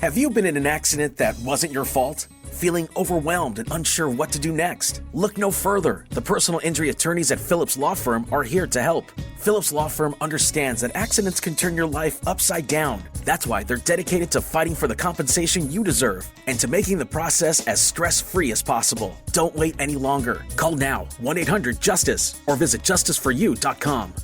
Have you been in an accident that wasn't your fault? Feeling overwhelmed and unsure what to do next? Look no further. The personal injury attorneys at Phillips Law Firm are here to help. Phillips Law Firm understands that accidents can turn your life upside down. That's why they're dedicated to fighting for the compensation you deserve and to making the process as stress-free as possible. Don't wait any longer. Call now, 1-800-JUSTICE, or visit justiceforyou.com.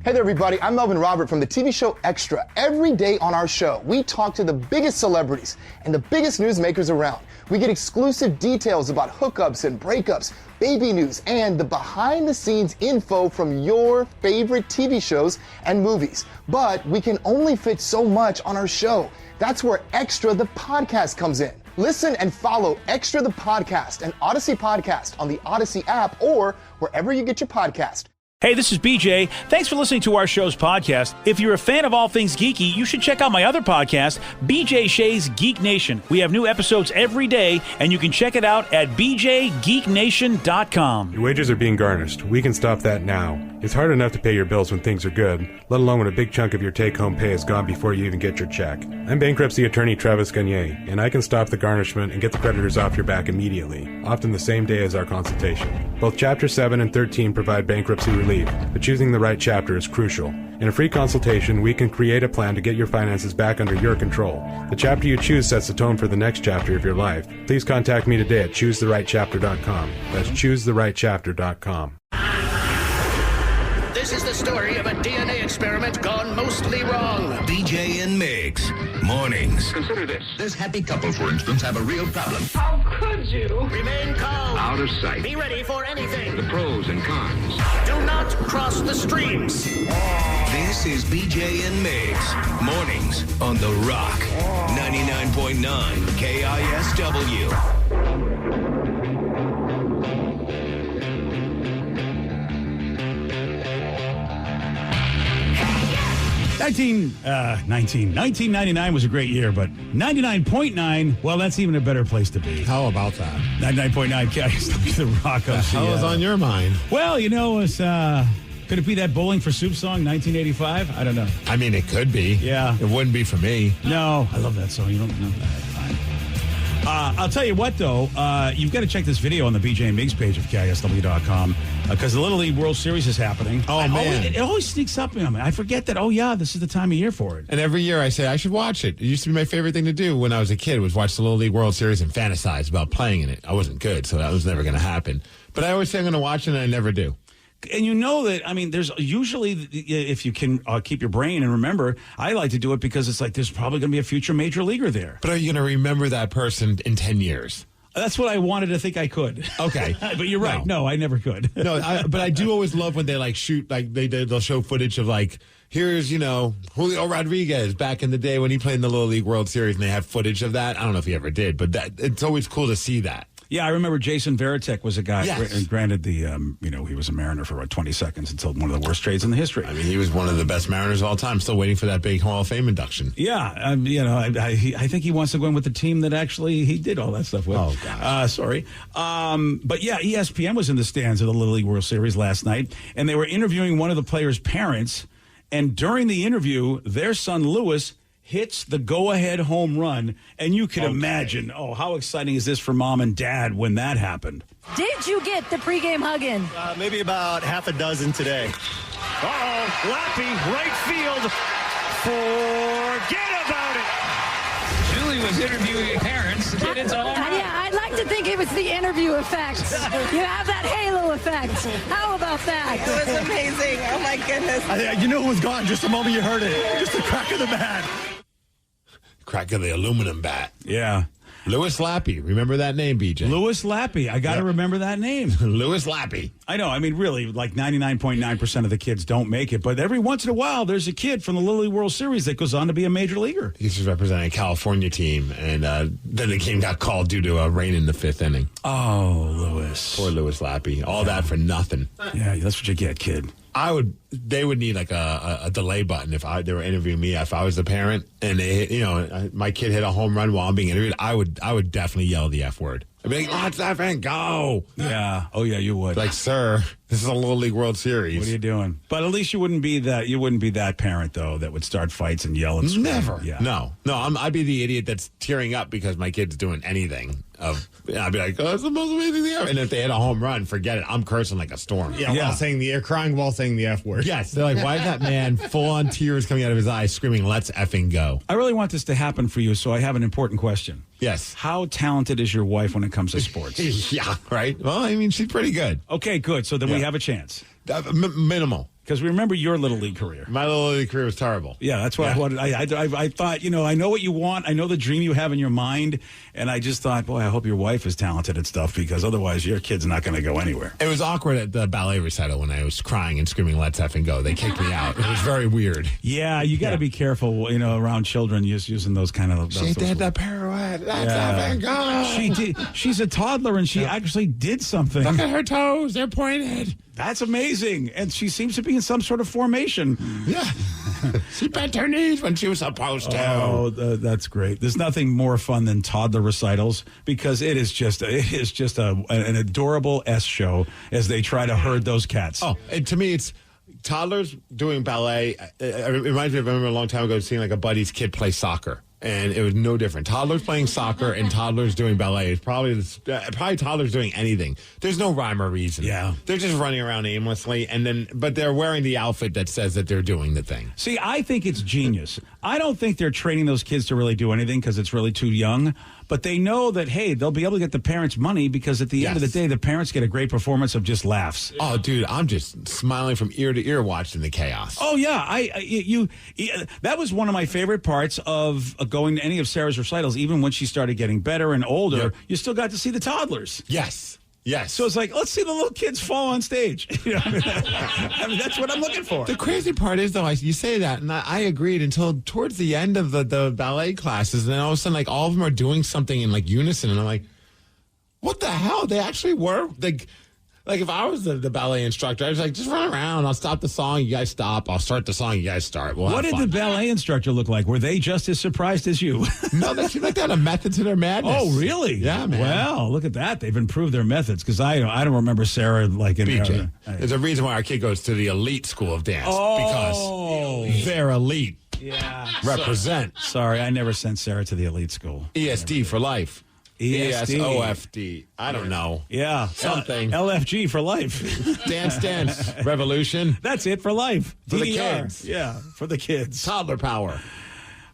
Hey there, everybody. I'm Melvin Robert from the TV show Extra. Every day on our show, we talk to the biggest celebrities and the biggest newsmakers around. We get exclusive details about hookups and breakups, baby news, and the behind-the-scenes info from your favorite TV shows and movies. But we can only fit so much on our show. That's where Extra the podcast comes in. Listen and follow Extra the podcast and Odyssey Podcast on the Odyssey app or wherever you get your podcast. Hey, this is BJ. Thanks for listening to our show's podcast. If you're a fan of all things geeky, you should check out my other podcast, BJ Shea's Geek Nation. We have new episodes every day, and you can check it out at bjgeeknation.com. Your wages are being garnished. We can stop that now. It's hard enough to pay your bills when things are good, let alone when a big chunk of your take-home pay is gone before you even get your check. I'm bankruptcy attorney Travis Gagne, and I can stop the garnishment and get the creditors off your back immediately, often the same day as our consultation. Both Chapter 7 and 13 provide bankruptcy relief, but choosing the right chapter is crucial. In a free consultation, we can create a plan to get your finances back under your control. The chapter you choose sets the tone for the next chapter of your life. Please contact me today at choosetherightchapter.com. That's choosetherightchapter.com. This is the story of a DNA experiment gone mostly wrong. BJ and Migs. Mornings. Consider this. This happy couple, for instance, have a real problem. How could you? Remain calm. Out of sight. Be ready for anything. The pros and cons. Do not cross the streams. This is BJ and Migs. Mornings on The Rock. 99.9 KISW. 1999 was a great year, but 99.9, well, that's even a better place to be. How about that? 99.9 KISW, The Rock. The hell was on your mind? Well, you know, it's, could it be that Bowling for Soup song, 1985? I don't know. I mean, it could be. Yeah. It wouldn't be for me. No, I love that song. You don't know that. Fine. I'll tell you what, though. You've got to check this video on the BJ and Migs page of KISW.com because the Little League World Series is happening. Oh, man. It always sneaks up on me. I forget that, this is the time of year for it. And every year I say I should watch it. It used to be my favorite thing to do when I was a kid was watch the Little League World Series and fantasize about playing in it. I wasn't good, so that was never going to happen. But I always say I'm going to watch it, and I never do. And you know that, I mean, there's usually, if you can keep your brain and remember, I like to do it because it's like there's probably going to be a future major leaguer there. But are you going to remember that person in 10 years? That's what I wanted to think I could. Okay. But you're right. No, I never could. No, but I do always love when they like shoot, like they'll show footage of like, here's, Julio Rodriguez back in the day when he played in the Little League World Series and they have footage of that. I don't know if he ever did, but it's always cool to see that. Yeah, I remember Jason Varitek was a guy. Yes. Granted, he was a Mariner for about 20 seconds until one of the worst trades in the history. I mean, he was one of the best Mariners of all time. Still waiting for that big Hall of Fame induction. Yeah, I think he wants to go in with the team that actually he did all that stuff with. Oh, gosh. Sorry. But yeah, ESPN was in the stands of the Little League World Series last night, and they were interviewing one of the players' parents. And during the interview, their son Lewis hits the go-ahead home run, and you can imagine, how exciting is this for mom and dad when that happened? Did you get the pregame hug in? Maybe about half a dozen today. Lappy, right field. Forget about it. Julie was interviewing parents, and it's all right. Yeah, I'd like to think it was the interview effect. You have that halo effect. How about that? It was amazing. Oh, my goodness. You knew it was gone just the moment you heard it. Just the crack of the bat. Crack of the aluminum bat. Yeah. Louis Lappy. Remember that name, BJ? Louis Lappy. I got to remember that name. Louis Lappy. I know. I mean, really, like 99.9% of the kids don't make it. But every once in a while, there's a kid from the Little League World Series that goes on to be a major leaguer. He was representing a California team, and then the game got called due to a rain in the fifth inning. Oh, Louis. Poor Louis Lappy. All that for nothing. Yeah, that's what you get, kid. They would need like a delay button if they were interviewing me. If I was the parent and my kid hit a home run while I'm being interviewed, I would definitely yell the F word. I'd be like, let's F and go. Yeah. Oh, yeah, you would. Like, sir, This is a Little League World Series. What are you doing? But at least you wouldn't be that parent though that would start fights and yell and scream. Never. Yeah. No. I'd be the idiot that's tearing up because my kid's doing anything. I'd be like, oh, it's the most amazing thing ever. And if they hit a home run, forget it. I'm cursing like a storm. Yeah, crying while saying the F word. Yes. They're like, why is that man full on tears coming out of his eyes screaming, let's effing go? I really want this to happen for you, so I have an important question. Yes. How talented is your wife when it comes to sports? Yeah, right. Well, I mean, she's pretty good. Okay, good. So then we have a chance. Minimal. Because we remember your Little League career. My Little League career was terrible. Yeah, that's what I wanted. I thought, I know what you want. I know the dream you have in your mind. And I just thought, boy, I hope your wife is talented at stuff because otherwise your kid's not going to go anywhere. It was awkward at the ballet recital when I was crying and screaming, let's effing go. They kicked me out. It was very weird. Yeah, you got to be careful, around children using those kind of... She did the pirouette. Let's effing go. She did. She's a toddler and she actually did something. Look at her toes. They're pointed. That's amazing. And she seems to be in some sort of formation. Yeah. She bent her knees when she was supposed to. Oh, that's great. There's nothing more fun than toddler recitals because it is just an adorable S show as they try to herd those cats. Oh, and to me, it's toddlers doing ballet. It reminds me of, I remember a long time ago seeing like a buddy's kid play soccer. And it was no different. Toddlers playing soccer and toddlers doing ballet is probably toddlers doing anything. There's no rhyme or reason. Yeah. They're just running around aimlessly, but they're wearing the outfit that says that they're doing the thing. See, I think it's genius. I don't think they're training those kids to really do anything because it's really too young. But they know that, hey, they'll be able to get the parents money because at the end of the day, the parents get a great performance of just laughs. Oh, dude, I'm just smiling from ear to ear watching the chaos. Oh, yeah. That was one of my favorite parts of going to any of Sarah's recitals. Even when she started getting better and older, you still got to see the toddlers. Yes. Yes. So it's like, let's see the little kids fall on stage. I mean, that's what I'm looking for. The crazy part is, though, you say that, and I agreed until towards the end of the ballet classes, and then all of a sudden, like, all of them are doing something in, like, unison, and I'm like, what the hell? They actually were, like if I was the ballet instructor, I was like, just run around. I'll stop the song. You guys stop. I'll start the song. You guys start. What did the ballet instructor look like? Were they just as surprised as you? No, they seem like they had a method to their madness. Oh, really? Yeah, man. Well, look at that. They've improved their methods because I don't remember Sarah like in BJ. There's a reason why our kid goes to the elite school of dance because they're elite. Yeah. Represent. Sorry, I never sent Sarah to the elite school. ESD for life. ESOFD. I don't know. Yeah. Something. LFG for life. Dance. Revolution. That's it for life. For the DDR. kids. Yeah, for the kids. Toddler power.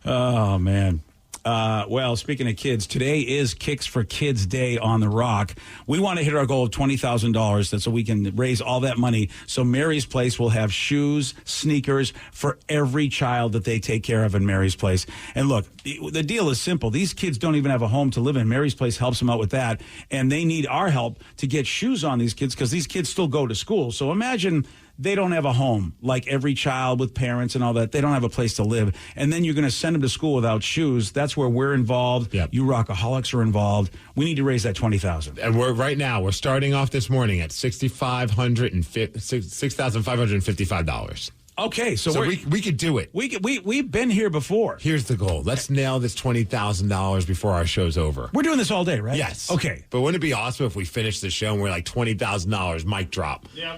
Oh, man. Well, speaking of kids, today is Kicks for Kids Day on the Rock. We want to hit our goal of $20,000 so we can raise all that money so Mary's Place will have shoes, sneakers for every child that they take care of in Mary's Place. And look, the deal is simple. These kids don't even have a home to live in. Mary's Place helps them out with that. And they need our help to get shoes on these kids because these kids still go to school. So imagine they don't have a home like every child with parents and all that. They don't have a place to live. And then you're going to send them to school without shoes. That's where we're involved. Yep. You Rockaholics are involved. We need to raise that $20,000. And we're starting off this morning at $6,555. Okay, so we could do it. We've been here before. Here's the goal. Let's nail this $20,000 before our show's over. We're doing this all day, right? Yes. Okay. But wouldn't it be awesome if we finish the show and we're like $20,000, mic drop? Yeah.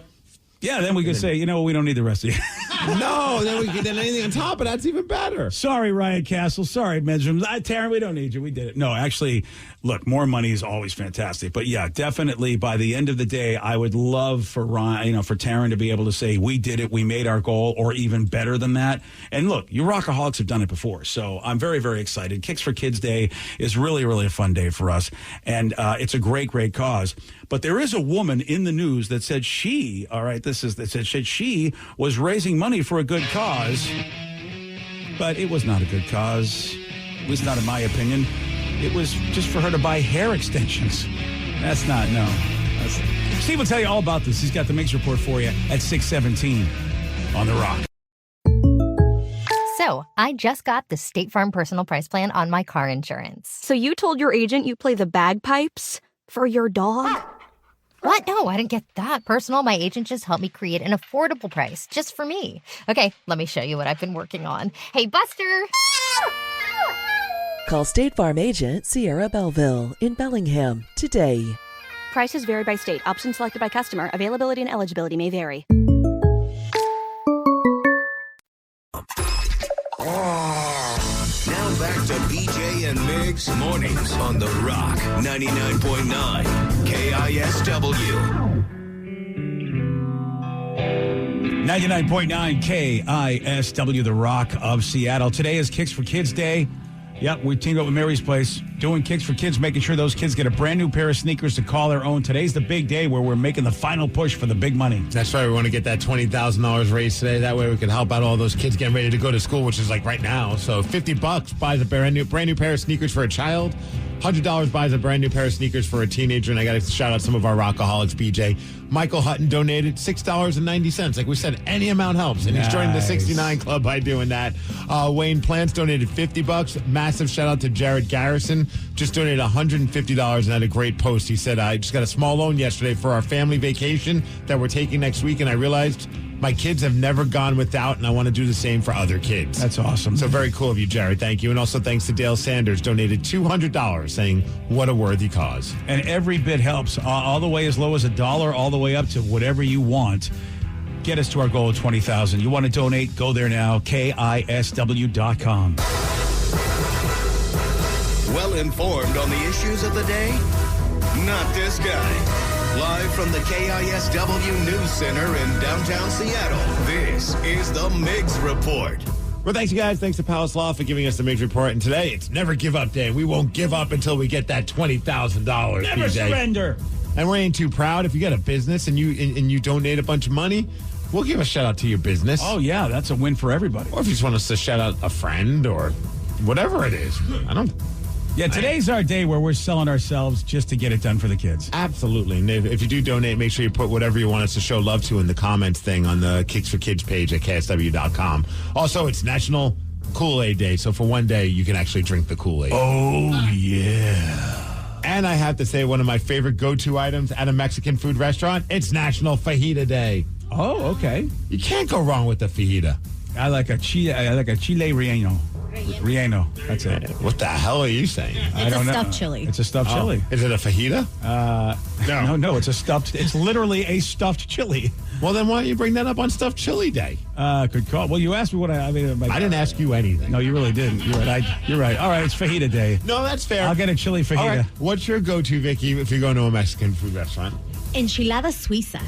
Yeah, then we could say, we don't need the rest of you. No, then anything on top of that's even better. Sorry, Ryan Castle. Sorry, Medrum. Taryn, we don't need you. We did it. No, actually, look, more money is always fantastic. But yeah, definitely by the end of the day, I would love for Ryan, for Taryn to be able to say, we did it, we made our goal, or even better than that. And look, you Rockaholics have done it before. So I'm very, very excited. Kicks for Kids Day is really, really a fun day for us. And it's a great, great cause. But there is a woman in the news that said she was raising money for a good cause. But it was not a good cause. At least not in my opinion. It was just for her to buy hair extensions. That's not, no. Steve will tell you all about this. He's got the Migs report for you at 6:17 on The Rock. So, I just got the State Farm Personal Price Plan on my car insurance. So you told your agent you play the bagpipes for your dog? What? No, I didn't get that personal. My agent just helped me create an affordable price just for me. Okay, let me show you what I've been working on. Hey, Buster! Call State Farm agent Sierra Belleville in Bellingham today. Prices vary by state. Options selected by customer. Availability and eligibility may vary. Now back to BJ and Migs mornings on The Rock 99.9 KISW. 99.9 KISW, The Rock of Seattle. Today is Kicks for Kids Day. Yep, we teamed up with Mary's Place, doing Kicks for Kids, making sure those kids get a brand new pair of sneakers to call their own. Today's the big day where we're making the final push for the big money. That's right. We want to get that $20,000 raised today. That way we can help out all those kids getting ready to go to school, which is like right now. So $50 buys a brand new pair of sneakers for a child. $100 buys a brand new pair of sneakers for a teenager. And I got to shout out some of our Rockaholics, BJ. Michael Hutton donated $6.90. Like we said, any amount helps. And he's joining the 69 Club by doing that. Wayne Plants donated $50. Massive shout out to Jared Garrison. Just donated $150 and had a great post. He said, I just got a small loan yesterday for our family vacation that we're taking next week. And I realized my kids have never gone without, and I want to do the same for other kids. That's awesome. So very cool of you, Jared. Thank you. And also thanks to Dale Sanders, donated $200, saying, what a worthy cause. And every bit helps, all the way as low as $1, all the way up to whatever you want. Get us to our goal of $20,000. You want to donate? Go there now, KISW.com. Well informed on the issues of the day? Not this guy. Live from the KISW News Center in downtown Seattle, this is the Migs Report. Well, thanks, you guys. Thanks to Palace Law for giving us the Migs Report. And today, it's Never Give Up Day. We won't give up until we get that $20,000. Never PJ. surrender. And we ain't too proud. If you got a business and you donate a bunch of money, we'll give a shout out to your business. Oh, yeah, that's a win for everybody. Or if you just want us to shout out a friend or whatever it is. Yeah, today's our day where we're selling ourselves just to get it done for the kids. Absolutely. And if you do donate, make sure you put whatever you want us to show love to in the comments thing on the Kicks for Kids page at KSW.com. Also, it's National Kool-Aid Day, so for one day, you can actually drink the Kool-Aid. Oh, yeah. And I have to say, one of my favorite go-to items at a Mexican food restaurant, it's National Fajita Day. Oh, okay. You can't go wrong with the fajita. I like a chile relleno. Relleno. That's it. What the hell are you saying? I don't know. Stuffed chili. It's a stuffed chili. Is it a fajita? No. It's a stuffed. It's literally a stuffed chili. Well, then why don't you bring that up on Stuffed Chili Day? Good call. Well, you asked me what I mean. I didn't ask you anything. No, you really didn't. You're right. You're right. All right, it's fajita day. No, that's fair. I'll get a chili fajita. All right. What's your go-to, Vicky, if you're going to a Mexican food restaurant? Enchiladas suizas.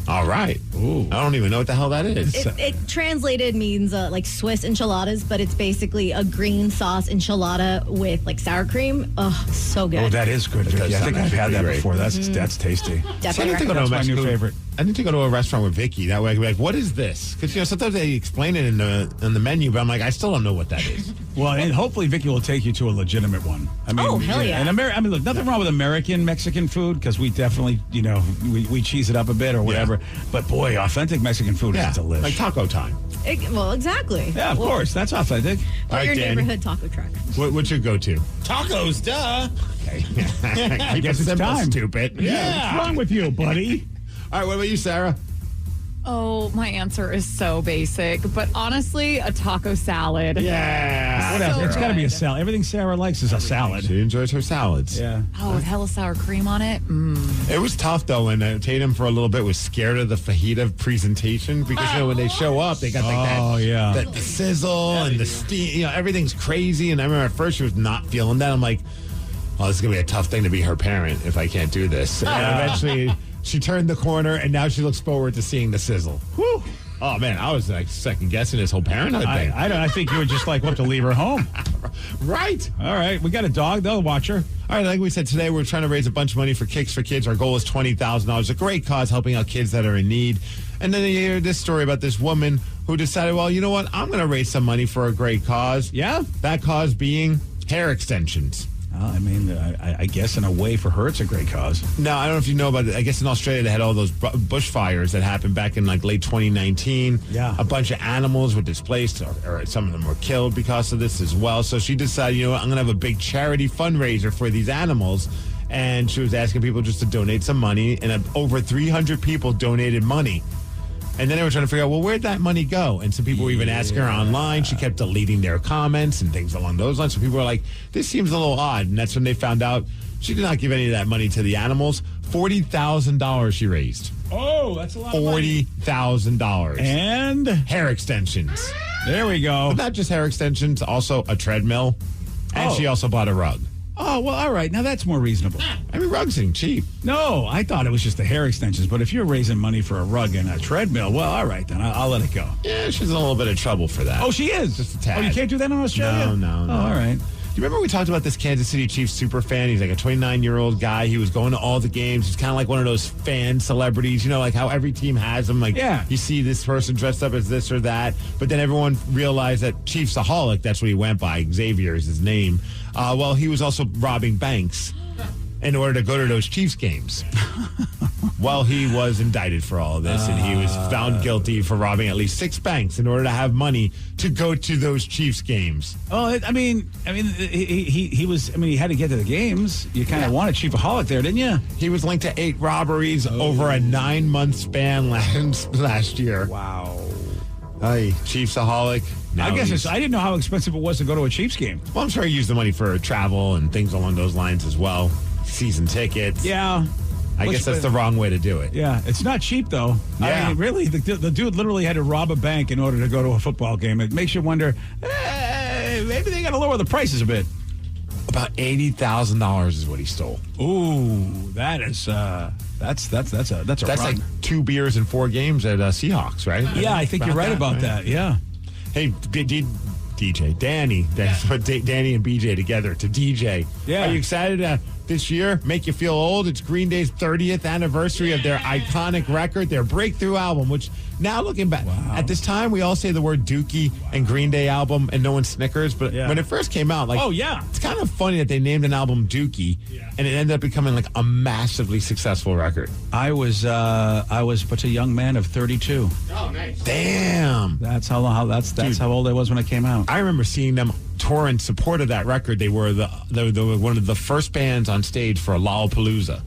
All right. Ooh. I don't even know what the hell that is. It translated means like Swiss enchiladas, but it's basically a green sauce enchilada with like sour cream. Oh, so good. Oh, that is good. Vicky. I think I've had that before. That's tasty. Definitely. That's my new favorite. I need to go to a restaurant with Vicky. That way I can be like, what is this? Because, sometimes they explain it in the menu, but I'm like, I still don't know what that is. Well, and hopefully Vicky will take you to a legitimate one. I mean, hell yeah. And look, nothing wrong with American Mexican food because we definitely, we cheese it up a bit or whatever. Yeah. But boy, authentic Mexican food is delicious. Like taco time. Well, exactly. Yeah, of course. That's authentic. Or your neighborhood taco truck. What's your go-to? Tacos, duh. Okay. I guess it's time. Stupid. Yeah. What's wrong with you, buddy? All right, what about you, Sarah? Oh, my answer is so basic, but honestly, a taco salad. Yeah. What else? It's got to be a salad. Everything Sarah likes is a salad. She enjoys her salads. Yeah. Oh, with hella sour cream on it. It was tough, though, when Tatum for a little bit was scared of the fajita presentation because, when they show up, they got like the sizzle and the steam. Everything's crazy. And I remember at first she was not feeling that. I'm like, this is going to be a tough thing to be her parent if I can't do this. And eventually she turned the corner, and now she looks forward to seeing the sizzle. Whew. Oh, man, I was like second-guessing this whole parenthood thing. I think you were just like, to leave her home. Right. All right. We got a dog. They'll watch her. All right, like we said, today we're trying to raise a bunch of money for Kicks for Kids. Our goal is $20,000. A great cause helping out kids that are in need. And then you hear this story about this woman who decided, well, you know what? I'm going to raise some money for a great cause. Yeah? That cause being hair extensions. I mean, I guess in a way for her, it's a great cause. Now, I don't know if you know about it. I guess in Australia, they had all those bushfires that happened back in like late 2019. Yeah. A bunch of animals were displaced or some of them were killed because of this as well. So she decided, I'm going to have a big charity fundraiser for these animals. And she was asking people just to donate some money. And over 300 people donated money. And then they were trying to figure out, well, where'd that money go? And some people were even asking her online. She kept deleting their comments and things along those lines. So people were like, this seems a little odd. And that's when they found out she did not give any of that money to the animals. $40,000 she raised. Oh, that's a lot of money. $40,000. And? Hair extensions. There we go. But not just hair extensions, also a treadmill. And she also bought a rug. Oh, well, all right. Now that's more reasonable. I mean, rugs ain't cheap. No, I thought it was just the hair extensions. But if you're raising money for a rug and a treadmill, well, all right, then I'll let it go. Yeah, she's in a little bit of trouble for that. Oh, she is? Just a tad. Oh, you can't do that in Australia? No. Oh, all right. You remember we talked about this Kansas City Chiefs super fan? He's like a 29-year-old guy. He was going to all the games. He's kind of like one of those fan celebrities, you know, like how every team has them. Like, you see this person dressed up as this or that. But then everyone realized that Chiefsaholic, that's what he went by. Xavier is his name. Well, he was also robbing banks in order to go to those Chiefs games. Well, he was indicted for all of this, and he was found guilty for robbing at least 6 banks in order to have money to go to those Chiefs games. Oh, I mean, he was. I mean, he had to get to the games. You kind of wanted Chiefaholic there, didn't you? He was linked to 8 robberies over a 9-month span last year. Wow. Hey, Chiefsaholic. I guess I didn't know how expensive it was to go to a Chiefs game. Well, I'm sure he used the money for travel and things along those lines as well. Season tickets. Yeah. I guess that's the wrong way to do it. Yeah, it's not cheap, though. Yeah. I mean, really, the dude literally had to rob a bank in order to go to a football game. It makes you wonder, maybe they got to lower the prices a bit. About $80,000 is what he stole. Ooh, that is that's like 2 beers and 4 games at Seahawks, right? Yeah, I think you're right about that. Yeah. Hey, DJ, Danny. That's what Danny and BJ together to DJ. Yeah. Are you excited this year? Make you feel old? It's Green Day's 30th anniversary of their iconic record, their breakthrough album, which now looking back, at this time, we all say the word Dookie and Green Day album and no one snickers. But when it first came out, like, it's kind of funny that they named an album Dookie and it ended up becoming like a massively successful record. I was but a young man of 32. Oh, nice. Damn. That's how old I was when it came out. I remember seeing them tour in support of that record. They were one of the first bands on stage for Lollapalooza.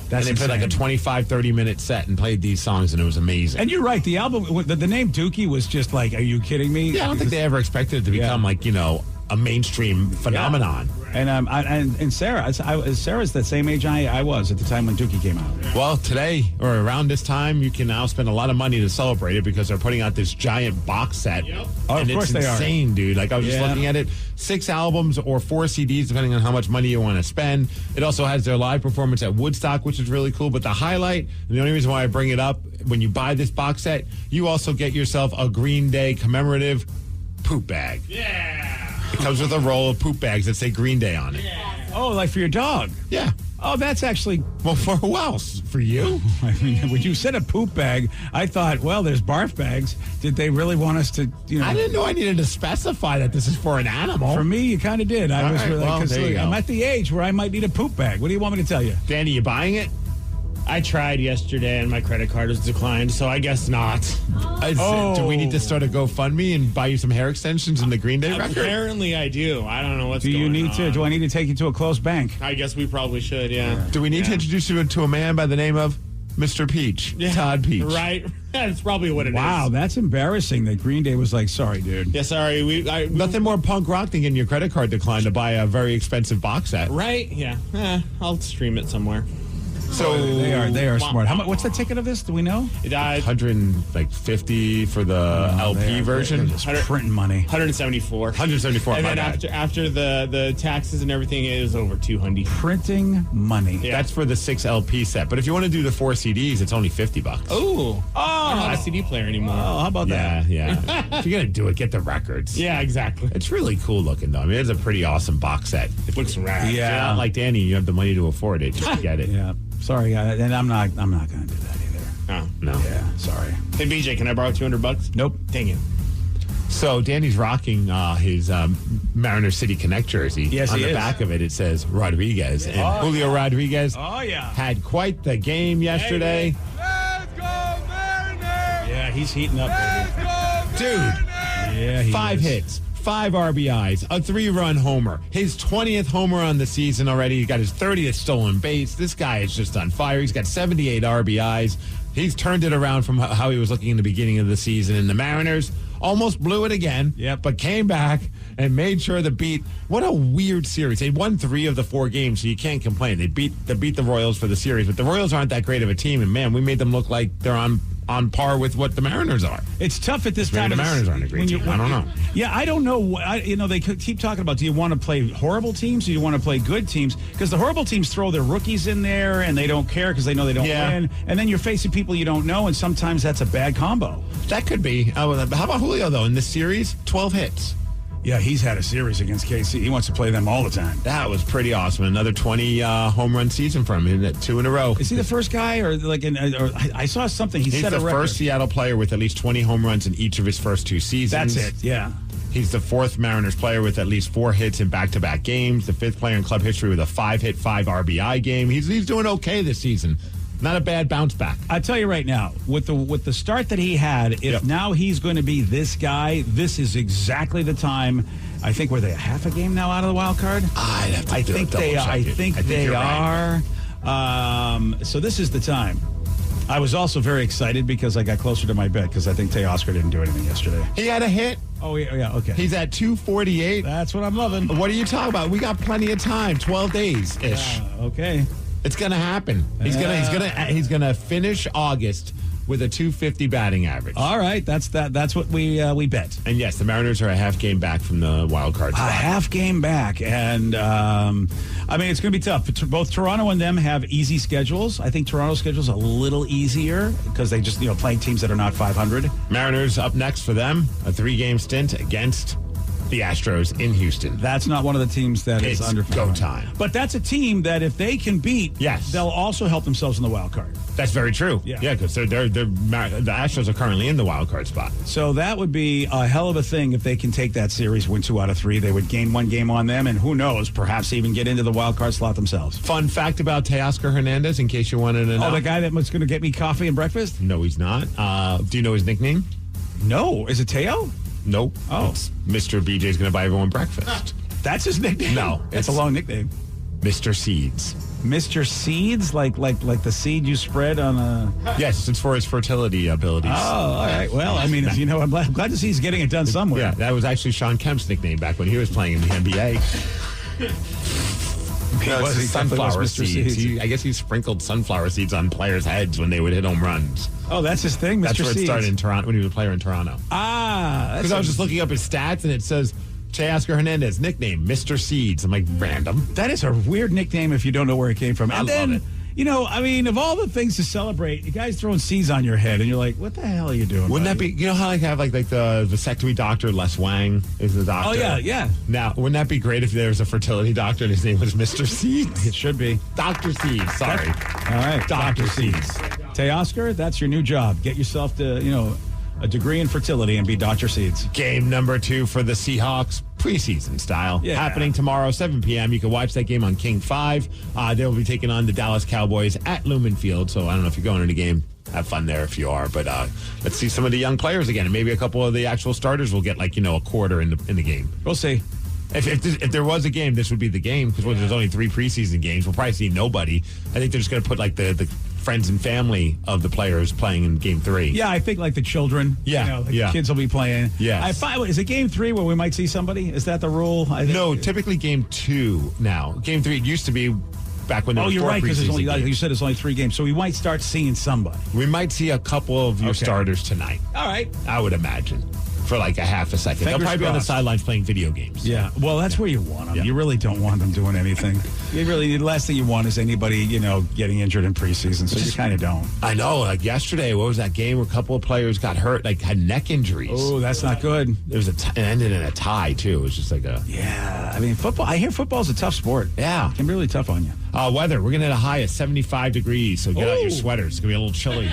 That's and they played like a 25, 30-minute set and played these songs, and it was amazing. And you're right. The album, the name Dookie was just like, are you kidding me? Yeah, I don't think they ever expected it to become like, you know, a mainstream phenomenon. And and Sarah, Sarah's the same age I was at the time when Dookie came out. Well, today or around this time, you can now spend a lot of money to celebrate it because they're putting out this giant box set. Yep. Oh, and of course it's insane, dude. Like I was just looking at it, 6 albums or 4 CDs, depending on how much money you want to spend. It also has their live performance at Woodstock, which is really cool. But the highlight, and the only reason why I bring it up, when you buy this box set, you also get yourself a Green Day commemorative poop bag. Yeah. It comes with a roll of poop bags that say Green Day on it. Yeah. Oh, like for your dog? Yeah. Oh, that's actually... Well, for who else? For you? I mean, when you said a poop bag, I thought, well, there's barf bags. Did they really want us to, you know... I didn't know I needed to specify that this is for an animal. For me, you kind of did. I was really... Well, there you go. I'm at the age where I might need a poop bag. What do you want me to tell you? Danny, you buying it? I tried yesterday and my credit card was declined, so I guess not. Do we need to start a GoFundMe and buy you some hair extensions in the Green Day record? Apparently I do. I don't know what's going on. Do I need to take you to a close bank? I guess we probably should, yeah. Do we need to introduce you to a man by the name of Mr. Peach? Yeah. Todd Peach. Right. That's probably what it is. Wow, that's embarrassing that Green Day was like, sorry, dude. Yeah, sorry. Nothing more punk rock than getting your credit card declined to buy a very expensive box set. Right? Yeah. I'll stream it somewhere. So they are smart. How much? What's the ticket of this? Do we know? $150 for the LP version. Just printing money. $174. $174. And then after the taxes and everything, it was over $200. Printing money. Yeah. That's for the 6 LP set. But if you want to do the 4 CDs, it's only $50. Oh, I don't have a CD player anymore. Oh, how about that? Yeah. If you're gonna do it, get the records. Yeah, exactly. It's really cool looking though. I mean, it's a pretty awesome box set. It looks rad. Yeah. If you're not like Danny, you have the money to afford it. Just get it. Yeah. Sorry, and I'm not going to do that either. Oh, no. Yeah, sorry. Hey, BJ, can I borrow $200? Nope. Dang it. So Danny's rocking his Mariner City Connect jersey. Yes, on he the is. back of it, it says Rodriguez. And Julio Rodriguez had quite the game yesterday. Let's go, Mariners! Yeah, he's heating up. Dude, Yeah, he 5 is. hits. 5 RBIs, a 3-run homer, his 20th homer on the season already. He got his 30th stolen base. This guy is just on fire. He's got 78 RBIs. He's turned it around from how he was looking in the beginning of the season. And the Mariners almost blew it again, but came back and made sure to beat. What a weird series. They won 3 of the 4 games, so you can't complain. They beat the Royals for the series, but the Royals aren't that great of a team. And, man, we made them look like they're on par with what the Mariners are. It's tough at this time. The Mariners aren't a great team. I don't know. Yeah, I don't know. They keep talking about, do you want to play horrible teams or do you want to play good teams? Because the horrible teams throw their rookies in there and they don't care because they know they don't win. And then you're facing people you don't know, and sometimes that's a bad combo. That could be. How about Julio, though? In this series, 12 hits. Yeah, he's had a series against KC. He wants to play them all the time. That was pretty awesome. Another 20 home run season from him, 2 in a row. Is he the first guy, or I saw something? He's set a record. The first Seattle player with at least 20 home runs in each of his first 2 seasons. That's it. Yeah. He's the 4th Mariners player with at least 4 hits in back-to-back games. The 5th player in club history with a 5-hit, 5 RBI game. He's doing okay this season. Not a bad bounce back. I tell you right now, with the start that he had, if now he's going to be this guy, this is exactly the time. I think were they a half a game now out of the wild card? I'd have to I think they are. Right. So this is the time. I was also very excited because I got closer to my bet because I think Teoscar didn't do anything yesterday. He had a hit. Oh, yeah, okay. He's at 248. That's what I'm loving. What are you talking about? We got plenty of time, 12 days-ish. Okay. It's going to happen. He's gonna finish August with a 250 batting average. All right, that's what we bet. And yes, the Mariners are a half game back from the wild card spot. A half game back, and it's going to be tough. Both Toronto and them have easy schedules. I think Toronto's schedule is a little easier because they just playing teams that are not 500. Mariners up next for them, a 3-game stint against the Astros in Houston. That's not one of the teams that is under go time. But that's a team that if they can beat, they'll also help themselves in the wild card. That's very true. Yeah, because the Astros are currently in the wild card spot. So that would be a hell of a thing if they can take that series, win 2 out of 3. They would gain 1 game on them, and who knows, perhaps even get into the wild card slot themselves. Fun fact about Teoscar Hernandez, in case you wanted to know. Oh, the guy that was going to get me coffee and breakfast? No, he's not. Do you know his nickname? No. Is it Teo? Nope. Oh. It's Mr. BJ's going to buy everyone breakfast. That's his nickname? No. It's a long nickname. Mr. Seeds. Mr. Seeds? Like the seed you spread on a... Yes, it's for his fertility abilities. Oh, all right. Well, I'm glad to see he's getting it done somewhere. Yeah, that was actually Sean Kemp's nickname back when he was playing in the NBA. Sunflower seeds. I guess he sprinkled sunflower seeds on players' heads when they would hit home runs. Oh, that's his thing, Mr. That's where Seeds. it started in Toronto when he was a player in Toronto. Because I was just looking up his stats and it says Teoscar Hernandez, nickname Mr. Seeds. I'm like, random. That is a weird nickname if you don't know where it came from. I love it. Of all the things to celebrate, you guys throwing seeds on your head, and you're like, what the hell are you doing? Wouldn't that be, how I have like the vasectomy doctor, Les Wang is the doctor? Oh, yeah. Now, wouldn't that be great if there was a fertility doctor and his name was Mr. Seeds? It should be. Dr. Seeds, sorry. All right, Dr. Seeds. Teoscar, that's your new job. Get yourself to, a degree in fertility and be Dr. Seeds. Game number 2 for the Seahawks, preseason style. Yeah. Happening tomorrow, 7 p.m. You can watch that game on King 5. They'll be taking on the Dallas Cowboys at Lumen Field. So I don't know if you're going to the game. Have fun there if you are. But let's see some of the young players again. And maybe a couple of the actual starters will get a quarter in the game. We'll see. If there was a game, this would be the game because there's only 3 preseason games. We'll probably see nobody. I think they're just going to put the friends and family of the players playing in game 3. Yeah, I think the children. Yeah, the kids will be playing. Yes. Is it game 3 where we might see somebody? Is that the rule? No, typically game 2 now. Game 3 it used to be back when there was 4 you're right, because you said it's only 3 games. So we might start seeing somebody. We might see a couple of your starters tonight. All right. I would imagine. For a half a second. They'll probably be on the sidelines playing video games. Yeah. Well, that's where you want them. Yeah. You really don't want them doing anything. The last thing you want is anybody, getting injured in preseason. So you kind of don't. I know. Yesterday, what was that game where a couple of players got hurt, had neck injuries? Oh, that's not good. It was it ended in a tie, too. It was just Yeah. Football. I hear football's a tough sport. Yeah. It can be really tough on you. Weather. We're going to hit a high of 75 degrees. So get out your sweaters. It's going to be a little chilly.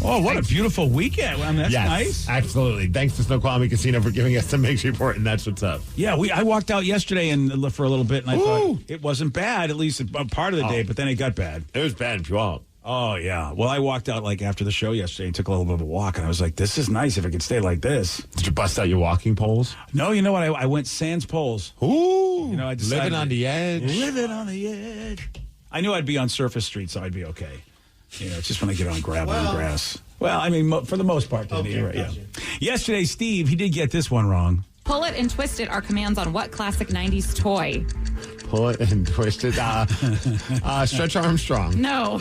Oh, what a beautiful weekend. That's nice. Absolutely. Thanks to Snoqualmie Casino for giving us the Migs report, and that's what's up. Yeah, I walked out yesterday and for a little bit, and I thought it wasn't bad, at least a part of the day, but then it got bad. It was bad if you all. Oh, yeah. Well, I walked out after the show yesterday and took a little bit of a walk, and I was like, this is nice if it could stay like this. Did you bust out your walking poles? No, you know what? I went sans poles. Ooh. I decided. Living on the edge. Living on the edge. I knew I'd be on Surface Street, so I'd be okay. It's just when they get on gravel and grass. Well, I mean, for the most part, Danny, right? Yeah. Yesterday, Steve, he did get this one wrong. Pull it and twist it are commands on what classic 90s toy? Pull it and twist it. Stretch Armstrong. No.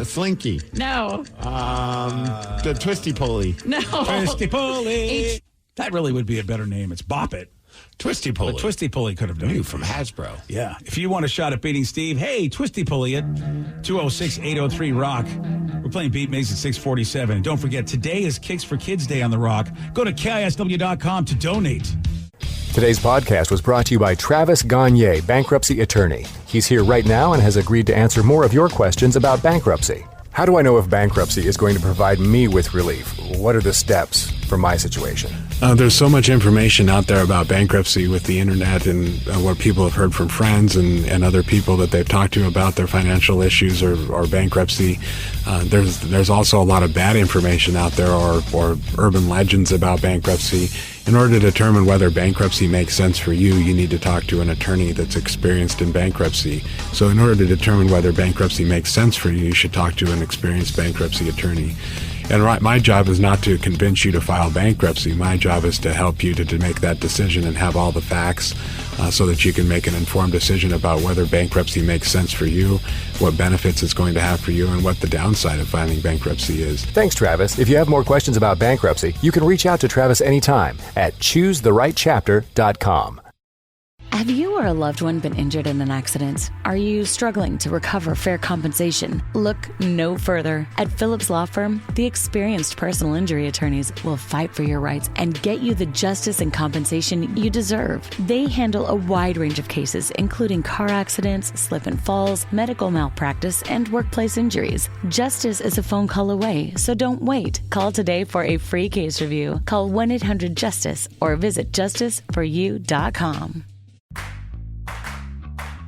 Slinky. No. The Twisty Pulley. No. Twisty Pulley. That really would be a better name. It's Bop It. Twisty Pulley. But Twisty Pulley could have done it. From Hasbro. Yeah. If you want a shot at beating Steve, hey, Twisty Pulley it. 206-803-ROCK. We're playing Beat Migs at 647. And don't forget, today is Kicks for Kids Day on The Rock. Go to KISW.com to donate. Today's podcast was brought to you by Travis Gagne, bankruptcy attorney. He's here right now and has agreed to answer more of your questions about bankruptcy. How do I know if bankruptcy is going to provide me with relief? What are the steps for my situation? There's so much information out there about bankruptcy with the internet and what people have heard from friends and other people that they've talked to about their financial issues or bankruptcy. There's also a lot of bad information out there or urban legends about bankruptcy. In order to determine whether bankruptcy makes sense for you, you need to talk to an attorney that's experienced in bankruptcy. So in order to determine whether bankruptcy makes sense for you, you should talk to an experienced bankruptcy attorney. And my job is not to convince you to file bankruptcy. My job is to help you to make that decision and have all the facts so that you can make an informed decision about whether bankruptcy makes sense for you, what benefits it's going to have for you, and what the downside of filing bankruptcy is. Thanks, Travis. If you have more questions about bankruptcy, you can reach out to Travis anytime at choosetherightchapter.com. Have you or a loved one been injured in an accident? Are you struggling to recover fair compensation? Look no further. At Phillips Law Firm, the experienced personal injury attorneys will fight for your rights and get you the justice and compensation you deserve. They handle a wide range of cases, including car accidents, slip and falls, medical malpractice, and workplace injuries. Justice is a phone call away, so don't wait. Call today for a free case review. Call 1-800-JUSTICE or visit justiceforyou.com.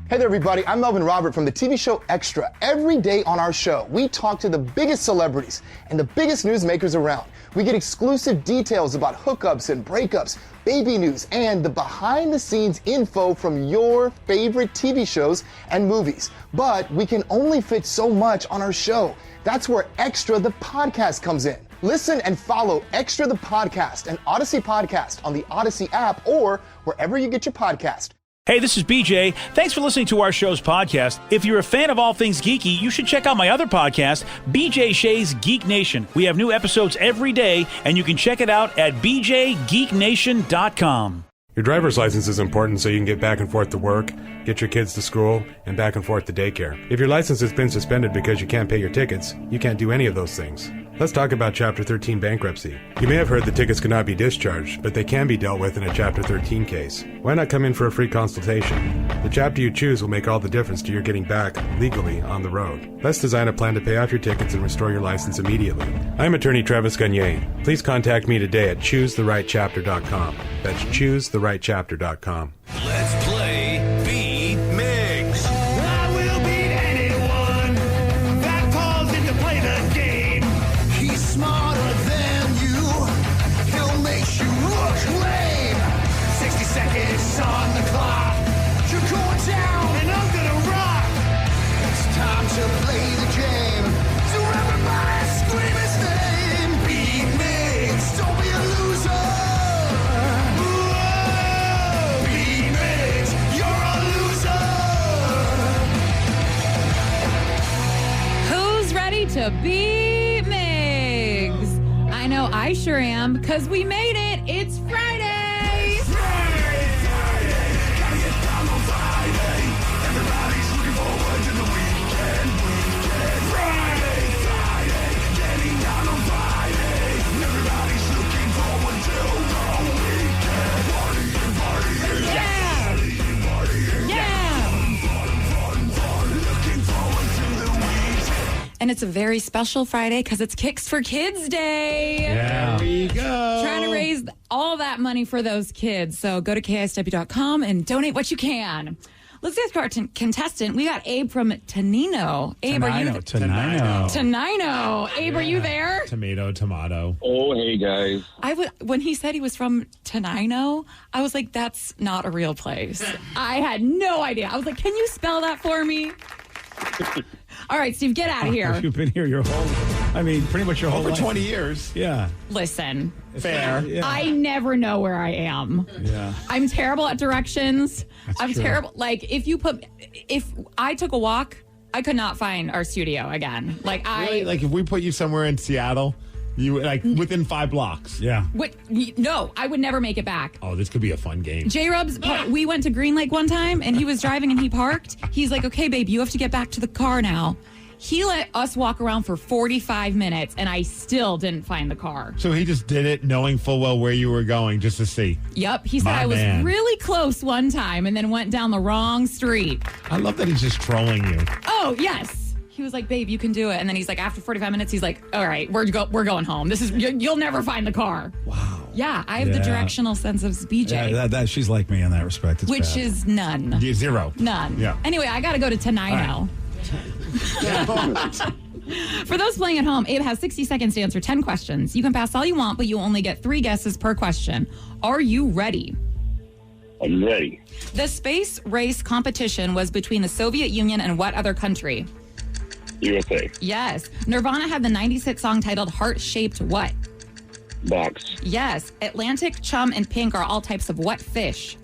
Hey there, everybody. I'm Melvin Robert from the TV show Extra. Every day on our show, we talk to the biggest celebrities and the biggest newsmakers around. We get exclusive details about hookups and breakups, baby news, and the behind-the-scenes info from your favorite TV shows and movies. But we can only fit so much on our show. That's where Extra the podcast comes in. Listen and follow Extra the podcast, an Odyssey podcast on the Odyssey app or wherever you get your podcast. Hey, this is BJ. Thanks for listening to our show's podcast. If you're a fan of all things geeky, you should check out my other podcast, BJ Shea's Geek Nation. We have new episodes every day, and you can check it out at bjgeeknation.com. Your driver's license is important so you can get back and forth to work, get your kids to school, and back and forth to daycare. If your license has been suspended because you can't pay your tickets, you can't do any of those things. Let's talk about Chapter 13 bankruptcy. You may have heard that tickets cannot be discharged, but they can be dealt with in a Chapter 13 case. Why not come in for a free consultation? The chapter you choose will make all the difference to your getting back, legally, on the road. Let's design a plan to pay off your tickets and restore your license immediately. I'm attorney Travis Gagne. Please contact me today at choosetherightchapter.com. That's choosetherightchapter.com. Let's play Beat Migs. I will beat anyone that calls in to play the game. He's smarter than you. He'll make you look lame. 60 seconds on the clock. You're going down and I'm gonna rock. It's time to play the game. So everybody scream his name. Beat Migs. Don't be a loser. To beat Migs. I know I sure am, because we made it. It's Friday. Friday. Gotta get down on Friday. Everybody's looking forward to the weekend. Friday. Getting down on Friday. Everybody's looking forward to the weekend. Partying. Yeah. Looking forward to the weekend. And it's a very special Friday because it's Kicks for Kids Day. Yeah. There we go. Trying to raise all that money for those kids. So go to KISW.com and donate what you can. Let's get to our contestant. We got Abe from Tenino. Abe, are you Tenino. Abe, are you there? Tomato. Oh, hey, guys. When he said he was from Tenino, I was like, that's not a real place. I had no idea. I was like, can you spell that for me? All right, Steve, get out of here. You've been here pretty much your whole life. Over 20 years. Yeah. Listen. Fair. Yeah. I never know where I am. Yeah. I'm terrible at directions. I'm true. terrible. Like, if I took a walk, I could not find our studio again. Like, Really? Like, if we put you somewhere in Seattle, you within 5 blocks. Yeah. No, I would never make it back. Oh, this could be a fun game. J-Rubs, we went to Green Lake one time, and he was driving, and he parked. He's like, okay, babe, you have to get back to the car now. He let us walk around for 45 minutes, and I still didn't find the car. So he just did it knowing full well where you were going just to see. Yep. He said I was really close one time and then went down the wrong street. I love that he's just trolling you. Oh, yes. He was like, babe, you can do it. And then he's like, after 45 minutes, he's like, all right, we're going home. You'll never find the car. Wow. Yeah, I have the directional sense of BJ. Yeah, she's like me in that respect. It's which bad. is none. Yeah, 0. None. Yeah. Anyway, I got to go to Tenino. For those playing at home, Abe has 60 seconds to answer 10 questions. You can pass all you want, but you only get 3 guesses per question. Are you ready? I'm ready. The space race competition was between the Soviet Union and what other country? USA. Yes. Nirvana had the 90s hit song titled Heart-Shaped What? Box. Yes. Atlantic, chum, and pink are all types of what fish?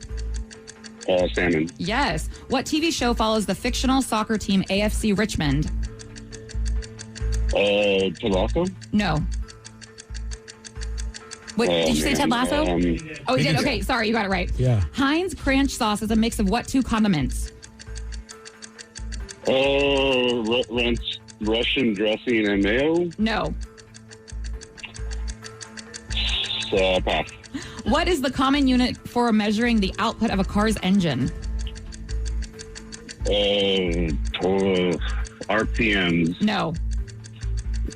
Salmon. Yes. What TV show follows the fictional soccer team AFC Richmond? Tabasco? No. Wait, did you say Ted Lasso? Oh, you did? Okay, sorry, you got it right. Yeah. Heinz Cranch sauce is a mix of what 2 condiments? Russian dressing and mayo? No. Pass. What is the common unit for measuring the output of a car's engine? RPMs. No.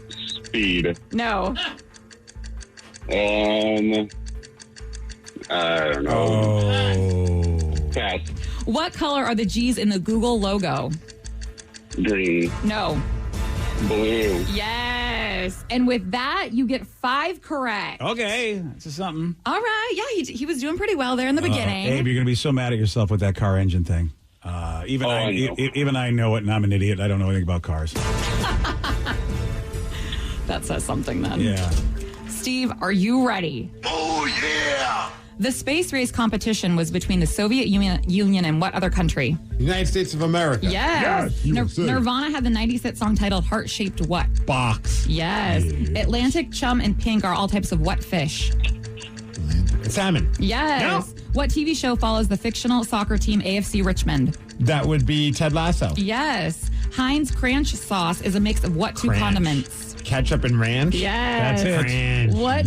Speed. No. I don't know. Oh. Pass. What color are the G's in the Google logo? Green. No. Blue. Yes. And with that, you get 5 correct. Okay. That's something. All right. Yeah, he was doing pretty well there in the beginning. Abe, you're going to be so mad at yourself with that car engine thing. Even I know it, and I'm an idiot. I don't know anything about cars. That says something then. Yeah. Steve, are you ready? Oh, yeah! The space race competition was between the Soviet Union and what other country? United States of America. Yes. Nirvana had the 90s hit song titled Heart-Shaped What? Box. Yes. Atlantic, chum, and pink are all types of what fish? Salmon. Yes. No. What TV show follows the fictional soccer team AFC Richmond? That would be Ted Lasso. Yes. Heinz Cranch sauce is a mix of what 2 condiments? Ketchup and ranch. Yes. That's it. Ranch. What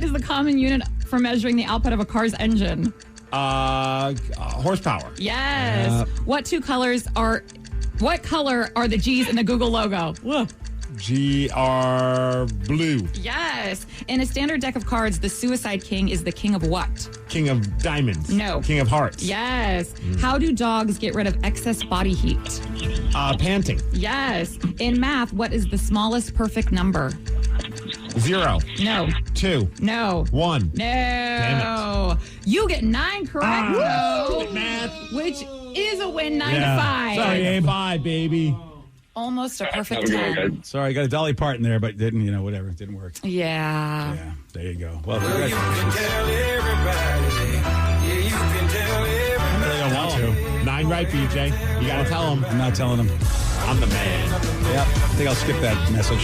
is the common unit for measuring the output of a car's engine? Horsepower. Yes. What color are the G's in the Google logo? GR blue. Yes. In a standard deck of cards, the Suicide King is the king of what? King of diamonds. No. King of hearts. Yes. How do dogs get rid of excess body heat? Panting. Yes. In math, what is the smallest perfect number? 0. No. 2. No. 1. No. Damn it. You get 9 correct, though. Math. Which is a win, 9 to 5. Sorry, Abe. 5, baby. Almost a perfect 10. Sorry, I got a Dolly Parton there, but didn't, whatever. It didn't work. Yeah. Yeah, there you go. Well, you can tell everybody. Yeah, you can tell everybody. I really don't want to. 9 right, BJ. You got to tell him. I'm not telling him. I'm the man. Yep. I think I'll skip that message.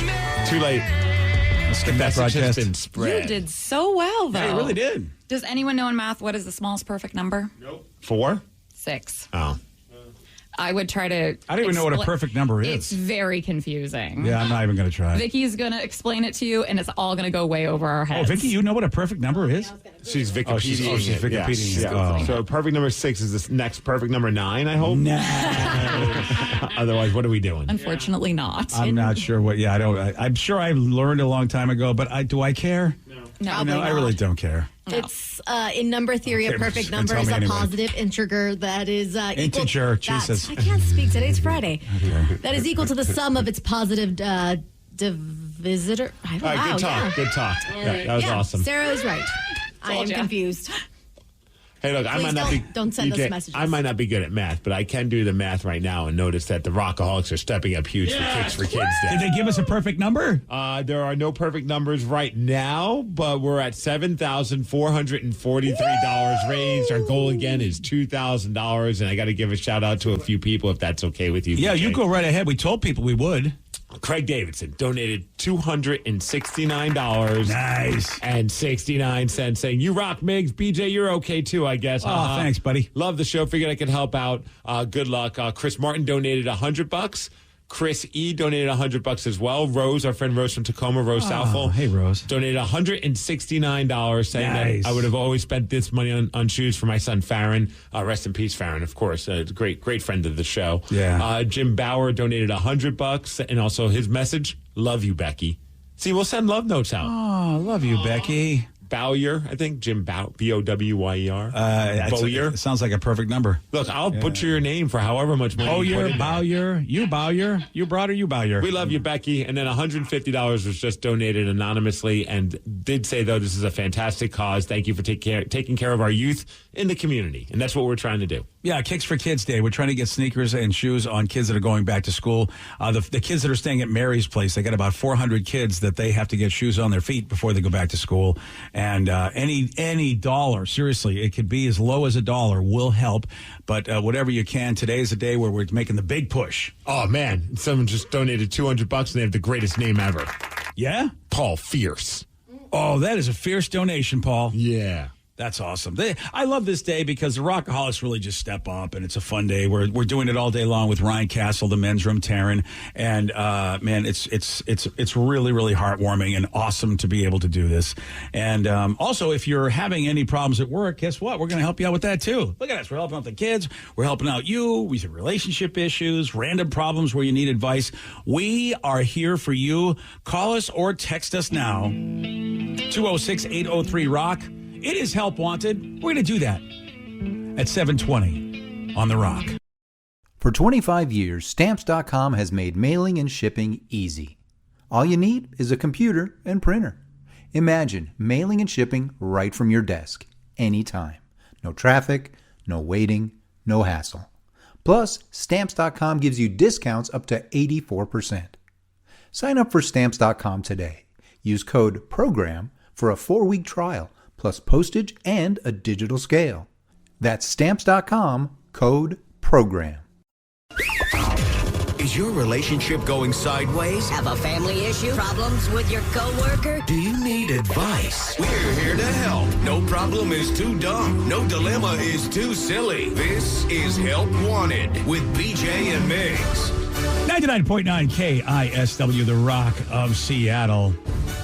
Too late. I'll skip that broadcast. Been spread. You did so well, though. Yeah, you really did. Does anyone know in math what is the smallest perfect number? Nope. 4? 6. Oh. I would try to. I don't even know what a perfect number is. It's very confusing. Yeah, I'm not even going to try. Vicky's going to explain it to you, and it's all going to go way over our heads. Oh, Vicky, you know what a perfect number is? She's Wikipediaing. She's Wikipediaing. Yes. Oh. So perfect number 6 is this next perfect number 9, I hope? No. Otherwise, what are we doing? Unfortunately not. I'm not sure what. Yeah, I'm sure I learned a long time ago, but do I care? No. No, I really don't care. No. It's in number theory, a perfect number tell is me a anyway. positive integer that is Integer, Jesus. I can't speak today. It's Friday. That is equal to the sum of its positive divisor. All right, good talk. Good talk. Yeah, that was awesome. Sarah is right. I am confused. Hey, look, I might not be. Don't send us messages. I might not be good at math, but I can do the math right now and notice that the Rockaholics are stepping up huge for Kicks for Kids Day. Did they give us a perfect number? There are no perfect numbers right now, but we're at $7,443 raised. Our goal again is $2,000, and I got to give a shout out to a few people if that's okay with you. Yeah, BJ. you go right ahead. We told people we would. Craig Davidson donated $269. Nice. And 69 cents, saying, "You rock, Migs. BJ, you're okay too, I guess." Oh, thanks, buddy. Love the show. Figured I could help out. Good luck. Chris Martin donated $100. Chris E donated $100 as well. Rose, our friend Rose from Tacoma, Rose Southall. Hey, Rose. Donated $169, saying that I would have always spent this money on shoes for my son, Farron. Rest in peace, Farron, of course. Great friend of the show. Yeah. Jim Bauer donated $100, and also his message, "Love you, Becky." See, we'll send love notes out. Oh, love you, Becky. Bowyer, I think. Jim Bowyer. Bowyer. It sounds like a perfect number. Look, I'll butcher your name for however much money you put in there. Bowyer, you Bowyer, you brought her, you Bowyer. We love you, Becky. And then $150 was just donated anonymously, and did say, though, this is a fantastic cause. Thank you for taking care of our youth in the community. And that's what we're trying to do. Yeah, Kicks for Kids Day. We're trying to get sneakers and shoes on kids that are going back to school. The kids that are staying at Mary's place, they got about 400 kids that they have to get shoes on their feet before they go back to school. And any dollar, seriously, it could be as low as $1 will help. But whatever you can, today is a day where we're making the big push. Oh, man. Someone just donated $200 and they have the greatest name ever. Yeah? Paul Fierce. Oh, that is a fierce donation, Paul. Yeah. That's awesome. I love this day because the Rockaholics really just step up, and it's a fun day. We're doing it all day long with Ryan Castle, the men's room, Taryn, and man, it's really, really heartwarming and awesome to be able to do this. And also, if you're having any problems at work, guess what? We're going to help you out with that too. Look at us. We're helping out the kids. We're helping out you with your relationship issues, random problems where you need advice. We are here for you. Call us or text us now. 206-803-ROCK. It is Help Wanted. We're going to do that at 7:20 on The Rock. For 25 years, Stamps.com has made mailing and shipping easy. All you need is a computer and printer. Imagine mailing and shipping right from your desk, anytime. No traffic, no waiting, no hassle. Plus, Stamps.com gives you discounts up to 84%. Sign up for Stamps.com today. Use code PROGRAM for a 4-week trial, plus postage and a digital scale. That's Stamps.com, code PROGRAM. Is your relationship going sideways? Have a family issue? Problems with your coworker? Do you need advice? We're here to help. No problem is too dumb. No dilemma is too silly. This is Help Wanted with BJ and Migs. 99.9 KISW, the Rock of Seattle.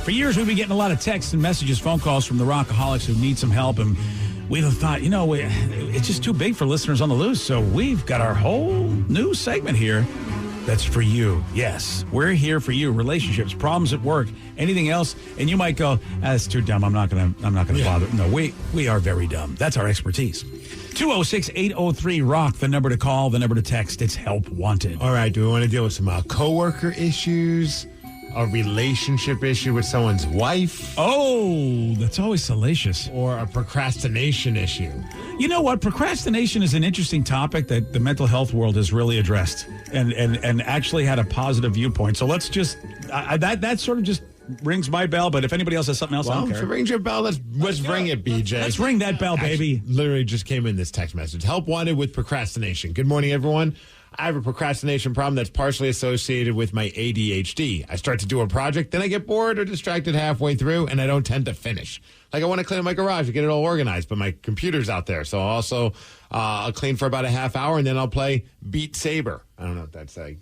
For years, we've been getting a lot of texts and messages, phone calls from the Rockaholics who need some help. And we thought, it's just too big for listeners on the loose. So we've got our whole new segment here that's for you. Yes, we're here for you. Relationships, problems at work, anything else. And you might go, that's too dumb. I'm not gonna bother. No, we are very dumb. That's our expertise. 206-803-ROCK, the number to call, the number to text. It's Help Wanted. All right, do we want to deal with some coworker issues? A relationship issue with someone's wife? Oh, that's always salacious. Or a procrastination issue? You know what? Procrastination is an interesting topic that the mental health world has really addressed and actually had a positive viewpoint. So let's just, that sort of just rings my bell, but if anybody else has something else, I don't care. If it rings your bell, let's ring it, BJ. Let's ring that bell, baby. Literally just came in this text message. Help Wanted with procrastination. Good morning, everyone. I have a procrastination problem that's partially associated with my ADHD. I start to do a project, then I get bored or distracted halfway through, and I don't tend to finish. Like, I want to clean up my garage and get it all organized, but my computer's out there. So I'll clean for about a half hour, and then I'll play Beat Saber. I don't know if that's like...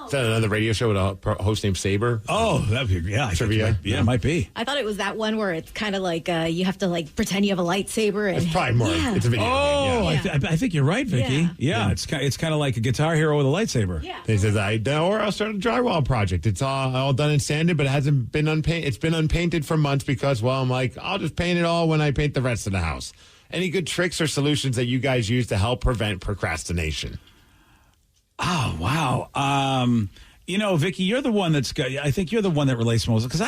Is that another radio show with a host named Saber? Oh, that'd be, yeah. Trivia? It might be. I thought it was that one where it's kind of like you have to like pretend you have a lightsaber. And, it's probably more. Yeah. It's a video game. Yeah. I think you're right, Vicky. Yeah. It's kind of like a Guitar Hero with a lightsaber. Yeah. He says, I'll start a drywall project. It's all done and sanded, but it hasn't been unpainted. It's been unpainted for months because, well, I'm like, I'll just paint it all when I paint the rest of the house. Any good tricks or solutions that you guys use to help prevent procrastination? Oh, wow. You know, Vicky, you're the one I think you're the one that relates most, because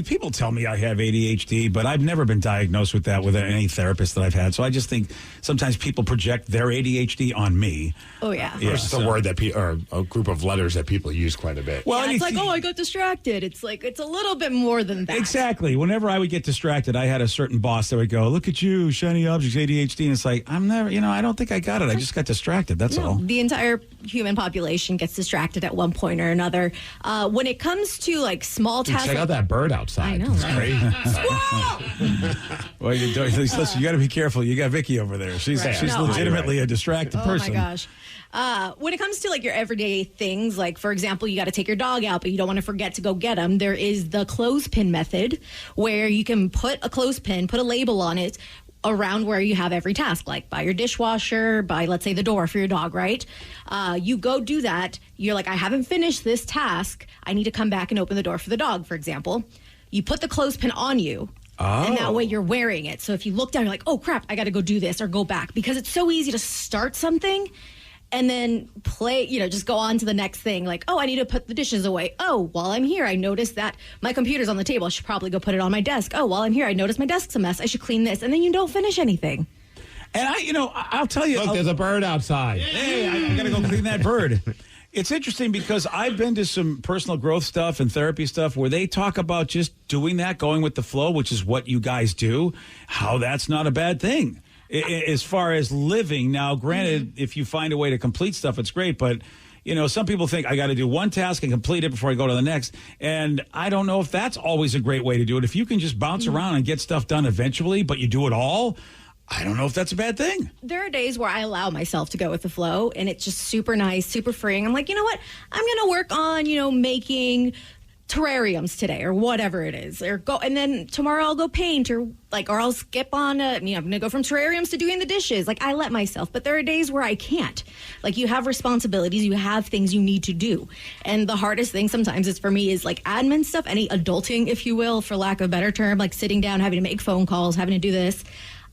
people tell me I have ADHD, but I've never been diagnosed with that with any therapist that I've had. So I just think sometimes people project their ADHD on me. Oh, yeah. It's just a word or a group of letters that people use quite a bit. Well, it's like, I got distracted. It's like, it's a little bit more than that. Exactly. Whenever I would get distracted, I had a certain boss that would go, look at you, shiny objects, ADHD. And it's like, I don't think I got it. I just got distracted. That's all. The entire human population gets distracted at one point or another. When it comes to like small tasks, check out that bird outside. I know, right? Well, listen, you got to be careful. You got Vicky over there. She's legitimately a distracted person. Oh my gosh. When it comes to like your everyday things, like for example, you got to take your dog out, but you don't want to forget to go get them. There is the clothespin method, where you can put a clothespin, put a label on it around where you have every task, like by your dishwasher, by, let's say, the door for your dog, right? You go do that. You're like, I haven't finished this task. I need to come back and open the door for the dog, for example. You put the clothespin on you. And that way you're wearing it. So if you look down, you're like, oh, crap, I got to go do this or go back. Because it's so easy to start something and then just go on to the next thing. Like, oh, I need to put the dishes away. Oh, while I'm here, I noticed that my computer's on the table. I should probably go put it on my desk. Oh, while I'm here, I noticed my desk's a mess. I should clean this. And then you don't finish anything. And I'll tell you. Look, there's a bird outside. Hey, I got to go clean that bird. It's interesting because I've been to some personal growth stuff and therapy stuff where they talk about just doing that, going with the flow, which is what you guys do, how that's not a bad thing. As far as living, now, granted, if you find a way to complete stuff, it's great. But, some people think I got to do one task and complete it before I go to the next. And I don't know if that's always a great way to do it. If you can just bounce around and get stuff done eventually, but you do it all, I don't know if that's a bad thing. There are days where I allow myself to go with the flow, and it's just super nice, super freeing. I'm like, you know what? I'm going to work on, making terrariums today or whatever it is, and then tomorrow I'll go paint or I'll skip on I'm going to go from terrariums to doing the dishes. Like, I let myself, but there are days where I can't. Like, you have responsibilities, you have things you need to do. And the hardest thing sometimes is for me is like admin stuff, any adulting, if you will, for lack of a better term, like sitting down, having to make phone calls, having to do this.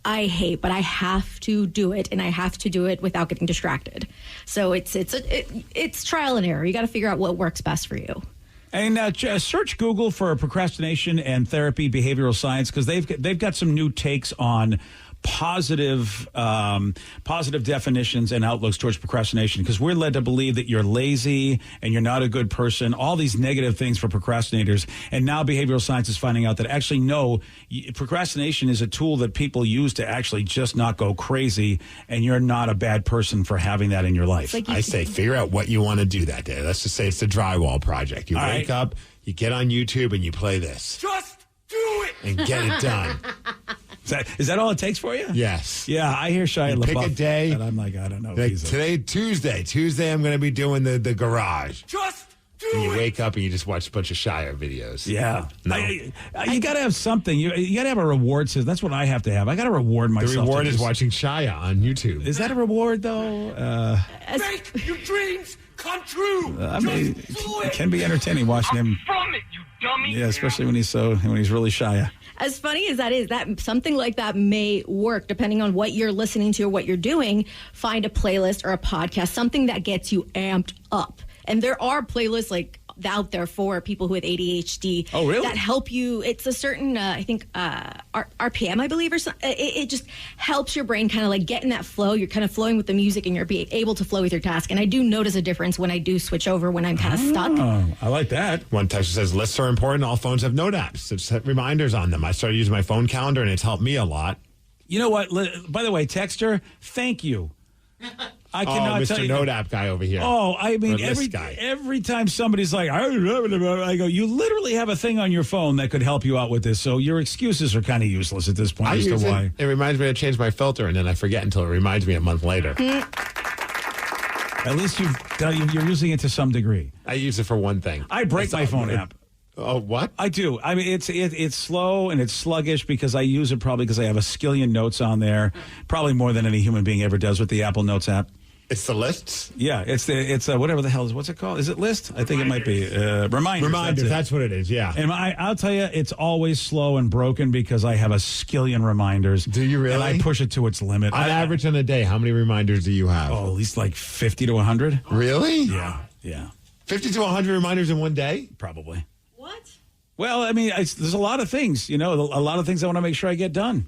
I hate, but I have to do it, and I have to do it without getting distracted. So it's trial and error. You got to figure out what works best for you. And search Google for procrastination and therapy behavioral science, because they've got some new takes on positive definitions and outlooks towards procrastination, because we're led to believe that you're lazy and you're not a good person, all these negative things for procrastinators. And now behavioral science is finding out that actually no, procrastination is a tool that people use to actually just not go crazy, and you're not a bad person for having that in your life. I say figure out what you want to do that day. Let's just say it's a drywall project. You wake up, you get on YouTube, and you play this. Just do it! And get it done. Is that all it takes for you? Yes. Yeah, I hear Shia LaBeouf. Pick a day. And I'm like, I don't know. Like today, Tuesday. Tuesday, I'm going to be doing the garage. Just do and you it! wake up and you just watch a bunch of Shia videos. Yeah. No. You got to have something. You got to have a reward system. That's what I have to have. I got to reward myself. The reward is watching Shia on YouTube. Is that a reward, though? Make your dreams come true! It can be entertaining watching him. From it, you dummy! Yeah, especially when he's really Shia. As funny as that is, that something like that may work depending on what you're listening to or what you're doing. Find a playlist or a podcast, something that gets you amped up. And there are playlists out there for people who have ADHD. Oh, really? That help you. It's a certain, RPM, I believe, or something. It just helps your brain kind of get in that flow. You're kind of flowing with the music, and you're able to flow with your task. And I do notice a difference when I do switch over when I'm kind of stuck. Oh, I like that. One texter says, lists are important. All phones have note apps. So set reminders on them. I started using my phone calendar, and it's helped me a lot. You know what? By the way, texter, thank you. I cannot Mr. tell you. Note app guy over here. Oh, I mean, every every time somebody's like, I go, you literally have a thing on your phone that could help you out with this. So your excuses are kind of useless at this point as to why. It reminds me to change my filter, and then I forget until it reminds me a month later. At least you're using it to some degree. I use it for one thing. I break my phone app. Oh, what? I do. I mean, it's slow and it's sluggish because I use it probably because I have a skillion notes on there, probably more than any human being ever does with the Apple Notes app. It's the lists? Yeah, it's whatever the hell what's it called? Is it list? I think it might be reminders. Reminders, that's what it is, yeah. And I'll tell you, it's always slow and broken because I have a skillion reminders. Do you really? And I push it to its limit. On average in a day, how many reminders do you have? Oh, at least 50 to 100. Really? Yeah. 50 to 100 reminders in one day? Probably. What? Well, I mean, there's a lot of things, a lot of things I want to make sure I get done.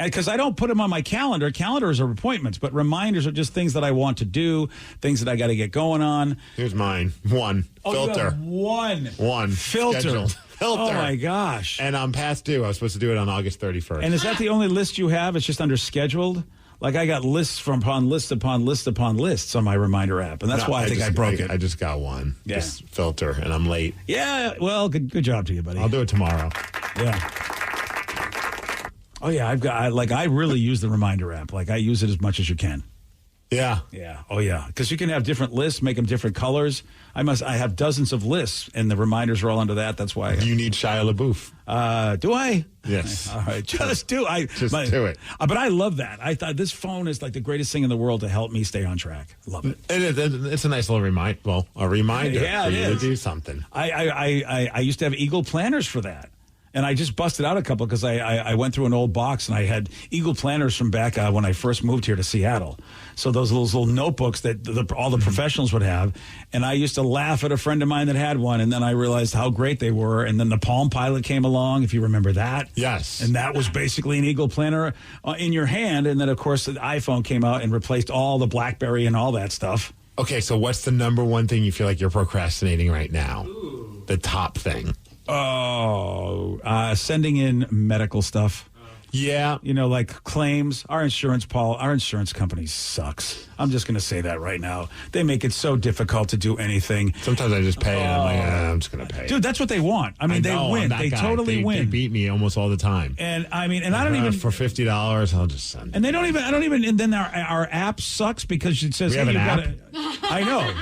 Because I don't put them on my calendar. Calendars are appointments, but reminders are just things that I want to do, things that I got to get going on. Here's mine. One. Filter. One. Filter. Scheduled. Filter. Oh, my gosh. And I'm past due. I was supposed to do it on August 31st. And is that the only list you have? It's just under scheduled? Like I got lists upon list upon list upon lists on my reminder app. And that's why I think I broke it. I just got one. Yeah. Just filter, and I'm late. Yeah, well, good job to you, buddy. I'll do it tomorrow. Yeah. Oh, yeah, I really use the reminder app. Like, I use it as much as you can. Yeah. Yeah. Oh, yeah. Because you can have different lists, make them different colors. I have dozens of lists, and the reminders are all under that. That's why. You need Shia LaBeouf. Do I? Yes. All right. Just do it. But I love that. I thought this phone is like the greatest thing in the world to help me stay on track. Love it. It's a nice little reminder for you to do something. I used to have Eagle planners for that. And I just busted out a couple because I went through an old box and I had Eagle planners from back when I first moved here to Seattle. So those little notebooks that all the professionals would have. And I used to laugh at a friend of mine that had one. And then I realized how great they were. And then the Palm Pilot came along, if you remember that. Yes. And that was basically an Eagle planner in your hand. And then, of course, the iPhone came out and replaced all the BlackBerry and all that stuff. Okay, so what's the number one thing you feel like you're procrastinating right now? Ooh. The top thing. Sending in medical stuff. Yeah. Like claims. Our insurance company sucks. I'm just going to say that right now. They make it so difficult to do anything. Sometimes I just pay and I'm like, I'm just going to pay. Dude, that's what they want. I mean, they win. They totally win. They beat me almost all the time. And I mean, and I don't even. For $50, I'll just send it. And I don't even, and then our app sucks because it says, we have an app? I know.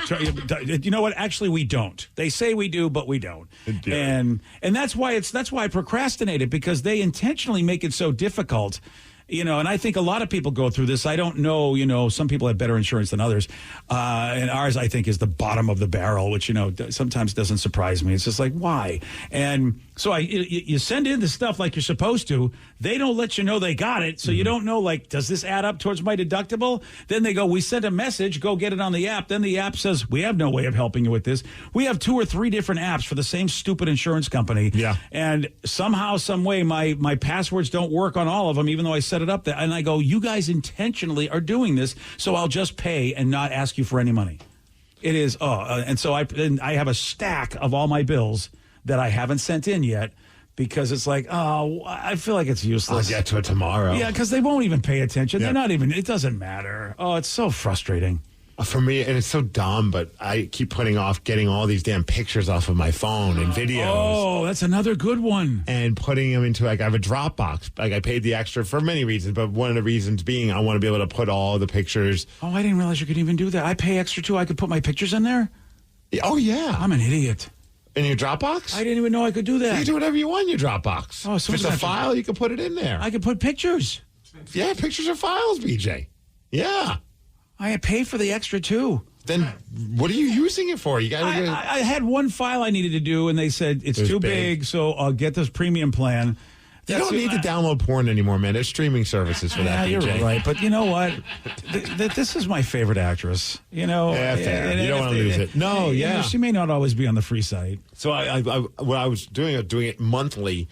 You know what? Actually, we don't. They say we do, but we don't. And that's why I procrastinated, because they intentionally make it so difficult. And I think a lot of people go through this. I don't know, some people have better insurance than others. And ours, I think, is the bottom of the barrel, which, sometimes doesn't surprise me. It's just like, why? And so you send in the stuff like you're supposed to. They don't let you know they got it. So you don't know, like, does this add up towards my deductible? Then they go, we sent a message, go get it on the app. Then the app says, we have no way of helping you with this. We have 2 or 3 different apps for the same stupid insurance company. Yeah. And somehow, some way, my passwords don't work on all of them, even though I set it up there. And I go, you guys intentionally are doing this, so I'll just pay and not ask you for any money. It is, and so I have a stack of all my bills that I haven't sent in yet, because it's like, I feel like it's useless. I'll get to it tomorrow. Yeah, because they won't even pay attention. They're not even, it doesn't matter. Oh, it's so frustrating. For me, and it's so dumb, but I keep putting off getting all these damn pictures off of my phone and videos. Oh, that's another good one. And putting them into, like, I have a Dropbox. Like, I paid the extra for many reasons, but one of the reasons being I want to be able to put all the pictures. Oh, I didn't realize you could even do that. I pay extra, too. I could put my pictures in there? Oh, yeah. I'm an idiot. In your Dropbox? I didn't even know I could do that. You can do whatever you want in your Dropbox. Oh, so if it's a file, you can put it in there. I can put pictures. Yeah, pictures are files, BJ. Yeah. I pay for the extra, too. Then what are you using it for? You got. I had one file I needed to do, and they said it's too big, so I'll get this premium plan. You don't need to download porn anymore, man. There's streaming services for that. Yeah, you're right. But you know what? This is my favorite actress. Yeah, fair. You don't want to lose it. No, yeah. She may not always be on the free site. So what I was doing it monthly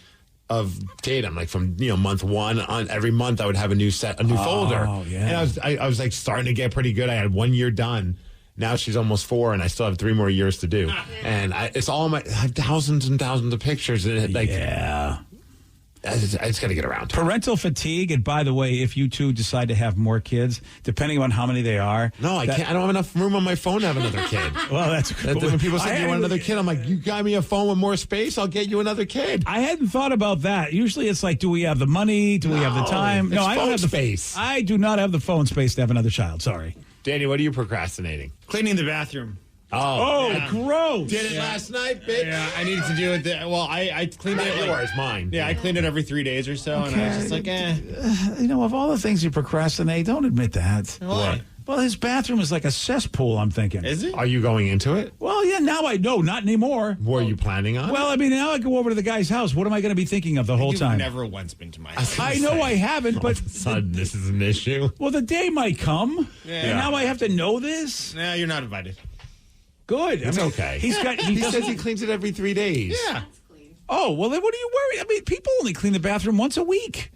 of data. Like from month 1 on, every month I would have a new folder. Oh, yeah. And I was like starting to get pretty good. I had 1 year done. Now she's almost 4, and I still have 3 more years to do. And it's all I have thousands and thousands of pictures. And I just got to get around to it. Parental fatigue, and by the way, if you two decide to have more kids, depending on how many they are. No, I can't. I don't have enough room on my phone to have another kid. Well, that's good. When people say you want another kid, I'm like, you got me a phone with more space, I'll get you another kid. I hadn't thought about that. Usually it's like, do we have the money? Do we have the time? No, I don't have the space. I do not have the phone space to have another child. Sorry. Danny, what are you procrastinating? Cleaning the bathroom. Oh, yeah. Gross. Did it last night, bitch? Yeah, I needed to do it. I cleaned it. Yours, mine. Yeah, I cleaned it every 3 days or so, and I was just like, of all the things you procrastinate, don't admit that. Why? Well, his bathroom is like a cesspool, I'm thinking. Is it? Are you going into it? Well, yeah, now I know. Not anymore. Were you planning on? Well, I mean, now I go over to the guy's house. What am I going to be thinking of the whole time? You've never once been to my house. I know I haven't, but... Son, this is an issue. Well, the day might come. Yeah. And now I have to know this? Nah, you're not invited. Good. It's okay. He says he cleans it every 3 days. Yeah. Oh, well, then what are you worried? I mean, people only clean the bathroom once a week.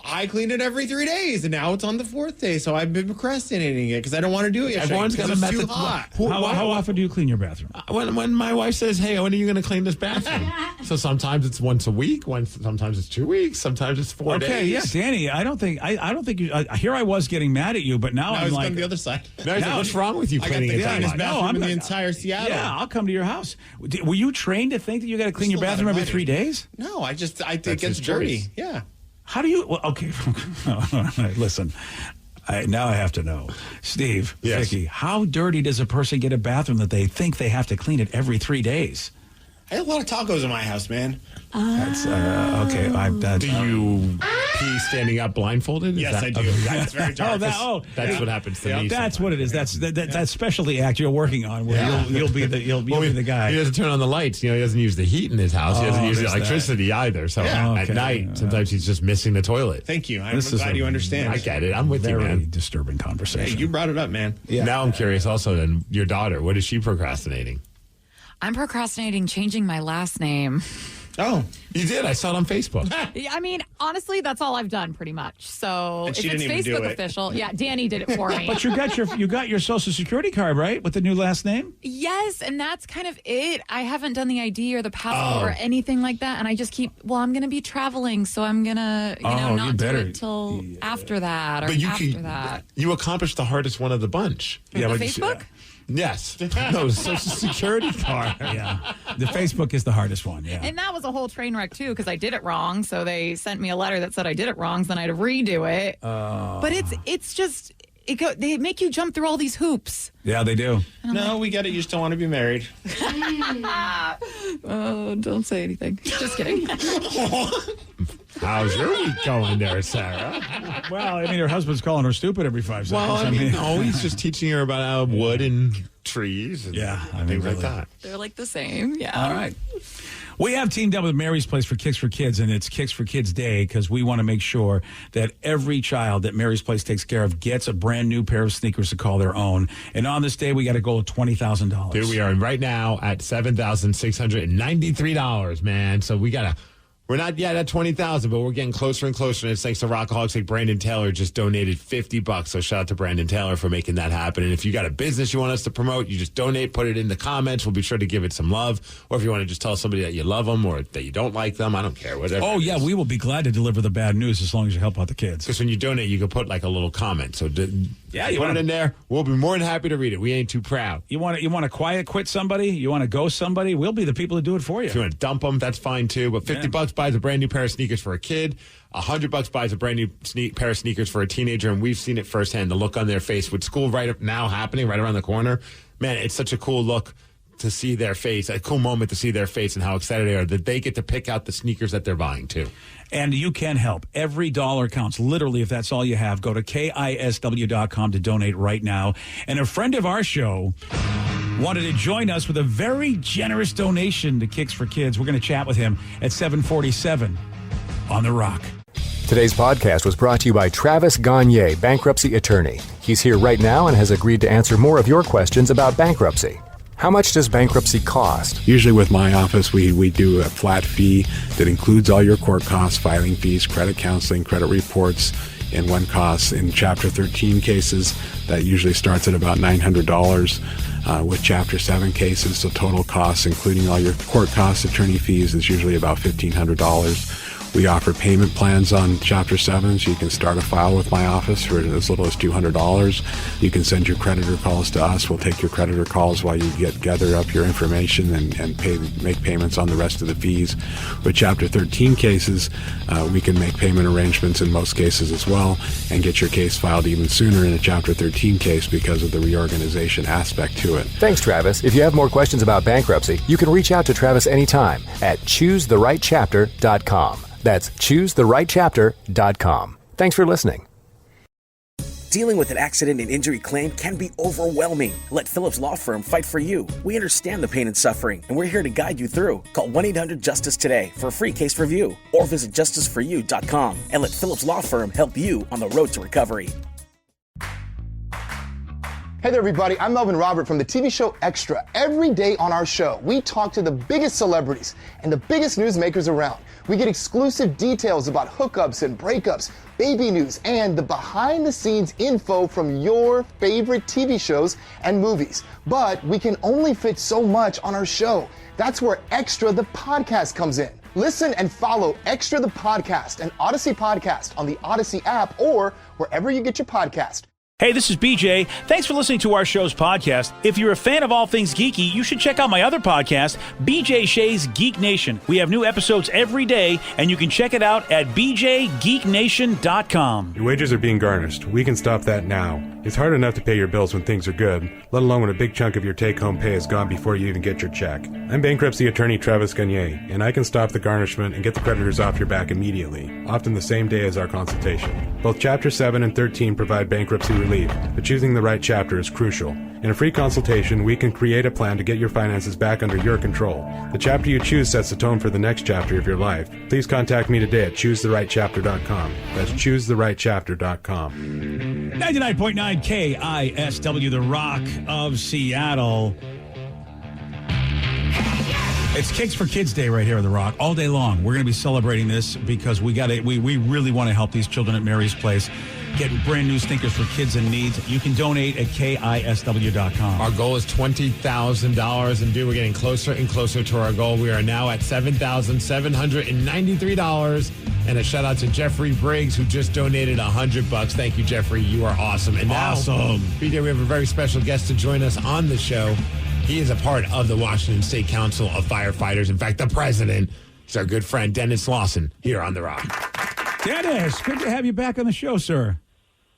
I clean it every 3 days, and now it's on the 4th day, so I've been procrastinating it because I don't want to do it yesterday. Everyone's got a method. Too hot. How often do you clean your bathroom? When my wife says, "Hey, when are you going to clean this bathroom?" So sometimes it's once a week. Sometimes it's 2 weeks. Sometimes it's 4 days. Okay, yeah, Danny. I don't think you. Here I was getting mad at you, but now I'm like on the other side. Like, what's wrong with you cleaning it? I got the bathroom in the entire Seattle. Yeah, I'll come to your house. Were you trained to think that you got to clean your bathroom every 3 days? No, I think it gets dirty. Yeah. How do you? Well, okay, listen. Now I have to know, Steve, Vicky, how dirty does a person get a bathroom that they think they have to clean it every 3 days? I have a lot of tacos in my house, man. That's okay. Do you pee standing up blindfolded? Yes, I do. It's very dark. That's what happens to me. That's what it is. That's specialty act you're working on. Where you'll be the guy. He doesn't turn on the lights. He doesn't use the heat in his house. He doesn't use the electricity either. So at night, sometimes he's just missing the toilet. Thank you. I'm glad you understand. I get it. I'm with you, man. Very disturbing conversation. Hey, you brought it up, man. Yeah. Now I'm curious. Also, then your daughter. What is she procrastinating? I'm procrastinating changing my last name. Oh, you did? I saw it on Facebook. I mean, honestly, that's all I've done pretty much. So And if she it's didn't even do Facebook it. official, Danny did it for me. But you got your Social Security card, right, with the new last name? Yes, and that's kind of it. I haven't done the ID or the passport or anything like that, and I just keep. Well, I'm going to be traveling, so I'm going to, not do it till after that or after that. You accomplished the hardest one of the bunch. The Facebook? Yes. No, Social Security card. Yeah. The Facebook is the hardest one, yeah. And that was a whole train wreck, too, because I did it wrong. So they sent me a letter that said I did it wrong, so then I had to redo it. But it's just, they make you jump through all these hoops. Yeah, they do. No, we get it. You still want to be married. Oh, don't say anything. Just kidding. How's your week going there, Sarah? Well, I mean, her husband's calling her stupid every 5 seconds. Well, no, he's just teaching her about wood and trees and things like that. They're like the same, yeah. All right. We have teamed up with Mary's Place for Kicks for Kids, and it's Kicks for Kids Day because we want to make sure that every child that Mary's Place takes care of gets a brand new pair of sneakers to call their own. And on this day, we got a goal of $20,000. Here we are right now at $7,693, man. So we're not yet at 20,000, but we're getting closer and closer. And it's thanks to Rockaholics like Brandon Taylor just donated $50. So shout out to Brandon Taylor for making that happen. And if you got a business you want us to promote, you just donate, put it in the comments. We'll be sure to give it some love. Or if you want to just tell somebody that you love them or that you don't like them, I don't care. Whatever. Oh, yeah, we will be glad to deliver the bad news as long as you help out the kids. Because when you donate, you can put like a little comment. So you put it in there. We'll be more than happy to read it. We ain't too proud. You want to quiet quit somebody? You want to ghost somebody? We'll be the people to do it for you. If you want to dump them, that's fine too. But $50 buys a brand new pair of sneakers for a kid. $100 buys a brand new pair of sneakers for a teenager, and we've seen it firsthand. The look on their face with school right up now happening right around the corner. Man, it's such a cool look to see their face, a cool moment to see their face and how excited they are that they get to pick out the sneakers that they're buying too. And you can help. Every dollar counts. Literally, if that's all you have, go to KISW.com to donate right now. And a friend of our show wanted to join us with a very generous donation to Kicks for Kids. We're going to chat with him at 7:47 on The Rock. Today's podcast was brought to you by Travis Gagne, bankruptcy attorney. He's here right now and has agreed to answer more of your questions about bankruptcy. How much does bankruptcy cost? Usually with my office, we do a flat fee that includes all your court costs, filing fees, credit counseling, credit reports, and one cost. In Chapter 13 cases, that usually starts at about $900. With Chapter 7 cases, the total costs, including all your court costs, attorney fees, is usually about $1,500. We offer payment plans on Chapter 7, so you can start a file with my office for as little as $200. You can send your creditor calls to us. We'll take your creditor calls while you gather up your information and make payments on the rest of the fees. With Chapter 13 cases, we can make payment arrangements in most cases as well and get your case filed even sooner in a Chapter 13 case because of the reorganization aspect to it. Thanks, Travis. If you have more questions about bankruptcy, you can reach out to Travis anytime at ChooseTheRightChapter.com. That's ChooseTheRightChapter.com. Thanks for listening. Dealing with an accident and injury claim can be overwhelming. Let Phillips Law Firm fight for you. We understand the pain and suffering, and we're here to guide you through. Call 1-800-JUSTICE today for a free case review, or visit justiceforyou.com and let Phillips Law Firm help you on the road to recovery. Hey there, everybody. I'm Melvin Robert from the TV show Extra. Every day on our show, we talk to the biggest celebrities and the biggest newsmakers around. We get exclusive details about hookups and breakups, baby news, and the behind-the-scenes info from your favorite TV shows and movies. But we can only fit so much on our show. That's where Extra the podcast comes in. Listen and follow Extra the podcast and Odyssey Podcast on the Odyssey app or wherever you get your podcast. Hey, this is BJ. Thanks for listening to our show's podcast. If you're a fan of all things geeky, you should check out my other podcast, BJ Shea's Geek Nation. We have new episodes every day, and you can check it out at bjgeeknation.com. Your wages are being garnished. We can stop that now. It's hard enough to pay your bills when things are good, let alone when a big chunk of your take-home pay is gone before you even get your check. I'm bankruptcy attorney Travis Gagne, and I can stop the garnishment and get the creditors off your back immediately, often the same day as our consultation. Both Chapter 7 and 13 provide bankruptcy relief, but choosing the right chapter is crucial. In a free consultation, we can create a plan to get your finances back under your control. The chapter you choose sets the tone for the next chapter of your life. Please contact me today at choosetherightchapter.com. That's choosetherightchapter.com. 99.9 KISW, the Rock of Seattle. It's Cakes for Kids Day right here at The Rock, all day long. We're going to be celebrating this because we really want to help these children at Mary's Place get brand new sneakers for kids in need. You can donate at KISW.com. Our goal is $20,000, and we're getting closer and closer to our goal. We are now at $7,793. And a shout out to Jeffrey Briggs, who just donated $100. Thank you, Jeffrey. You are awesome. And now, BJ, we have a very special guest to join us on the show. He is a part of the Washington State Council of Firefighters. In fact, the president. He's our good friend, Dennis Lawson, here on The Rock. Dennis, good to have you back on the show, sir.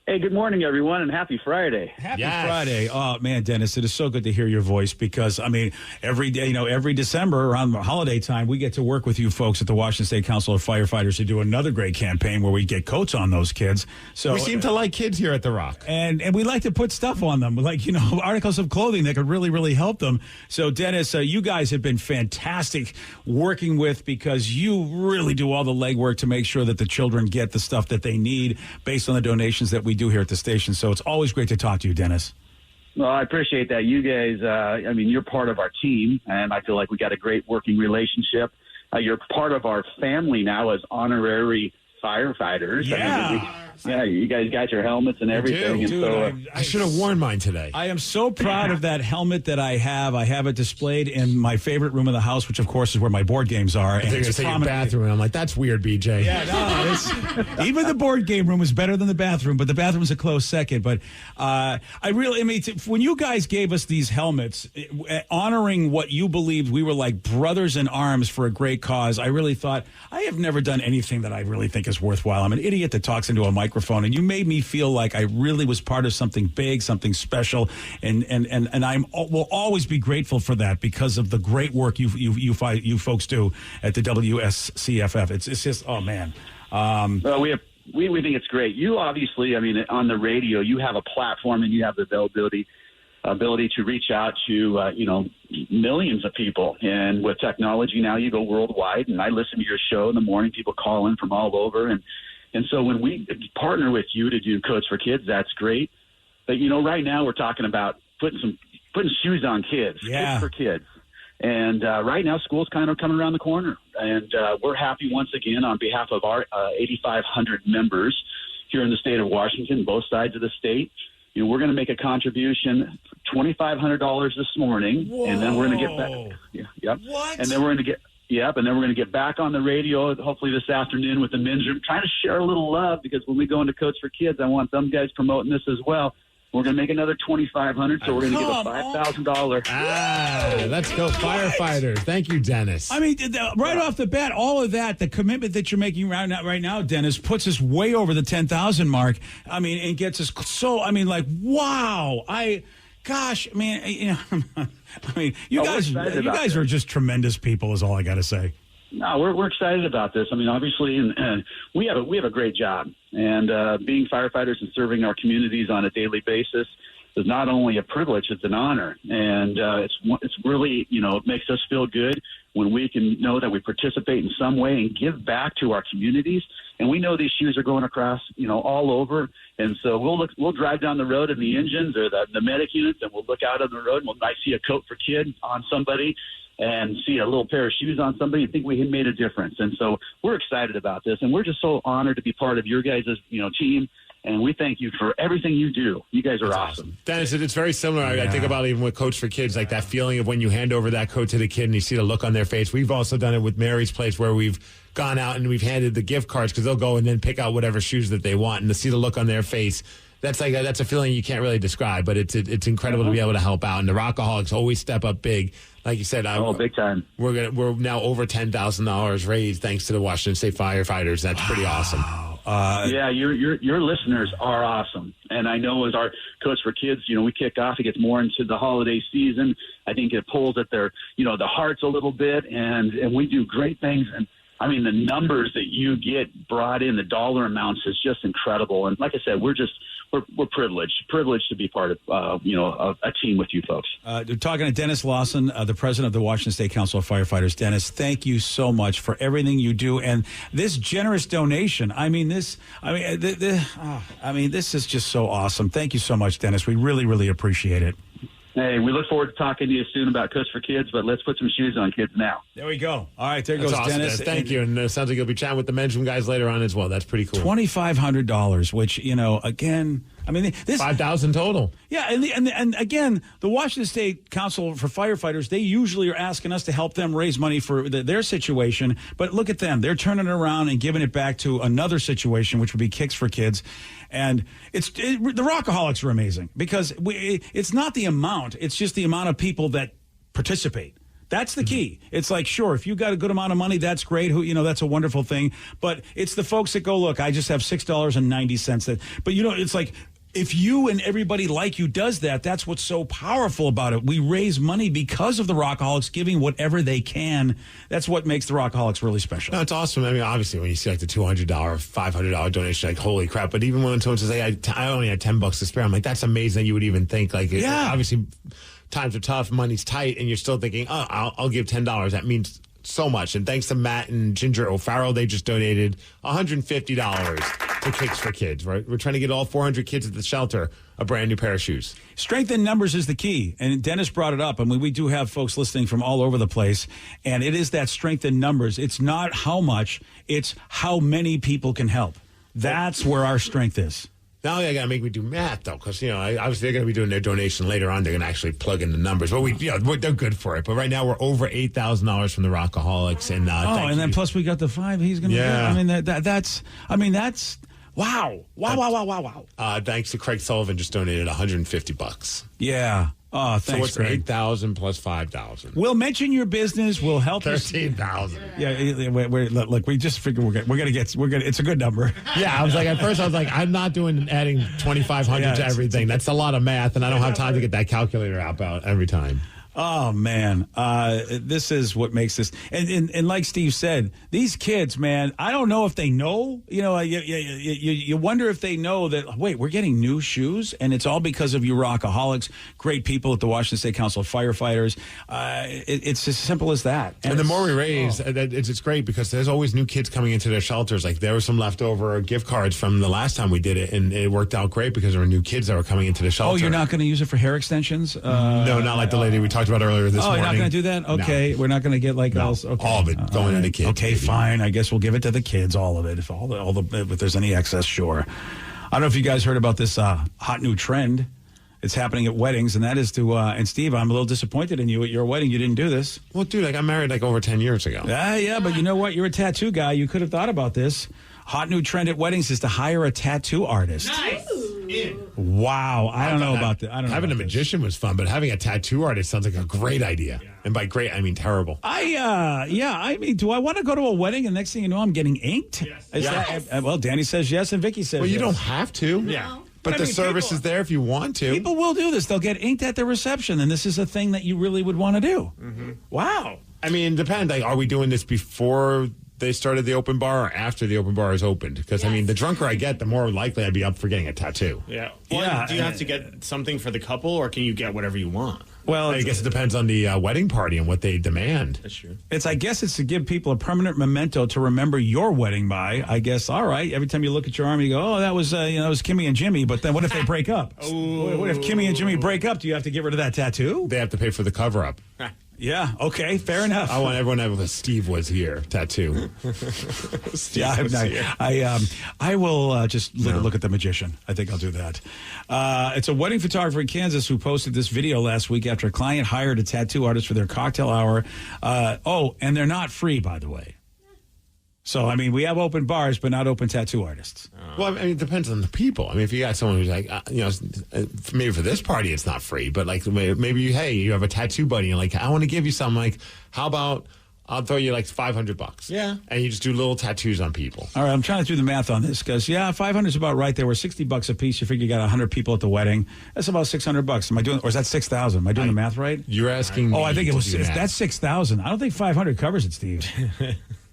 Hey, good morning, everyone, and happy Friday. Happy Friday. Oh, man, Dennis, it is so good to hear your voice because, I mean, every day, every December around the holiday time, we get to work with you folks at the Washington State Council of Firefighters to do another great campaign where we get coats on those kids. So we seem to like kids here at The Rock. And we like to put stuff on them, like, articles of clothing that could really, really help them. So, Dennis, you guys have been fantastic working with because you really do all the legwork to make sure that the children get the stuff that they need based on the donations that we do here at the station. So it's always great to talk to you, Dennis. Well, I appreciate that. You guys, you're part of our team, and I feel like we got a great working relationship. You're part of our family now as honorary firefighters. Yeah. You guys got your helmets and everything. I should have worn mine today. I am so proud of that helmet that I have. I have it displayed in my favorite room of the house, which, of course, is where my board games are. I think it's your bathroom. And I'm like, that's weird, BJ. Yeah, no, even the board game room is better than the bathroom, but the bathroom is a close second. But when you guys gave us these helmets, honoring what you believed we were like brothers in arms for a great cause, I really thought, I have never done anything that I really think is worthwhile. I'm an idiot that talks into a microphone, and you made me feel like I really was part of something big, something special, and I will always be grateful for that because of the great work you folks do at the WSCFF. It's just, oh man. Well, we think it's great. You obviously, on the radio, you have a platform and you have the ability to reach out to millions of people, and with technology now you go worldwide. And I listen to your show in the morning. People call in from all over, and so when we partner with you to do Codes for Kids, that's great. But right now we're talking about putting shoes on kids, Kids for Kids. And right now school's kind of coming around the corner, and we're happy once again on behalf of our 8,500 members here in the state of Washington, both sides of the state. We're going to make a contribution, $2,500 this morning. Whoa. And then we're going to get back. Yep. What? And then we're going to get. Yep, and then we're going to get back on the radio, hopefully this afternoon with the men's room, trying to share a little love, because when we go into Codes for Kids, I want them guys promoting this as well. We're going to make another $2,500, so we're going to give a $5,000. Let's go, firefighters. Thank you, Dennis. Right off the bat, all of that, the commitment that you're making right now, Dennis, puts us way over the 10,000 mark. And gets us so, wow. You guys are just tremendous people is all I got to say. No, we're excited about this. Obviously, and we have a great job, and being firefighters and serving our communities on a daily basis. is not only a privilege, it's an honor. And it's really, it makes us feel good when we can know that we participate in some way and give back to our communities. And we know these shoes are going across, all over. And so we'll drive down the road in the engines or the medic units, and we'll look out on the road and might see a coat for kid on somebody and see a little pair of shoes on somebody and think we had made a difference. And so we're excited about this, and we're just so honored to be part of your guys' team. And we thank you for everything you do. You guys are awesome. Dennis, it's very similar. I think about even with Coach for Kids, like that feeling of when you hand over that coat to the kid and you see the look on their face. We've also done it with Mary's Place where we've gone out and we've handed the gift cards because they'll go and then pick out whatever shoes that they want, and to see the look on their face. That's a feeling you can't really describe, but it's incredible to be able to help out. And the Rockaholics always step up big. Like you said, big time. We're now over $10,000 raised thanks to the Washington State firefighters. That's pretty awesome. Your listeners are awesome. And I know as our Coach for Kids, we kick off, it gets more into the holiday season. I think it pulls at their, the hearts a little bit, and we do great things. And I mean, the numbers that you get brought in, the dollar amounts is just incredible. And like I said, we're privileged to be part of, a team with you folks. Talking to Dennis Lawson, the president of the Washington State Council of Firefighters. Dennis, thank you so much for everything you do and this generous donation. This is just so awesome. Thank you so much, Dennis. We really, really appreciate it. Hey, we look forward to talking to you soon about Coach for Kids, but let's put some shoes on kids now. There we go. All right, there goes awesome, Dennis. Thank you. And it sounds like you'll be chatting with the men's room guys later on as well. That's pretty cool. $2,500, which, again, this $5,000 total. Yeah, and again, the Washington State Council for Firefighters, they usually are asking us to help them raise money for their situation. But look at them; they're turning it around and giving it back to another situation, which would be Kicks for Kids. And the Rockaholics are amazing because it's not the amount; it's just the amount of people that participate. That's the key. It's like, sure, if you got a good amount of money, that's great. That's a wonderful thing. But it's the folks that go, look, I just have $6.90. But it's like, if you and everybody like you does that, that's what's so powerful about it. We raise money because of the Rockaholics giving whatever they can. That's what makes the Rockaholics really special. No, it's awesome. Obviously, when you see like the $200, $500 donation, like, holy crap. But even when someone says, hey, I only had $10 to spare, I'm like, that's amazing that you would even think. Like, obviously, times are tough, money's tight, and you're still thinking, I'll give $10. That means so much. And thanks to Matt and Ginger O'Farrell, they just donated $150 to Kicks for Kids, right? We're trying to get all 400 kids at the shelter a brand new pair of shoes. Strength in numbers is the key. And Dennis brought it up. We do have folks listening from all over the place. And it is that strength in numbers. It's not how much, it's how many people can help. That's where our strength is. Now they got to make me do math, though, because, obviously they're going to be doing their donation later on. They're going to actually plug in the numbers. But they're good for it. But right now we're over $8,000 from the Rockaholics. And then plus we got the $5 he's going to do. That's wow. Thanks to Craig Sullivan, just donated $150. Yeah. Oh, thanks, so what's Craig. 8,000 plus 5,000? We'll mention your business. We'll help 13,000. Yeah, look, we just figured we're gonna get. It's a good number. Yeah, at first I was like, I'm not adding 2,500 to everything. That's a lot of math, and I don't have time to get that calculator out every time. Oh, man. This is what makes this. And like Steve said, these kids, man, I don't know if they know. You wonder if they know that, wait, we're getting new shoes, and it's all because of you Rockaholics, great people at the Washington State Council of Firefighters. It's as simple as that. And the more we raise, it's great because there's always new kids coming into their shelters. Like there were some leftover gift cards from the last time we did it, and it worked out great because there were new kids that were coming into the shelter. Oh, you're not going to use it for hair extensions? No, not like the lady we talked about earlier this morning. Oh, you're not going to do that? Okay. No. We're not going to get all of it going to the kids. Okay, maybe. Fine. I guess we'll give it to the kids, all of it. If there's any excess, sure. I don't know if you guys heard about this hot new trend. It's happening at weddings, and that is to, and Steve, I'm a little disappointed in you at your wedding. You didn't do this. Well, dude, I got married over 10 years ago. Yeah, but you know what? You're a tattoo guy. You could have thought about this. Hot new trend at weddings is to hire a tattoo artist. Nice. Wow. I don't know about that. Having a magician was fun, but having a tattoo artist sounds like a great idea. Yeah. And by great, I mean terrible. Do I want to go to a wedding and next thing you know, I'm getting inked? Yes. Well, Danny says yes and Vicky says yes. Well, you don't have to. Yeah. But the service is there if you want to. People will do this. They'll get inked at the reception, and this is a thing that you really would want to do. Mm-hmm. Wow. I mean, it depends. Like, are we doing this before they started the open bar or after the open bar is opened? Because, I mean, the drunker I get, the more likely I'd be up for getting a tattoo. Yeah. Well, do you have to get something for the couple, or can you get whatever you want? Well, I guess it depends on the wedding party and what they demand. That's true. I guess it's to give people a permanent memento to remember your wedding by. I guess, all right, every time you look at your arm, you go, oh, that was Kimmy and Jimmy. But then what if they break up? What if Kimmy and Jimmy break up? Do you have to get rid of that tattoo? They have to pay for the cover-up. Yeah, okay, fair enough. I want everyone to have a Steve was here tattoo. I will just look at the magician. I think I'll do that. It's a wedding photographer in Kansas who posted this video last week after a client hired a tattoo artist for their cocktail hour. And they're not free, by the way. So, I mean, we have open bars, but not open tattoo artists. Well, I mean, it depends on the people. I mean, if you got someone who's like, maybe for this party it's not free, but like maybe you have a tattoo buddy and like, I want to give you something. Like, how about I'll throw you like $500? Yeah, and you just do little tattoos on people. All right, I'm trying to do the math on this because $500 is about right. There were $60 a piece. You figure you got 100 people at the wedding. That's about $600. Am I doing, or is that 6,000? Am I doing the math right? You're asking. I think it was. That's 6,000. I don't think 500 covers it, Steve.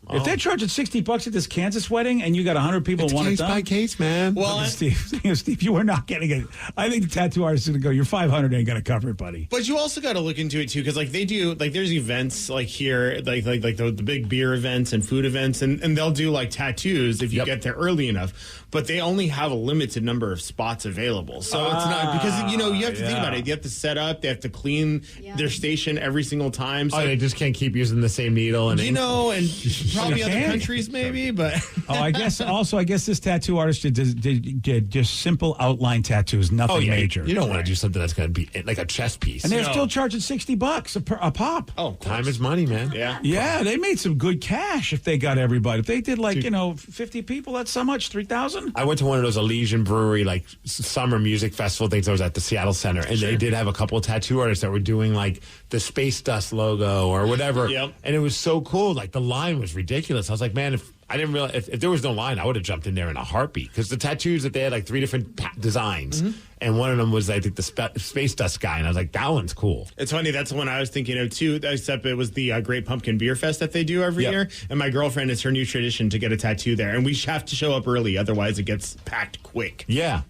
If they're charging $60 at this Kansas wedding and you got 100 people want it done, case by case, man. Well, Steve, you are not getting it. I think the tattoo artist is going to go, your 500 ain't going to cover it, buddy. But you also got to look into it too, because like they do, like there's events like here, like the big beer events and food events, and they'll do like tattoos if you get there early enough. But they only have a limited number of spots available, so it's not because you have to think about it. You have to set up, they have to clean their station every single time. So they just can't keep using the same needle and and probably other countries maybe, but I guess this tattoo artist did just simple outline tattoos, nothing major. You don't want to do something that's going to be like a chess piece, and they're still charging $60 a pop. Oh, time is money, man. Yeah, they made some good cash if they got everybody. If they did 50 people, that's how much? 3,000. I went to one of those Elysian Brewery like summer music festival things that was at the Seattle Center, and they did have a couple of tattoo artists that were doing like the Space Dust logo or whatever, and it was so cool. Like the line was ridiculous. I was like, man, if I didn't realize if there was no line, I would have jumped in there in a heartbeat because the tattoos that they had like 3 different designs, and one of them was I think the Space Dust guy, and I was like, that one's cool. It's funny, that's the one I was thinking of too. Except it was the Great Pumpkin Beer Fest that they do every year, and my girlfriend, it's her new tradition to get a tattoo there, and we have to show up early, otherwise it gets packed quick. Yeah.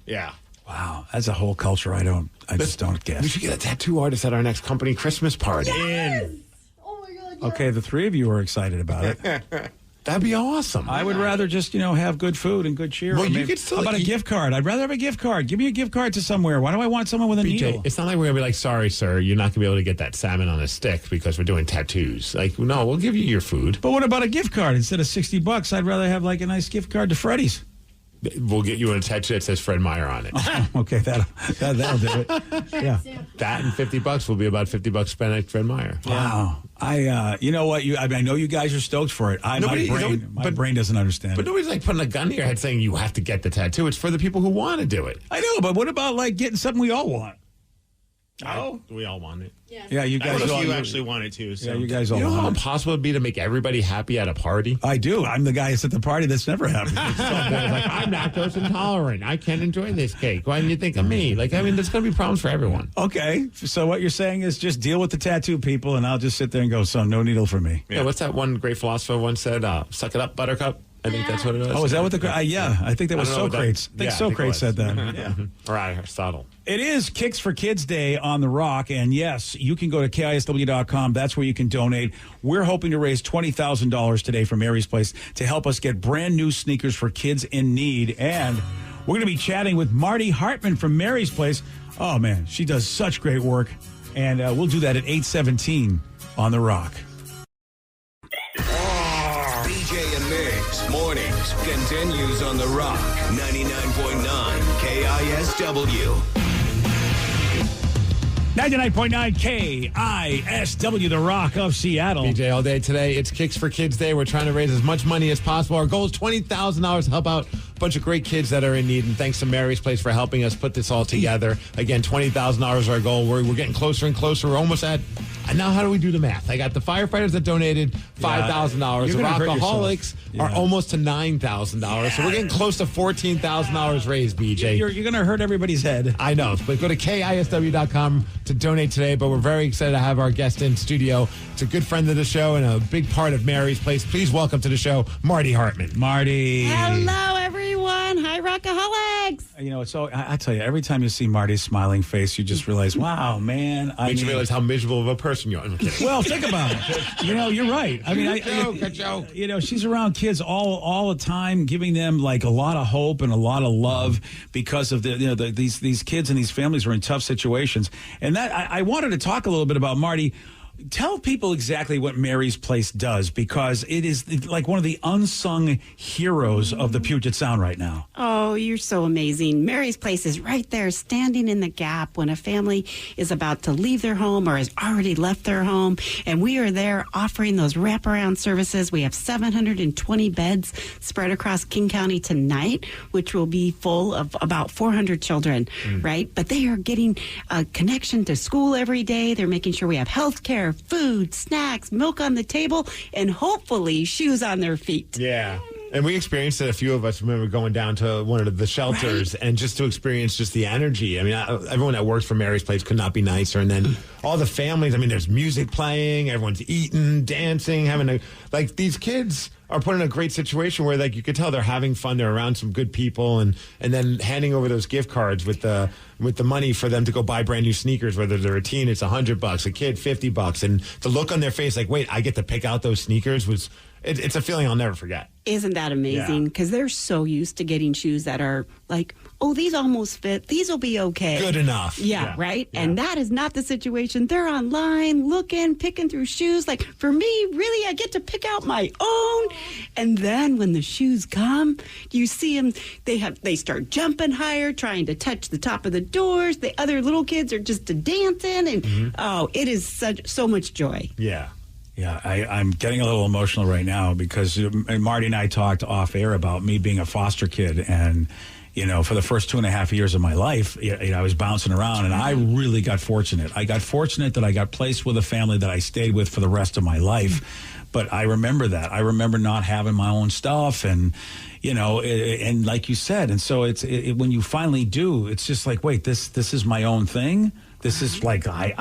Wow, that's a whole culture I just don't guess. We should get a tattoo artist at our next company Christmas party. Yes! Oh my God! Yes. Okay, the three of you are excited about it. That'd be awesome. I would rather just, have good food and good cheer. Well, you could still how about a gift card? I'd rather have a gift card. Give me a gift card to somewhere. Why do I want someone with a needle? It's not like we're going to be like, sorry, sir, you're not going to be able to get that salmon on a stick because we're doing tattoos. Like, no, we'll give you your food. But what about a gift card? Instead of $60, I'd rather have like a nice gift card to Freddy's. We'll get you a tattoo that says Fred Meyer on it. Okay, that'll do it. Yeah, that and $50 will be about $50 spent at Fred Meyer. Wow, you know what? I know you guys are stoked for it. My brain doesn't understand. But nobody's like putting a gun to your head saying you have to get the tattoo. It's for the people who want to do it. I know, but what about like getting something we all want? Oh, we all want it. Yeah, you guys. You actually want it too. So. Yeah, you guys all. You know want how it. impossible it'd be to make everybody happy at a party? I do. I'm the guy that's at the party that's never happy. Like, I'm lactose intolerant. I can't enjoy this cake. Why didn't you think of me? Like, I mean, there's going to be problems for everyone. Okay, so what you're saying is just deal with the tattoo people, and I'll just sit there and go, so no needle for me. Yeah, what's that one great philosopher once said? Suck it up, buttercup. I think that's what it is. Oh, is that what the... I think that was Socrates. I think Socrates said that. Yeah. Or Aristotle. It is Kicks for Kids Day on the Rock, and yes, you can go to KISW.com. That's where you can donate. We're hoping to raise $20,000 today for Mary's Place to help us get brand new sneakers for kids in need. And we're going to be chatting with Marty Hartman from Mary's Place. Oh, man, she does such great work. And we'll do that at 8:17 on the Rock. BJ and Migs, mornings, continues on the Rock, 99.9 KISW. 99.9 KISW, the Rock of Seattle. BJ all day today. It's Kicks for Kids Day. We're trying to raise as much money as possible. Our goal is $20,000 to help out bunch of great kids that are in need. And thanks to Mary's Place for helping us put this all together. Again, $20,000 is our goal. We're getting closer and closer. We're almost at. And now, how do we do the math? I got the firefighters that donated $5,000. The Rockaholics are almost to $9,000. So we're getting close to $14,000 raised, BJ. You're going to hurt everybody's head. I know. But go to KISW.com to donate today. But we're very excited to have our guest in studio. It's a good friend of the show and a big part of Mary's Place. Please welcome to the show, Marty Hartman. Marty. Hello, everyone. Hi, Rockaholics. You know, so I tell you, every time you see Marty's smiling face, you just realize, wow, man. Makes you realize how miserable of a person you are. I'm kidding. Well, think about it. You know, you're right. I mean, a joke. You know, she's around kids all the time, giving them like a lot of hope and a lot of love because of these kids and these families are in tough situations. And that I wanted to talk a little bit about Marty. Tell people exactly what Mary's Place does, because it is like one of the unsung heroes of the Puget Sound right now. Oh, you're so amazing. Mary's Place is right there, standing in the gap when a family is about to leave their home or has already left their home. And we are there offering those wraparound services. We have 720 beds spread across King County tonight, which will be full of about 400 children, right? But they are getting a connection to school every day. They're making sure we have health care, food, snacks, milk on the table, and hopefully shoes on their feet. Yeah. And we experienced it. A few of us remember going down to one of the shelters and just to experience just the energy. I mean, everyone that works for Mary's Place could not be nicer. And then all the families, I mean, there's music playing, everyone's eating, dancing, like these kids are put in a great situation where like you could tell they're having fun, they're around some good people, and then handing over those gift cards with the money for them to go buy brand new sneakers. Whether they're a teen, it's $100, a kid $50, and the look on their face like, wait, I get to pick out those sneakers was it's a feeling I'll never forget. Isn't that amazing? Because they're so used to getting shoes that are like, oh, these almost fit. These will be okay. Good enough. Yeah, right? Yeah. And that is not the situation. They're online, looking, picking through shoes. Like, for me, really, I get to pick out my own. And then when the shoes come, you see them, they start jumping higher, trying to touch the top of the doors. The other little kids are just dancing. And, it is so much joy. Yeah. Yeah, I'm getting a little emotional right now because Marty and I talked off air about me being a foster kid. And, you know, for the first 2.5 years of my life, I was bouncing around and I really got fortunate. I got fortunate that I got placed with a family that I stayed with for the rest of my life. But I remember that. I remember not having my own stuff and, you know, and like you said, and so when you finally do, it's just like, wait, this is my own thing. This is like I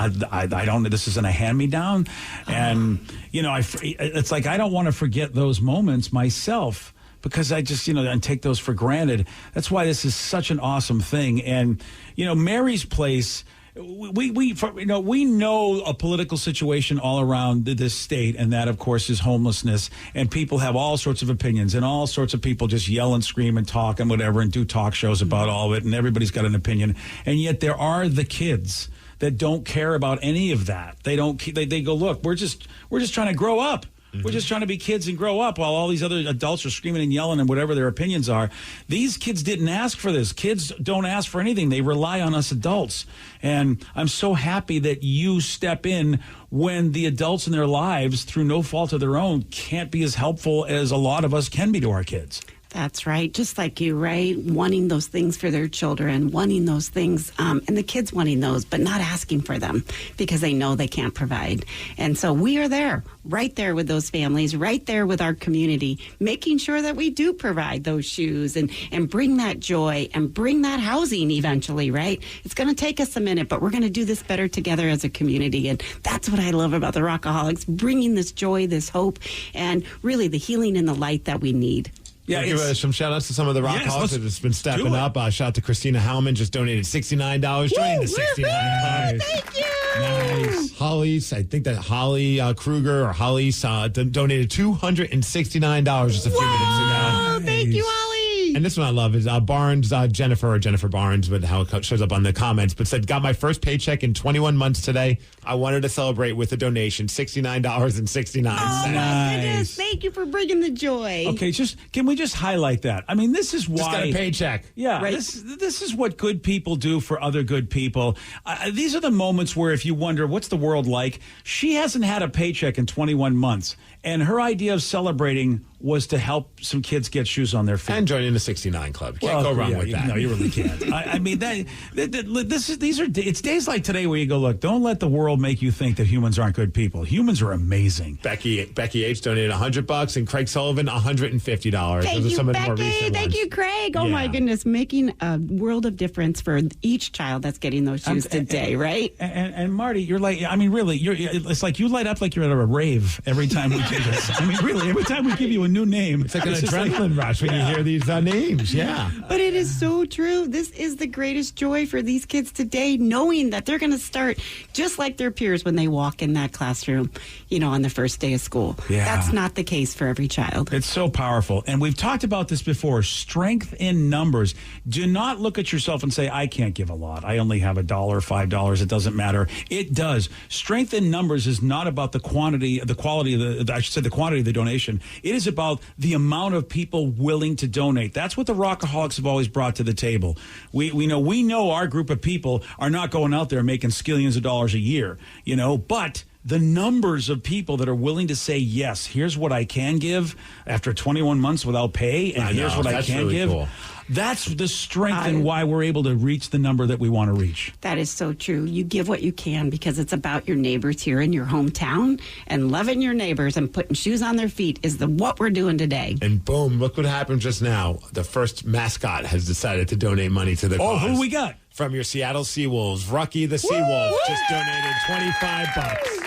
don't. This isn't a hand-me-down, and you know, it's like I don't want to forget those moments myself because I just and take those for granted. That's why this is such an awesome thing, and Mary's Place. We know a political situation all around this state, and that, of course, is homelessness. And people have all sorts of opinions, and all sorts of people just yell and scream and talk and whatever, and do talk shows about all of it. And everybody's got an opinion. And yet there are the kids that don't care about any of that. They don't. They go, look, we're just trying to grow up. We're just trying to be kids and grow up while all these other adults are screaming and yelling and whatever their opinions are. These kids didn't ask for this. Kids don't ask for anything. They rely on us adults. And I'm so happy that you step in when the adults in their lives, through no fault of their own, can't be as helpful as a lot of us can be to our kids. That's right. Just like you, right? Wanting those things for their children, wanting those things, and the kids wanting those, but not asking for them because they know they can't provide. And so we are there, right there with those families, right there with our community, making sure that we do provide those shoes and bring that joy and bring that housing eventually, right? It's going to take us a minute, but we're going to do this better together as a community. And that's what I love about the Rockaholics, bringing this joy, this hope, and really the healing and the light that we need. Yeah, give some shout outs to some of the Rockaholics that have been stepping up. Shout out to Christina Howman, just donated $69. Joining the $69. Thank you. Nice. Holly's, I think that Holly Kruger or Holly's donated $269 just a few minutes ago. Thank you, Holly. And this one I love is Barnes, Jennifer Barnes, but how it shows up on the comments, but said, got my first paycheck in 21 months today. I wanted to celebrate with a donation, $69.69. Oh, my goodness. Thank you for bringing the joy. Okay, can we just highlight that? I mean, this is why. Just got a paycheck. Yeah, right. This is what good people do for other good people. These are the moments where if you wonder, what's the world like? She hasn't had a paycheck in 21 months. And her idea of celebrating was to help some kids get shoes on their feet. And joining the 69 Club. Can't go wrong with that. No, you really can't. I mean, it's days like today where you go, look, don't let the world make you think that humans aren't good people. Humans are amazing. Becky H donated $100 and Craig Sullivan $150. Thank you, Becky. Thank you, Craig. Oh, my goodness. Making a world of difference for each child that's getting those shoes today, right? And Marty, you're like, I mean, really, it's like you light up like you're at a rave every time we do this. I mean, really, every time we give you a new name. It's like an adrenaline rush when you hear these names. Yeah. But it is so true. This is the greatest joy for these kids today, knowing that they're going to start just like their peers when they walk in that classroom, on the first day of school. Yeah. That's not the case for every child. It's so powerful. And we've talked about this before. Strength in numbers. Do not look at yourself and say, I can't give a lot. I only have $1, $5. It doesn't matter. It does. Strength in numbers is not about the quantity of the quantity of the donation. It is about the amount of people willing to donate. That's what the Rockaholics have always brought to the table. We know our group of people are not going out there making skillions of dollars a year, but the numbers of people that are willing to say, yes, here's what I can give after 21 months without pay, and here's what I can really give. Cool. That's the strength and why we're able to reach the number that we want to reach. That is so true. You give what you can because it's about your neighbors here in your hometown, and loving your neighbors and putting shoes on their feet is what we're doing today. And boom, look what happened just now. The first mascot has decided to donate money to the cause. Who we got? From your Seattle Seawolves, Rucky the Seawolf just donated $25.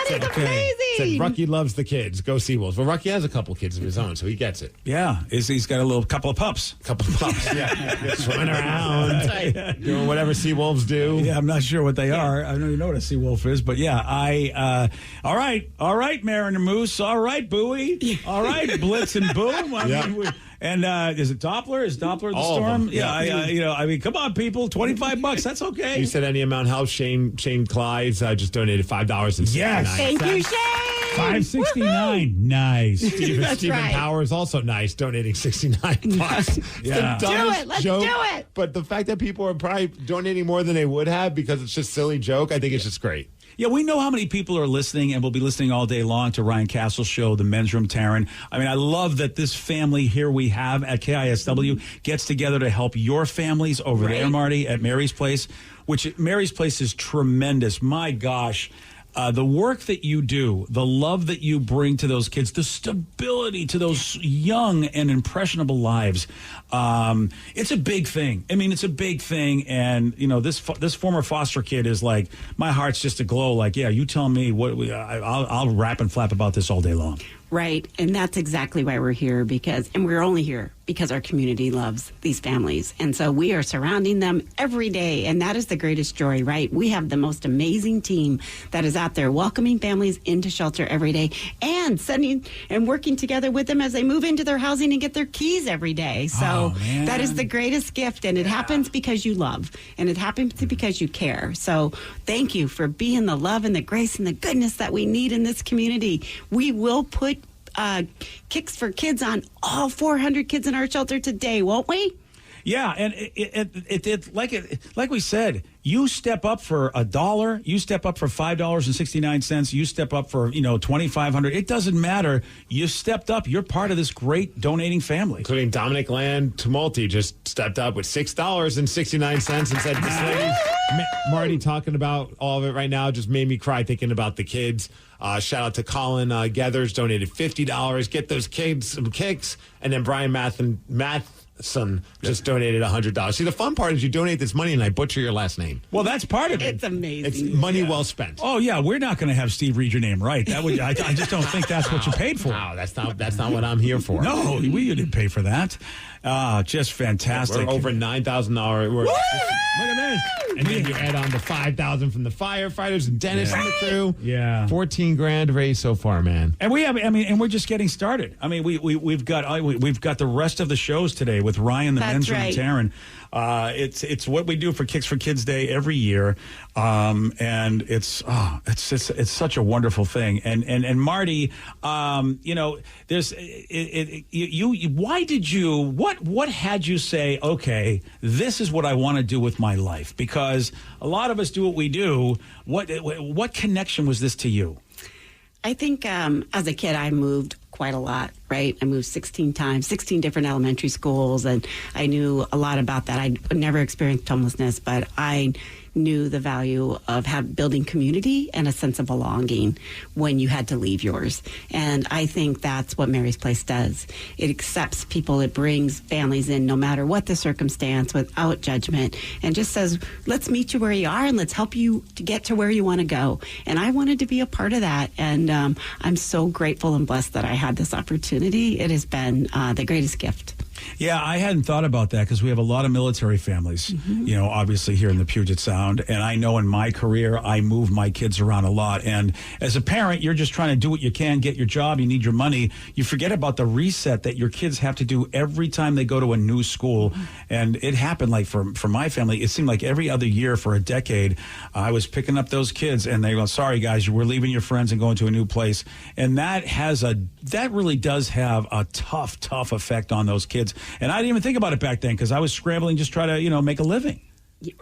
That is amazing. Said Rucky loves the kids. Go Seawolves. Well, Rucky has a couple kids of his own, so he gets it. Yeah, he's got a couple of pups. Yeah. Swimming around, doing whatever Seawolves do. Yeah, I'm not sure what they are. I don't even know what a Seawolf is, but yeah, all right, Mariner Moose. All right, Bowie. All right, Blitz and Boom. And is it Doppler? Is Doppler the All storm? of them. Yeah, I mean, come on, people. $25. That's okay. You said any amount helps. Shane Clydes just donated $5.69. Yes. Thank you, Shane. $5.69. Nice. Stephen Powers also nice, donating $69. Yeah. Let's do it. But the fact that people are probably donating more than they would have because it's just a silly joke, I think it's just great. Yeah, we know how many people are listening and will be listening all day long to Ryan Castle's show, The Men's Room, Taryn. I mean, I love that this family here we have at KISW gets together to help your families over there, Marty, at Mary's Place, which Mary's Place is tremendous. My gosh. The work that you do, the love that you bring to those kids, the stability to those young and impressionable lives, it's a big thing. I mean, it's a big thing. And, this former foster kid is like, my heart's just aglow. Like, yeah, you tell me I'll rap and flap about this all day long. Right. And that's exactly why we're here and we're only here because our community loves these families. And so we are surrounding them every day. And that is the greatest joy, right? We have the most amazing team that is out there welcoming families into shelter every day and sending and working together with them as they move into their housing and get their keys every day. So that is the greatest gift. And it happens because you love, and it happens because you care. So thank you for being the love and the grace and the goodness that we need in this community. We will put Kicks for Kids on all 400 kids in our shelter today, won't we? Yeah, and it like we said, you step up for $1, you step up for $5.69, you step up for $2,500. It doesn't matter. You stepped up. You're part of this great donating family. Including Dominic Land Tumulty just stepped up with $6.69 and said, "This lady, Marty, talking about all of it right now just made me cry thinking about the kids." Shout out to Colin Gethers, donated $50. Get those kids some kicks. And then Brian Matheson just donated $100. See, the fun part is you donate this money and I butcher your last name. Well, that's part of it. It's amazing. It's money well spent. Oh yeah, we're not going to have Steve read your name right. That would I just don't think that's what you paid for. No, that's not what I'm here for. No, we didn't pay for that. Just fantastic. We're over $9,000. Look at this. And then you add on the $5,000 from the firefighters and Dennis and the crew. Yeah, $14,000 raised so far, man. And and we're just getting started. I mean, we've got the rest of the shows today with Ryan, the Men's Room, Taryn. It's what we do for Kicks for Kids Day every year, and it's such a wonderful thing. And Marty, there's why did you what had you say, okay, this is what I want to do with my life? Because a lot of us do what we do. What connection was this to you? I think as a kid, I moved quite a lot, right? I moved 16 times, 16 different elementary schools, and I knew a lot about that. I never experienced homelessness, but I knew the value of building community and a sense of belonging when you had to leave yours. And I think that's what Mary's Place does. It accepts people. It brings families in no matter what the circumstance without judgment and just says, let's meet you where you are and let's help you to get to where you want to go. And I wanted to be a part of that. And I'm so grateful and blessed that I had this opportunity. It has been the greatest gift. Yeah, I hadn't thought about that because we have a lot of military families, you know, obviously here in the Puget Sound. And I know in my career, I move my kids around a lot. And as a parent, you're just trying to do what you can, get your job, you need your money. You forget about the reset that your kids have to do every time they go to a new school. And it happened like for my family, it seemed like every other year for a decade, I was picking up those kids and they go, sorry, guys, we're leaving your friends and going to a new place. And that really does have a tough effect on those kids. And I didn't even think about it back then because I was scrambling just try to, you know, make a living.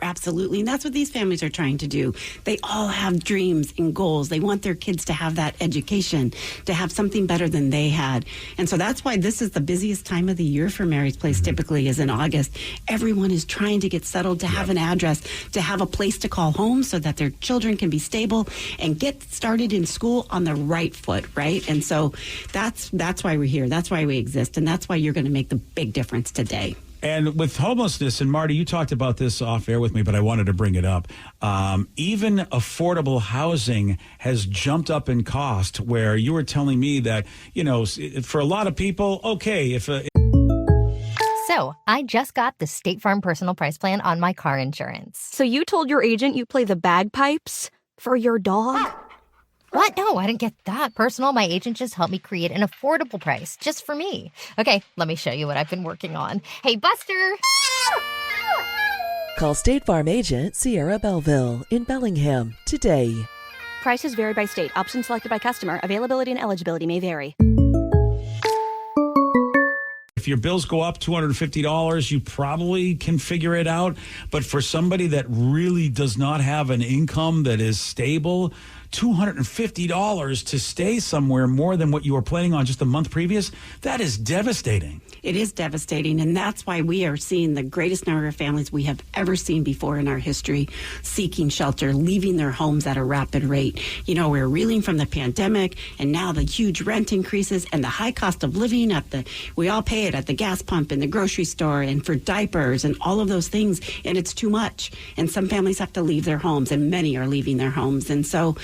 Absolutely. And that's what these families are trying to do. They all have dreams and goals. They want their kids to have that education, to have something better than they had. And so that's why this is the busiest time of the year for Mary's Place, typically is in August. Everyone is trying to get settled, to have an address, to have a place to call home so that their children can be stable and get started in school on the right foot, right? And so that's why we're here. That's why we exist. And that's why you're going to make the big difference today. And with homelessness, and Marty, you talked about this off air with me, but I wanted to bring it up. Even affordable housing has jumped up in cost, where you were telling me that, you know, for a lot of people, okay, So, I just got the State Farm Personal Price Plan on my car insurance. So you told your agent you play the bagpipes for your dog? What? No, I didn't get that personal. My agent just helped me create an affordable price just for me. Okay, let me show you what I've been working on. Hey, Buster! Call State Farm agent Sierra Belleville in Bellingham today. Prices vary by state. Options selected by customer. Availability and eligibility may vary. If your bills go up $250, you probably can figure it out. But for somebody that really does not have an income that is stable, $250 to stay somewhere more than what you were planning on just a month previous, that is devastating. It is devastating, and that's why we are seeing the greatest number of families we have ever seen before in our history seeking shelter, leaving their homes at a rapid rate. You know, we're reeling from the pandemic, and now the huge rent increases and the high cost of living we all pay it at the gas pump, in the grocery store, and for diapers and all of those things, and it's too much. And some families have to leave their homes, and many are leaving their homes. And so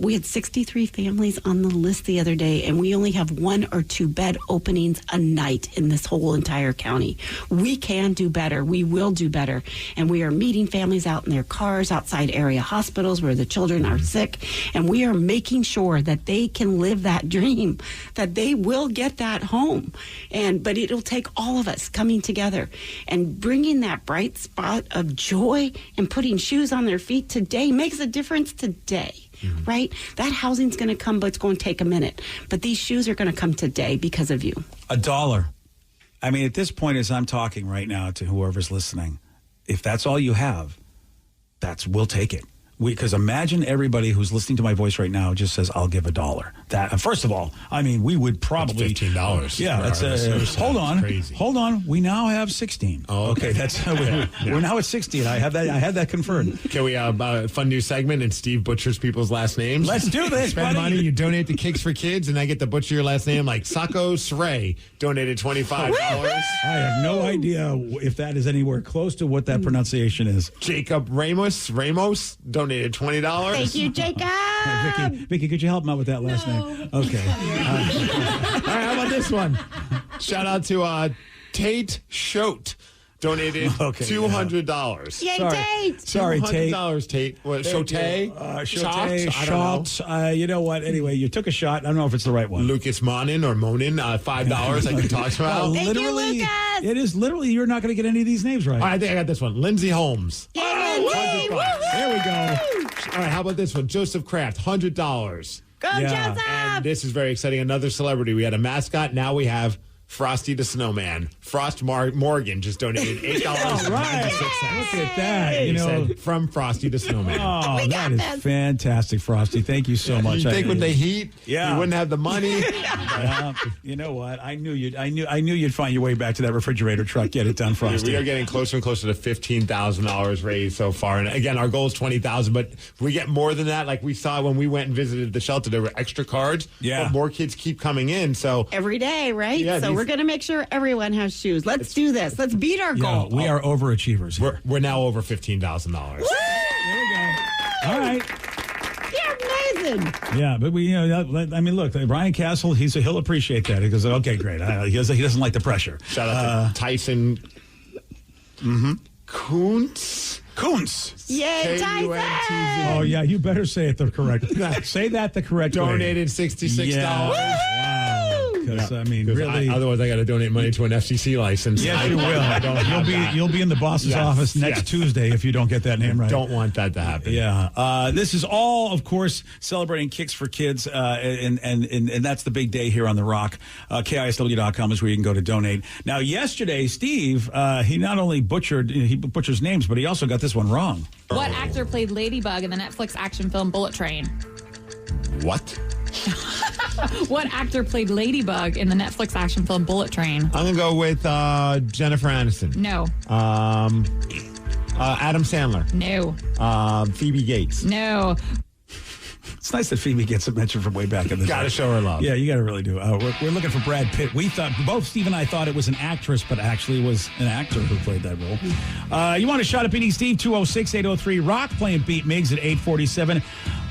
we had 63 families on the list the other day, and we only have 1 or 2 bed openings a night in this whole entire county. We can do better. We will do better. And we are meeting families out in their cars outside area hospitals where the children are sick. And we are making sure that they can live that dream, that they will get that home. But it'll take all of us coming together and bringing that bright spot of joy and putting shoes on their feet today makes a difference today. Right? That housing's going to come, but it's going to take a minute. But these shoes are going to come today because of you. $1. I mean, at this point, as I'm talking right now to whoever's listening, if that's all you have, we'll take it. Because imagine everybody who's listening to my voice right now just says, I'll give $1. That, first of all, I mean, we would probably that's $15. Yeah, that's hold on, crazy. Hold on. We now have 16. Oh, okay. That's we're now at 16. I had that confirmed. Can we have a fun new segment and Steve butchers people's last names? Let's do this. Spend money, you donate to Kicks for Kids, and I get to butcher your last name. Like Sako Sray donated $25. I have no idea if that is anywhere close to what that pronunciation is. Jacob Ramos donated $20. Thank you, Jacob. Vicky, could you help him out with that last name? Okay. All right, how about this one? Shout out to Tate Schote. Donated $200. Yay, Tate! Sorry, Tate. $200, Tate. What, Shote? Shots. You know what? Anyway, you took a shot. I don't know if it's the right one. Lucas Monin or Monin, $5 I can talk about. Thank you, Lucas. It is literally, you're not going to get any of these names right. All right, I think I got this one. Lindsay Holmes. Yay, Lindsay! There we go. All right, how about this one? Joseph Kraft, $100. Go, Joseph! And this is very exciting. Another celebrity. We had a mascot. Now we have Frosty the Snowman. Morgan just donated $8. All right. Look at that. You know, said, from Frosty the Snowman. Oh, that is fantastic, Frosty. Thank you so much. You think when they heat, you wouldn't have the money? Yeah. You know what? I knew you'd find your way back to that refrigerator truck. Get it done, Frosty. We are getting closer and closer to $15,000 raised so far. And again, our goal is $20,000, but if we get more than that, like we saw when we went and visited the shelter, there were extra cards. Yeah. But more kids keep coming in. So every day, right? Yeah, so we're going to make sure everyone has shoes. Let's do this. Let's beat our goal. We are overachievers. We're now over $15,000. There we go. All right. You're amazing. Yeah, but I mean, look, Brian Castle, he'll appreciate that. He goes, okay, great. He doesn't like the pressure. Shout out to Tyson Kuntz. Yay, Tyson. Oh, yeah, you better say it the correct. Say that the correct way. Donated $66. Yeah. Wow. Because, I mean, really. Otherwise, I got to donate money to an FCC license. Yes, you will. You'll be in the boss's office next Tuesday if you don't get that name right. Don't want that to happen. Yeah. This is all, of course, celebrating Kicks for Kids, and that's the big day here on The Rock. KISW.com is where you can go to donate. Now, yesterday, Steve, he not only butchers names, but he also got this one wrong. What actor played Ladybug in the Netflix action film Bullet Train? What? What actor played Ladybug in the Netflix action film Bullet Train? I'm going to go with Jennifer Aniston. No. Adam Sandler. No. Phoebe Gates. No. It's nice that Phoebe gets a mention from way back in the day. Got to show her love. Yeah, you got to really do it. We're looking for Brad Pitt. We thought, both Steve and I thought it was an actress, but actually was an actor who played that role. You want a shot at beating Steve? 206-803-ROCK, playing Beat Migs at 847.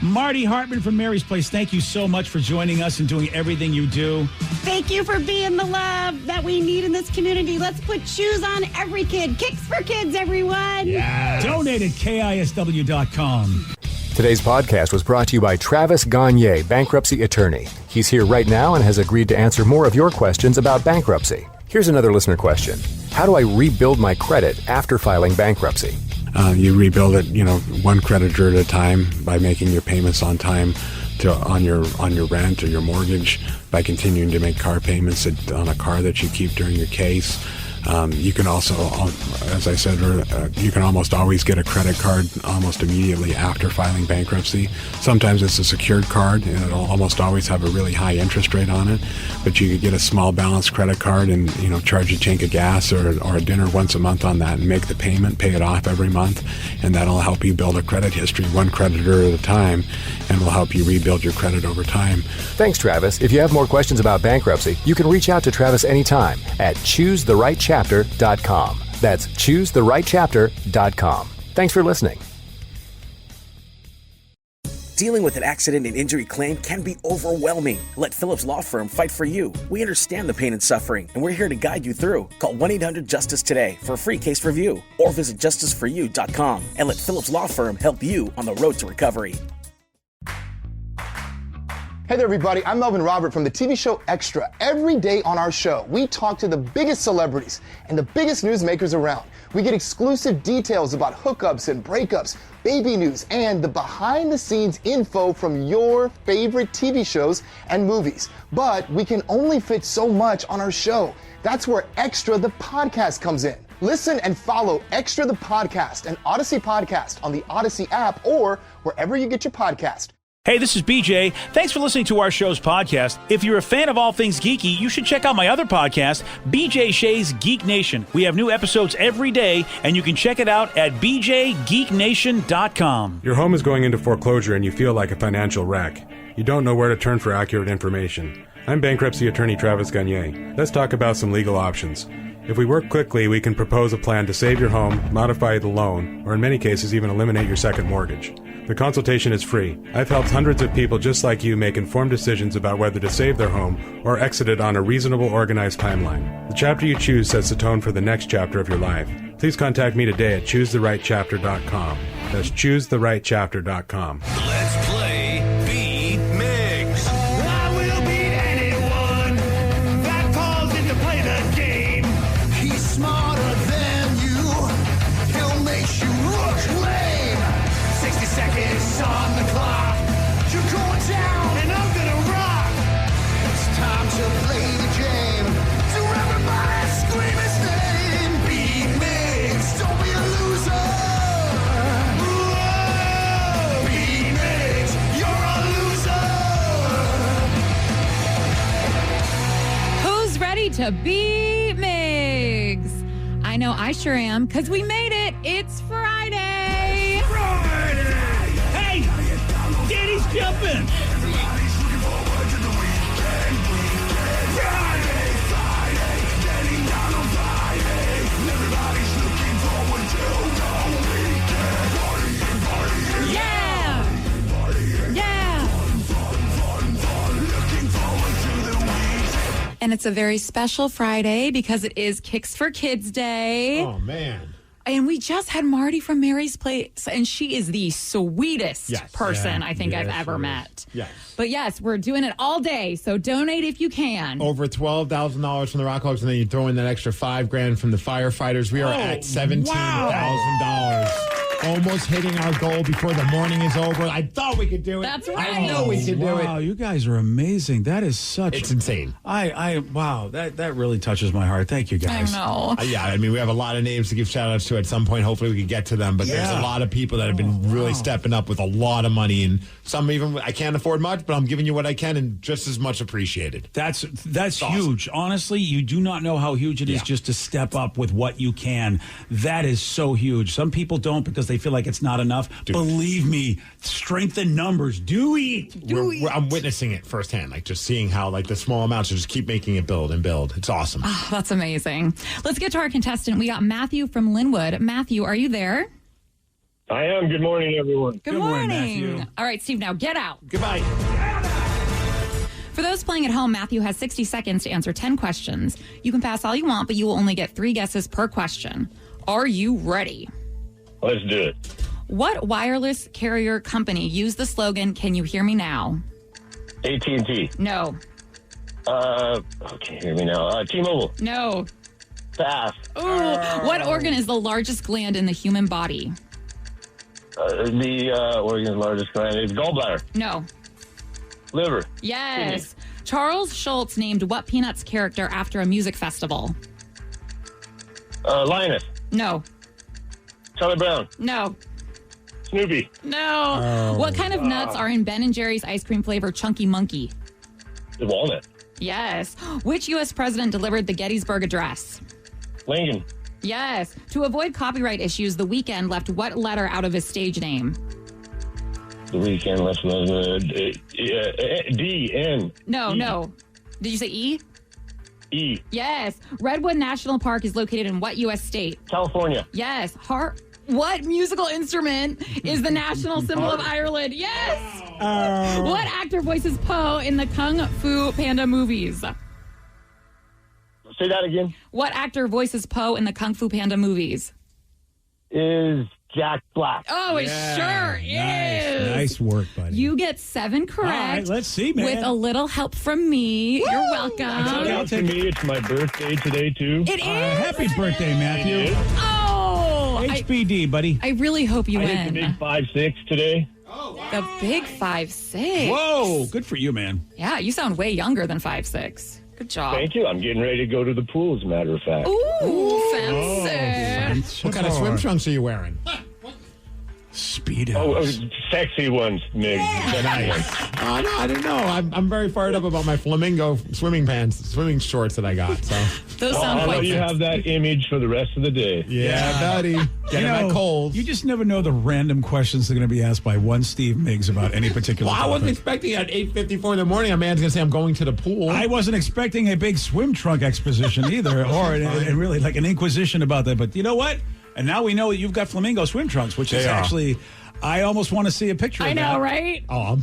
Marty Hartman from Mary's Place, thank you so much for joining us and doing everything you do. Thank you for being the love that we need in this community. Let's put shoes on every kid. Kicks for Kids, everyone. Yes. Donate at KISW.com. Today's podcast was brought to you by Travis Gagne, bankruptcy attorney. He's here right now and has agreed to answer more of your questions about bankruptcy. Here's another listener question. How do I rebuild my credit after filing bankruptcy? You rebuild it, one creditor at a time by making your payments on time on your rent or your mortgage, by continuing to make car payments on a car that you keep during your case. You can also, as I said, you can almost always get a credit card almost immediately after filing bankruptcy. Sometimes it's a secured card, and it'll almost always have a really high interest rate on it. But you could get a small balance credit card and charge a tank of gas or a dinner once a month on that and make the payment, pay it off every month, and that'll help you build a credit history one creditor at a time, and will help you rebuild your credit over time. Thanks, Travis. If you have more questions about bankruptcy, you can reach out to Travis anytime at ChooseTheRightChapter.com. That's ChooseTheRightChapter.com. Thanks for listening. Dealing with an accident and injury claim can be overwhelming. Let Phillips Law Firm fight for you. We understand the pain and suffering, and we're here to guide you through. Call 1-800-JUSTICE today for a free case review, or visit justiceforyou.com and let Phillips Law Firm help you on the road to recovery. Hey there, everybody. I'm Melvin Robert from the TV show Extra. Every day on our show, we talk to the biggest celebrities and the biggest newsmakers around. We get exclusive details about hookups and breakups, baby news, and the behind-the-scenes info from your favorite TV shows and movies. But we can only fit so much on our show. That's where Extra the Podcast comes in. Listen and follow Extra the Podcast, an Odyssey podcast on the Odyssey app or wherever you get your podcast. Hey, this is BJ. Thanks for listening to our show's podcast. If you're a fan of all things geeky, you should check out my other podcast, BJ Shea's Geek Nation. We have new episodes every day, and you can check it out at bjgeeknation.com. Your home is going into foreclosure and you feel like a financial wreck. You don't know where to turn for accurate information. I'm bankruptcy attorney Travis Gagne. Let's talk about some legal options. If we work quickly, we can propose a plan to save your home, modify the loan, or in many cases even eliminate your second mortgage. The consultation is free. I've helped hundreds of people just like you make informed decisions about whether to save their home or exit it on a reasonable, organized timeline. The chapter you choose sets the tone for the next chapter of your life. Please contact me today at ChooseTheRightChapter.com. That's ChooseTheRightChapter.com. Let's play Beat Migs. I will beat anyone that calls in to play the game. He's smarter than you. He'll make you look lame. 60 seconds on the clock. You're going down and I'm gonna rock. It's time to play the game. beat Migs. I know I sure am, because we made it. It's Friday. Friday! Hey! Danny's jumping! Everybody's looking forward to the weekend. Friday, Friday, getting down on Friday. Everybody's looking forward to the weekend. Partying, partying. Yeah! Partying. Yeah! Fun. Looking forward to the weekend. And it's a very special Friday because it is Kicks for Kids Day. Oh, man. And we just had Marty from Mary's Place, and she is the sweetest person I think I've ever met. Yes. But yes, we're doing it all day, so donate if you can. Over $12,000 from the Rockhawks, and then you throw in that extra $5,000 from the firefighters. We are at $17,000. Almost hitting our goal before the morning is over. I thought we could do it. That's right. I know we could do it. Wow, you guys are amazing. That is such. It's insane. Wow, that really touches my heart. Thank you, guys. I know. Yeah, I mean, we have a lot of names to give shout-outs to at some point. Hopefully we can get to them. But there's a lot of people that have been really stepping up with a lot of money. And some even, I can't afford much, but I'm giving you what I can and just as much appreciated. That's huge. Honestly, you do not know how huge it is just to step up with what you can. That is so huge. Some people don't because they feel like it's not enough. Believe me, strength in numbers. Do eat. I'm witnessing it firsthand, like just seeing how like the small amounts just keep making it build and build. It's awesome. Oh, that's amazing. Let's get to our contestant. We got Matthew from Linwood. Matthew, are you there? I am. Good morning, everyone. Good morning. Matthew. All right, Steve, now get out. Goodbye. For those playing at home, Matthew has 60 seconds to answer 10 questions. You can pass all you want, but you will only get 3 guesses per question. Are you ready? Let's do it. What wireless carrier company used the slogan, "Can you hear me now"? AT&T. No. Okay, hear me now. T-Mobile. No. Pass. Ooh. What organ is the largest gland in the human body? The organ's largest gland is gallbladder. No. Liver. Yes. Charles Schultz named what Peanuts character after a music festival? Linus. No. Charlie Brown. No. Snoopy. No. What kind of nuts are in Ben & Jerry's ice cream flavor Chunky Monkey? The walnut. Yes. Which U.S. president delivered the Gettysburg Address? Lincoln. Yes. To avoid copyright issues, The Weeknd left what letter out of his stage name? The Weeknd left D, N. No, E. no. Did you say E? E. Yes. Redwood National Park is located in what U.S. state? California. Yes. What musical instrument is the national symbol of Ireland? Yes. What actor voices Poe in the Kung Fu Panda movies? Say that again. What actor voices Poe in the Kung Fu Panda movies? Is Jack Black. Oh, it sure is. Nice work, buddy. You get 7 correct. All right, let's see, man. With a little help from me. Woo! You're welcome. I'll take me. It's my birthday today, too. It is. Happy birthday, Matthew. Oh. HBD, buddy. I really hope you I win. hit the big 5'6" today. The big 5'6". Whoa, good for you, man. Yeah, you sound way younger than 5'6". Good job. Thank you. I'm getting ready to go to the pool, as a matter of fact. Ooh, fancy. What kind of swim trunks are you wearing? Speedos. Oh, sexy ones, Migs. Nice. Oh, no, I didn't know. I'm very fired up about my flamingo swimming shorts that I got. So those sound I'll quite let you have that image for the rest of the day. Yeah, buddy. Get him at Kohl's. You just never know the random questions that are going to be asked by one Steve Migs about any particular Well, I wasn't expecting at 8:54 in the morning a man's going to say I'm going to the pool. I wasn't expecting a big swim trunk exposition either, or and really like an inquisition about that. But you know what? And now we know that you've got flamingo swim trunks, which is actually, I almost want to see a picture of that. I know, right? Oh,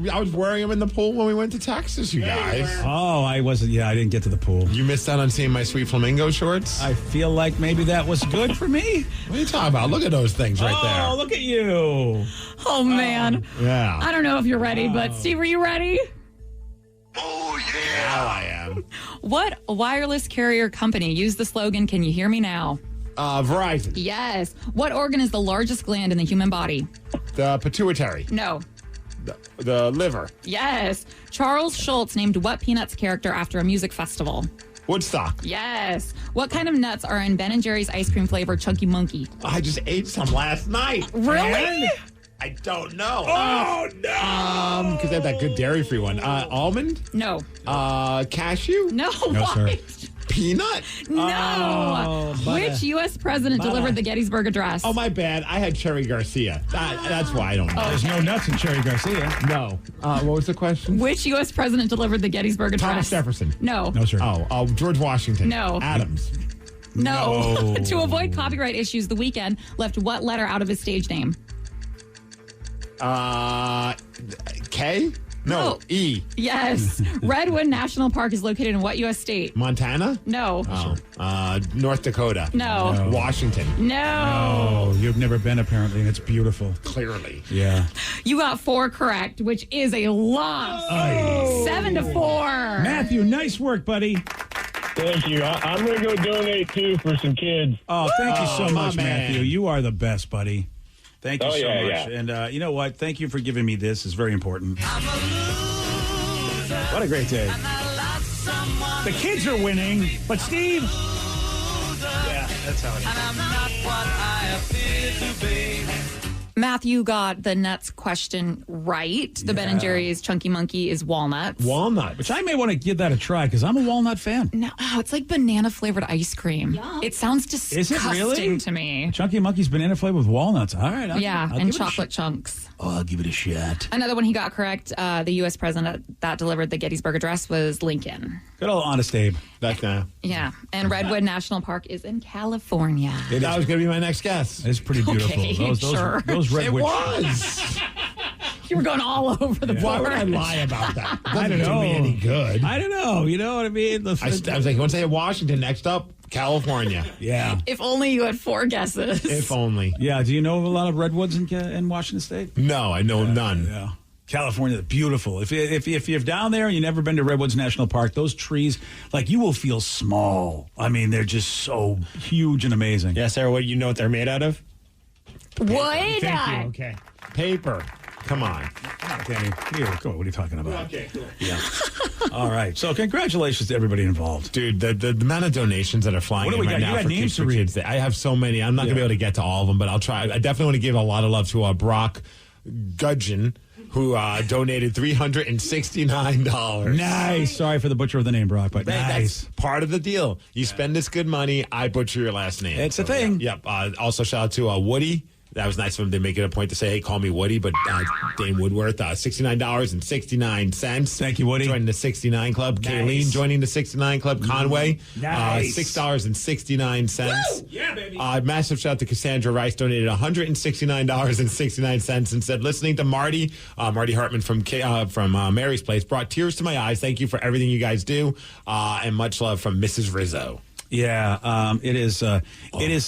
I was wearing them in the pool when we went to Texas, you guys. Oh, I didn't get to the pool. You missed out on seeing my sweet flamingo shorts? I feel like maybe that was good for me. What are you talking about? Look at those things right there. Oh, look at you. Oh, man. Yeah. I don't know if you're ready, but Steve, are you ready? Oh, yeah. Now I am. What wireless carrier company used the slogan, "Can you hear me now"? Verizon. Yes. What organ is the largest gland in the human body? The pituitary. No. The liver. Yes. Charles Schultz named what Peanuts character after a music festival? Woodstock. Yes. What kind of nuts are in Ben & Jerry's ice cream flavor Chunky Monkey? I just ate some last night. Really? And I don't know. Oh, no. Because they have that good dairy-free one. Almond? No. Cashew? No. No, why? sir. Peanut? No. Which U.S. president delivered the Gettysburg Address? Oh, my bad. I had Cherry Garcia. That's why I don't know. There's no nuts in Cherry Garcia. No. What was the question? Which U.S. president delivered the Gettysburg Address? Thomas Jefferson. No. No, sir. Oh, George Washington. No. Adams. No. To avoid copyright issues, The Weeknd left what letter out of his stage name? K? No, E. Yes. Redwood National Park is located in what U.S. state? Montana? No. North Dakota. No. Washington. No. Oh, you've never been apparently, and it's beautiful. Clearly. Yeah. You got 4 correct, which is a loss. 7-4. Matthew, nice work, buddy. Thank you. I'm going to go donate, too, for some kids. Oh, thank you so much, man. Matthew. You are the best, buddy. Thank you so much. Yeah. And you know what? Thank you for giving me this. It's very important. What a great day. The kids are winning, but Steve... Yeah, that's how it is. Matthew got the nuts question right. The Ben & Jerry's Chunky Monkey is walnuts. Walnut. Which I may want to give that a try because I'm a walnut fan. No, it's like banana-flavored ice cream. Yum. It sounds disgusting Is it really? to me. Chunky Monkey's banana flavored with walnuts. All right. I'll and give it a chocolate shot. chunks. Oh, I'll give it a shot. Another one he got correct, the U.S. president that delivered the Gettysburg Address was Lincoln. Good old Honest Abe. That's Yeah, and Redwood National Park is in California. That was going to be my next guess. It's pretty beautiful. Okay, Those redwood. It was. You were going all over the board. Why would I lie about that? I don't know. Do me any good. I don't know. You know what I mean? I was like, once I hit Washington, next up, California. Yeah. If only you had 4 guesses. If only. Yeah. Do you know of a lot of redwoods in Washington State? No, I know none. Yeah. California, beautiful. If you're down there and you've never been to Redwoods National Park, those trees, like, you will feel small. I mean, they're just so huge and amazing. Yeah, Sarah, what you know what they're made out of? Wood. Thank you. Okay. Paper. Come on. Danny, here, go. What are you talking about? Okay, cool. Yeah. All right. So congratulations to everybody involved. Dude, the amount of donations that are flying in right now for Kids for Kids Day. I have so many. I'm not going to be able to get to all of them, but I'll try. I definitely want to give a lot of love to Brock Gudgeon, who donated $369. Nice. Sorry for the butcher of the name, Brock, but nice. That's part of the deal. You spend this good money, I butcher your last name. It's a thing. Yep. Also, shout out to Woody. That was nice of him to make it a point to say, hey, call me Woody, but Dane Woodworth, $69.69. Thank you, Woody. Joining the 69 Club. Nice. Kayleen joining the 69 Club. Conway, nice. $6.69. Yeah, baby. Massive shout out to Cassandra Rice, donated $169.69 and said, listening to Marty Hartman from Mary's Place brought tears to my eyes. Thank you for everything you guys do. And much love from Mrs. Rizzo. Yeah, it is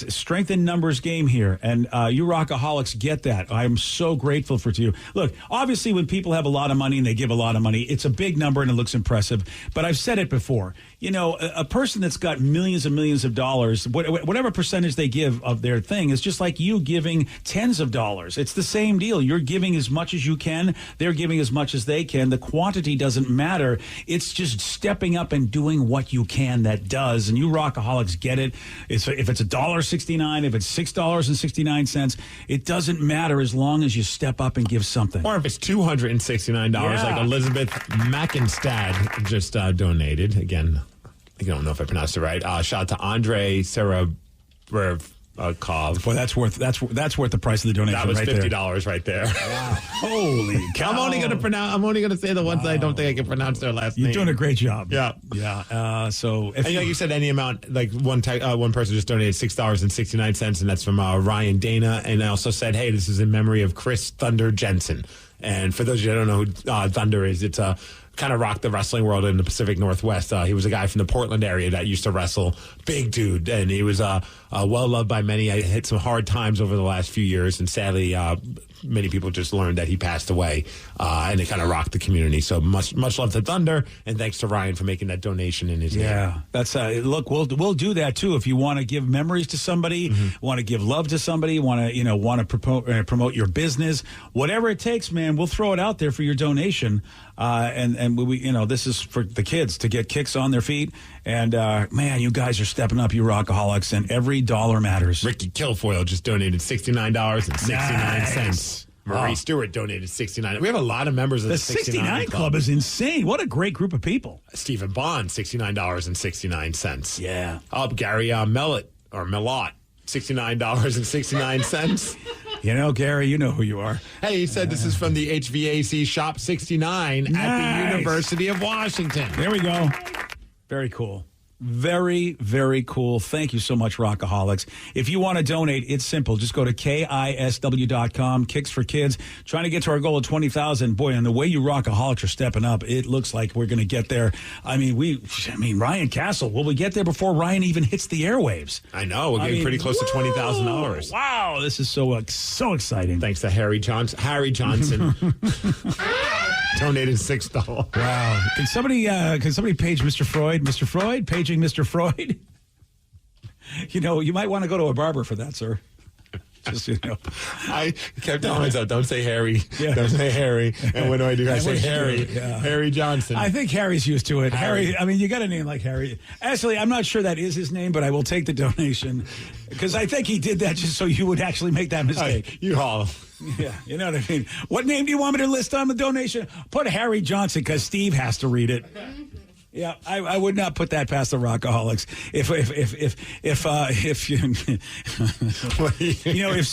strength in numbers game here, and you rockaholics get that. I'm so grateful for you. Look, obviously, when people have a lot of money and they give a lot of money, it's a big number and it looks impressive. But I've said it before. You know, a person that's got millions and millions of dollars, whatever percentage they give of their thing, is just like you giving tens of dollars. It's the same deal. You're giving as much as you can. They're giving as much as they can. The quantity doesn't matter. It's just stepping up and doing what you can that does. And you rockaholics get it. If it's $1.69, if it's $6.69, it doesn't matter as long as you step up and give something. Or if it's $269, like Elizabeth Mackenstad just donated. Again, I don't know if I pronounced it right. Shout out to Andre Serabkov. Boy, that's worth the price of the donation. That was right $50 right there. Wow. Holy cow! I'm only going to say the ones that I don't think I can pronounce their last name. You're doing a great job. Yeah, yeah. So, if you said any amount, like one person just donated $6.69, and that's from Ryan Dana, and I also said, hey, this is in memory of Chris Thunder Jensen. And for those of you who don't know who Thunder is, it's a kind of rocked the wrestling world in the Pacific Northwest. He was a guy from the Portland area that used to wrestle. Big dude, and he was well-loved by many. I hit some hard times over the last few years, and sadly, many people just learned that he passed away, and it kind of rocked the community. So much love to Thunder, and thanks to Ryan for making that donation in his name. Yeah, that's look. We'll do that too. If you want to give memories to somebody, want to give love to somebody, want to promote your business, whatever it takes, man. We'll throw it out there for your donation. And we this is for the kids to get kicks on their feet. And man, you guys are stepping up, you rockaholics, and every dollar matters. Ricky Kilfoyle just donated $69.69. Nice. Marie Stewart donated $69. We have a lot of members of the 69 Club is insane. What a great group of people. Stephen Bond, $69.69. Yeah. Gary Mellott, $69.69. You know, Gary, you know who you are. Hey, he said this is from the HVAC Shop 69 at the University of Washington. There we go. Very cool. Very, very cool. Thank you so much, Rockaholics. If you want to donate, it's simple. Just go to KISW.com, Kicks for Kids. Trying to get to our goal of 20,000. Boy, and the way you Rockaholics are stepping up, it looks like we're going to get there. I mean, Ryan Castle, will we get there before Ryan even hits the airwaves? I know. We're getting pretty close to $20,000. Wow, this is so exciting. Thanks to Harry Johnson. Donated $6. Wow. Can somebody page Mr. Freud? Mr. Freud? Paging Mr. Freud? You know, you might want to go to a barber for that, sir. Just, you know. I kept telling myself, don't say Harry. Yeah. Don't say Harry. And what do? I say Harry. Yeah. Harry Johnson. I think Harry's used to it. Harry, I mean, you got a name like Harry. Actually, I'm not sure that is his name, but I will take the donation because I think he did that just so you would actually make that mistake. You all. Yeah, you know what I mean. What name do you want me to list on the donation? Put Harry Johnson because Steve has to read it. Yeah, I would not put that past the Rockaholics. If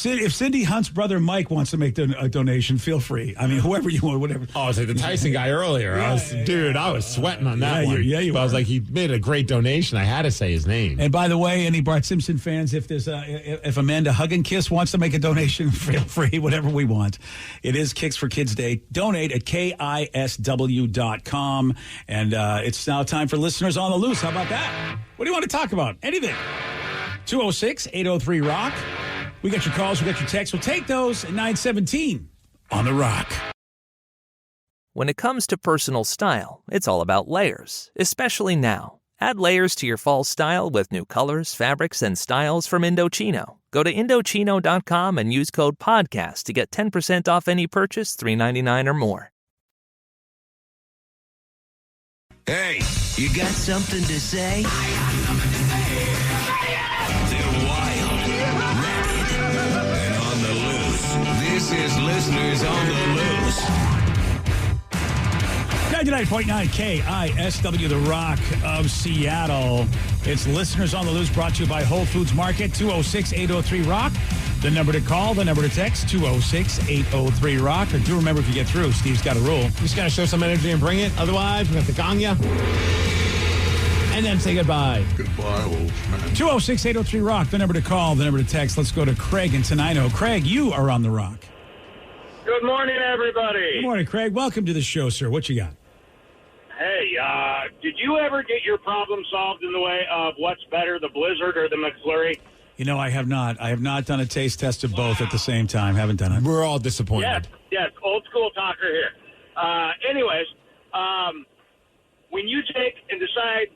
if Cindy Hunt's brother Mike wants to make a donation, feel free. I mean, whoever you want, whatever. Oh, it's like the Tyson guy earlier. I was sweating on that one. You I was like, he made a great donation. I had to say his name. And by the way, any Bart Simpson fans, if Amanda Hug and Kiss wants to make a donation, feel free. Whatever we want. It is Kicks for Kids Day. Donate at KISW.com, and it's now time for listeners on the loose. How about that? What do you want to talk about? Anything. 206-803-ROCK. We got your calls. We got your texts. We'll take those at 9:17 on The Rock. When it comes to personal style, it's all about layers, especially now. Add layers to your fall style with new colors, fabrics, and styles from Indochino. Go to Indochino.com and use code PODCAST to get 10% off any purchase, $3.99 or more. Hey, you got something to say? They're wild, rabid, and on the loose. This is Listeners on the Loose. 99.9 KISW, The Rock of Seattle. It's Listeners on the Loose, brought to you by Whole Foods Market. 206-803-ROCK. The number to call, the number to text, 206-803-ROCK. Or do remember, if you get through, Steve's got a rule. You just got to show some energy and bring it. Otherwise, we have to gong you. And then say goodbye. Goodbye, old man. 206-803-ROCK. The number to call, the number to text. Let's go to Craig in Tenino. Craig, you are on The Rock. Good morning, everybody. Good morning, Craig. Welcome to the show, sir. What you got? Hey, did you ever get your problem solved in the way of what's better, the Blizzard or the McFlurry? You know, I have not. I have not done a taste test of both at the same time. Haven't done it. We're all disappointed. Yes, old school talker here. Anyways, when you take and decide,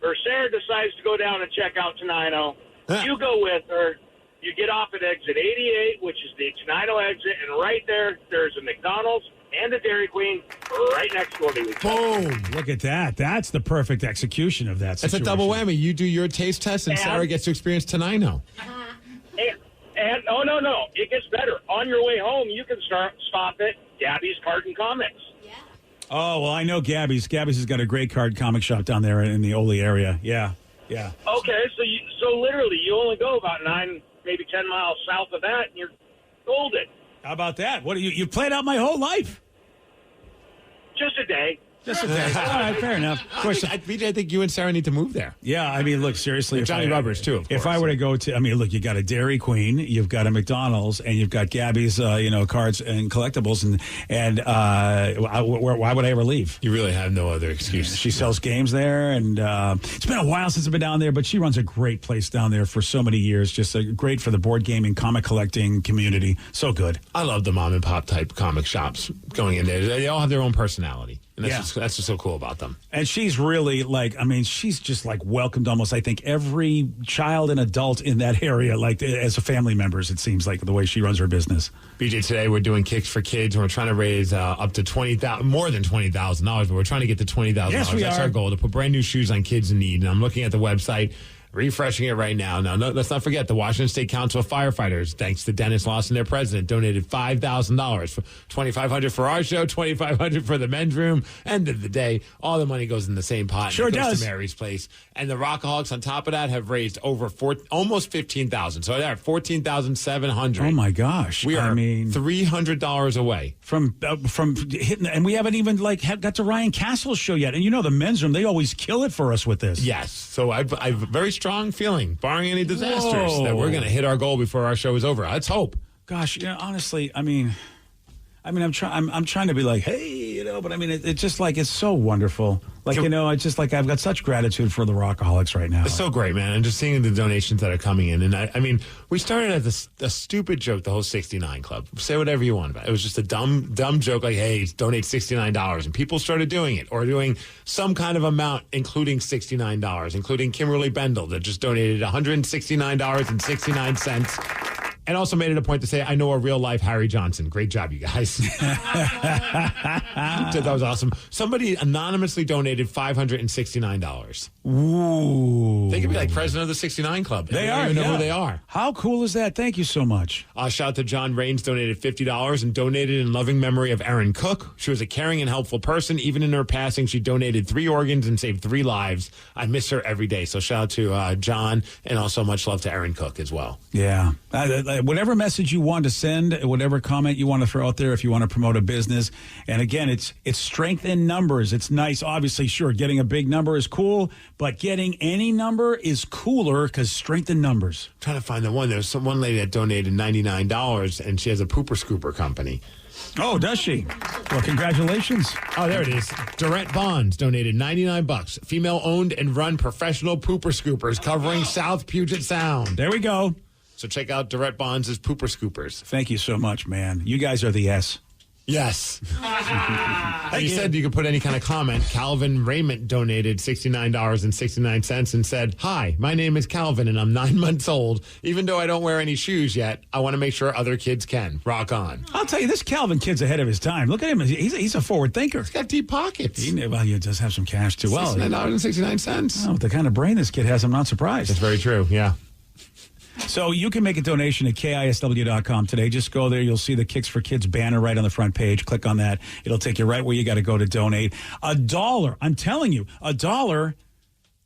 or Sarah decides to go down and check out Tenino, you go with her. You get off at exit 88, which is the Tenino exit, and right there's a McDonald's and a Dairy Queen right next door to each other. Boom! Look at that. That's the perfect execution of that situation. That's a double whammy. You do your taste test, and Sarah gets to experience Tenino. And no. It gets better. On your way home, you can stop at Gabby's Carton Comics. Oh, well, I know Gabby's. Gabby's has got a great card comic shop down there in the Ole area. Yeah. Okay, so literally, you only go about 9, maybe 10 miles south of that, and you're golden. How about that? What you played out my whole life? Just a day. Just a day. All right, fair enough. Of course, I think you and Sarah need to move there. Yeah, I mean, look, seriously. And Johnny Roberts, too, of course. If I were to go to, I mean, look, you got a Dairy Queen, you've got a McDonald's, and you've got Gabby's, cards and collectibles, and why would I ever leave? You really have no other excuse. She sells games there, and it's been a while since I've been down there, but she runs a great place down there for so many years. Just great for the board gaming, comic collecting community. So good. I love the mom and pop type comic shops going in there. They all have their own personality. And that's what's so cool about them. And she's really she's just welcomed almost, I think, every child and adult in that area, as a family members, it seems like, the way she runs her business. BJ, today we're doing Kicks for Kids, and we're trying to raise up to more than $20,000, but we're trying to get to $20,000. Yes, we That's are. our goal, to put brand new shoes on kids in need. And I'm looking at the website. refreshing it right now. Now, let's not forget the Washington State Council of Firefighters, thanks to Dennis Lawson, their president, donated $5,000 for $2,500 for our show, $2,500 for the men's room. End of the day, all the money goes in the same pot. Sure and it goes does. to Mary's Place. And the Rockaholics on top of that have raised over almost $15,000. So they're at $14,700. Oh my gosh! We are $300 away from hitting, and we haven't even got to Ryan Castle's show yet. And the men's room, they always kill it for us with this. Yes, so I've a very strong feeling, barring any disasters, that we're going to hit our goal before our show is over. Let's hope. Gosh, honestly, I'm trying to be like, hey, but it's just like, it's so wonderful. It's just like I've got such gratitude for the Rockaholics right now. It's so great, man. And just seeing the donations that are coming in. And we started as a stupid joke, the whole 69 Club. Say whatever you want about it. It was just a dumb joke like, hey, donate $69. And people started doing it, or doing some kind of amount, including $69, including Kimberly Bendel that just donated $169.69. And also made it a point to say, I know a real-life Harry Johnson. Great job, you guys. That was awesome. Somebody anonymously donated $569. Ooh. They could be like president of the 69 Club. They don't are. even know who they are. How cool is that? Thank you so much. Shout out to John Raines, donated $50 and donated in loving memory of Erin Cook. She was a caring and helpful person. Even in her passing, she donated 3 organs and saved 3 lives. I miss her every day. So shout out to John, and also much love to Erin Cook as well. Yeah. Whatever message you want to send, whatever comment you want to throw out there, if you want to promote a business. And again, it's strength in numbers. It's nice. Obviously, sure, getting a big number is cool, but getting any number is cooler because strength in numbers. I'm trying to find the one. There was one lady that donated $99, and she has a pooper scooper company. Oh, does she? Well, congratulations. Oh, there it is. Durrett Bonds donated $99. Female-owned and run professional pooper scoopers covering South Puget Sound. There we go. So check out Durrett Bonds' Pooper Scoopers. Thank you so much, man. You guys are the S. Yes. You said you could put any kind of comment. Calvin Raymond donated $69.69 and said, "Hi, my name is Calvin and I'm 9 months old. Even though I don't wear any shoes yet, I want to make sure other kids can. Rock on." I'll tell you, this Calvin kid's ahead of his time. Look at him. He's a forward thinker. He's got deep pockets. He does have some cash, too. Well, $69.69. Oh, the kind of brain this kid has, I'm not surprised. That's very true, yeah. So you can make a donation at KISW.com today. Just go there. You'll see the Kicks for Kids banner right on the front page. Click on that. It'll take you right where you got to go to donate. $1. I'm telling you, $1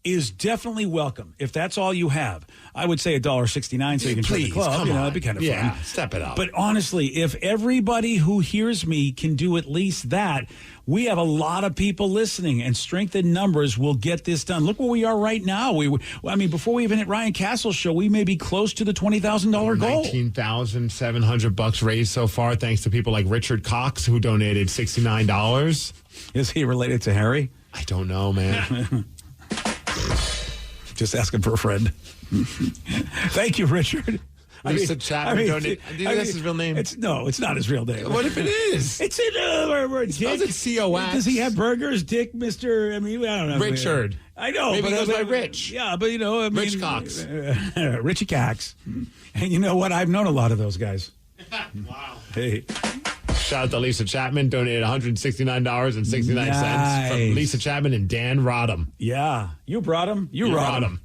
is definitely welcome. If that's all you have, I would say $1.69 so you can join the club. It'd be kind of fun. Step it up. But honestly, if everybody who hears me can do at least that, we have a lot of people listening, and strength in numbers will get this done. Look where we are right now. Before we even hit Ryan Castle's show, we may be close to the $20,000 goal. $19,700 raised so far, thanks to people like Richard Cox, who donated $69. Is he related to Harry? I don't know, man. Just asking for a friend. Thank you, Richard. Lisa Chapman donated. That's his real name? It's not his real name. What if it is? It's in Dick. It's COX. Does he have burgers? Dick, Mr. I don't know. Richard. I know. Maybe he goes by Rich. Yeah, but Rich Cox. Richie Cox. And you know what? I've known a lot of those guys. Wow. Hey. Shout out to Lisa Chapman, donated $169.69 from Lisa Chapman and Dan Rodham. Yeah. You brought him? You brought him.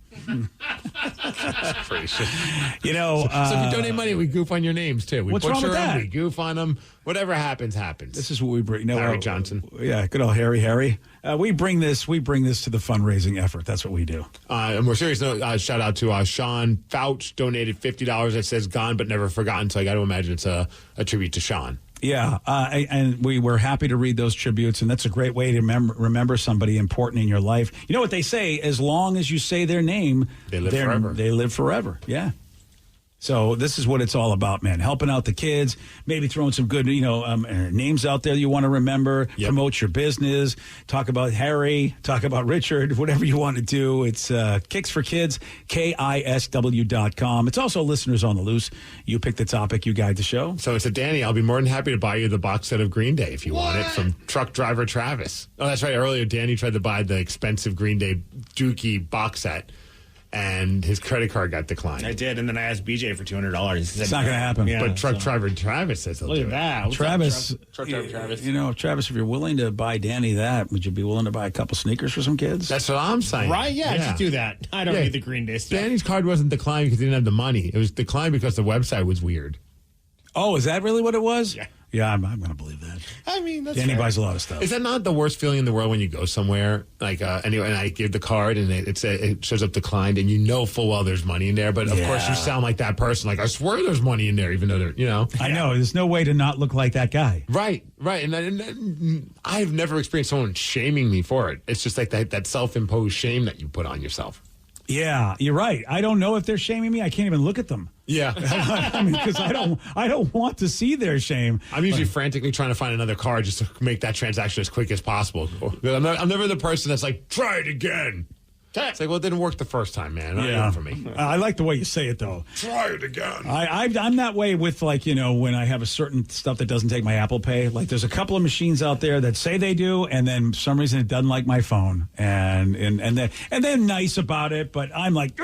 Pretty sure. So if you donate money, we goof on your names too. We What's wrong with that? We goof on them. Whatever happens, happens. This is what we bring. Harry Johnson. Yeah, good old Harry. We bring this to the fundraising effort. That's what we do. A more serious note, shout out to Sean Fouch, donated $50. That says "Gone but Never Forgotten." So I got to imagine it's a tribute to Sean. Yeah, and we were happy to read those tributes, and that's a great way to remember somebody important in your life. You know what they say, as long as you say their name, they live forever. They live forever, yeah. So this is what it's all about, man. Helping out the kids, maybe throwing some good, names out there you want to remember, promote your business, talk about Harry, talk about Richard, whatever you want to do. It's Kicks for Kids, KISW.com. It's also Listeners on the Loose. You pick the topic, you guide the show. So it's Danny, I'll be more than happy to buy you the box set of Green Day if you want it from Truck Driver Travis. Oh, that's right. Earlier, Danny tried to buy the expensive Green Day Dookie box set. and his credit card got declined. I did, and then I asked BJ for $200. It's not going to happen. But truck driver Travis says he'll Look do at it. that. What's Travis, up, truck driver Travis. You know, Travis, if you're willing to buy Danny that, would you be willing to buy a couple sneakers for some kids? That's what I'm saying. Right? Yeah, just do that. I don't need the Green Day stuff. Danny's card wasn't declined because he didn't have the money. It was declined because the website was weird. Oh, is that really what it was? Yeah, I'm going to believe that. I mean, that's Danny fair. buys a lot of stuff. Is that not the worst feeling in the world when you go somewhere like anyway, and I give the card and it shows up declined, and you know full well there's money in there, but of course you sound like that person, like I swear there's money in there, even though there, you know. I know. There's no way to not look like that guy. Right. And I've never experienced someone shaming me for it. It's just like that self-imposed shame that you put on yourself. Yeah, you're right. I don't know if they're shaming me. I can't even look at them. Yeah, I mean, because I don't want to see their shame. I'm usually frantically trying to find another card just to make that transaction as quick as possible. I'm never the person that's like, try it again. It's like, well, it didn't work the first time, man. Not even for me. I like the way you say it, though. Try it again. I'm that way with, like, you know, when I have a certain stuff that doesn't take my Apple Pay. Like, there's a couple of machines out there that say they do, and then for some reason it doesn't like my phone, and they're nice about it, but I'm like,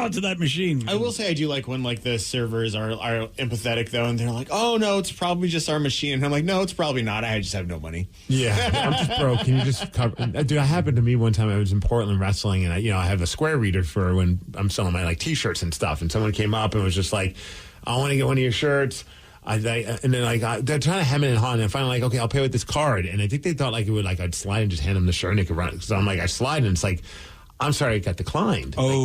to that machine. I will say I do like when like the servers are empathetic though, and they're like, "Oh no, it's probably just our machine." And I'm like, "No, it's probably not. I just have no money." Yeah, I'm just broke. Can you just cover? Dude, it happened to me one time. I was in Portland wrestling, and I have a Square reader for when I'm selling my like T-shirts and stuff. And someone came up and was just like, "I want to get one of your shirts." And then like they're trying to hem it and haw, and finally like, okay, I'll pay with this card. And I think they thought like it would like I'd slide and just hand them the shirt and they could run it. So I'm like, I slide and it's like, I'm sorry, it got declined. Oh.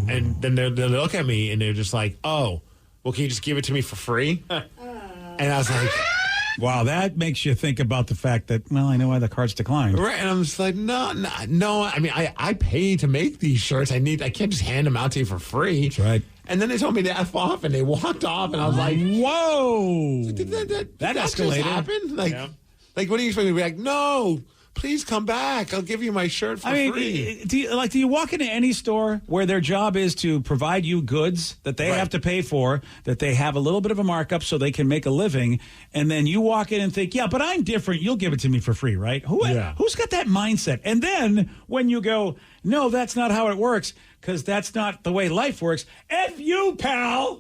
Like, and then they look at me and they're just like, oh, well, can you just give it to me for free? And I was like, wow, that makes you think about the fact that, well, I know why the card's declined. Right, and I'm just like, no. I mean, I pay to make these shirts. I can't just hand them out to you for free. That's right. And then they told me to F off, and they walked off, and I was like, whoa. Did that escalated. Just happen? Like, what do you expect me to be like, no, please come back. I'll give you my shirt for free. Do you walk into any store where their job is to provide you goods that they have to pay for, that they have a little bit of a markup so they can make a living, and then you walk in and think, yeah, but I'm different. You'll give it to me for free, right? Who's got that mindset? And then when you go, no, that's not how it works, because that's not the way life works. F you, pal.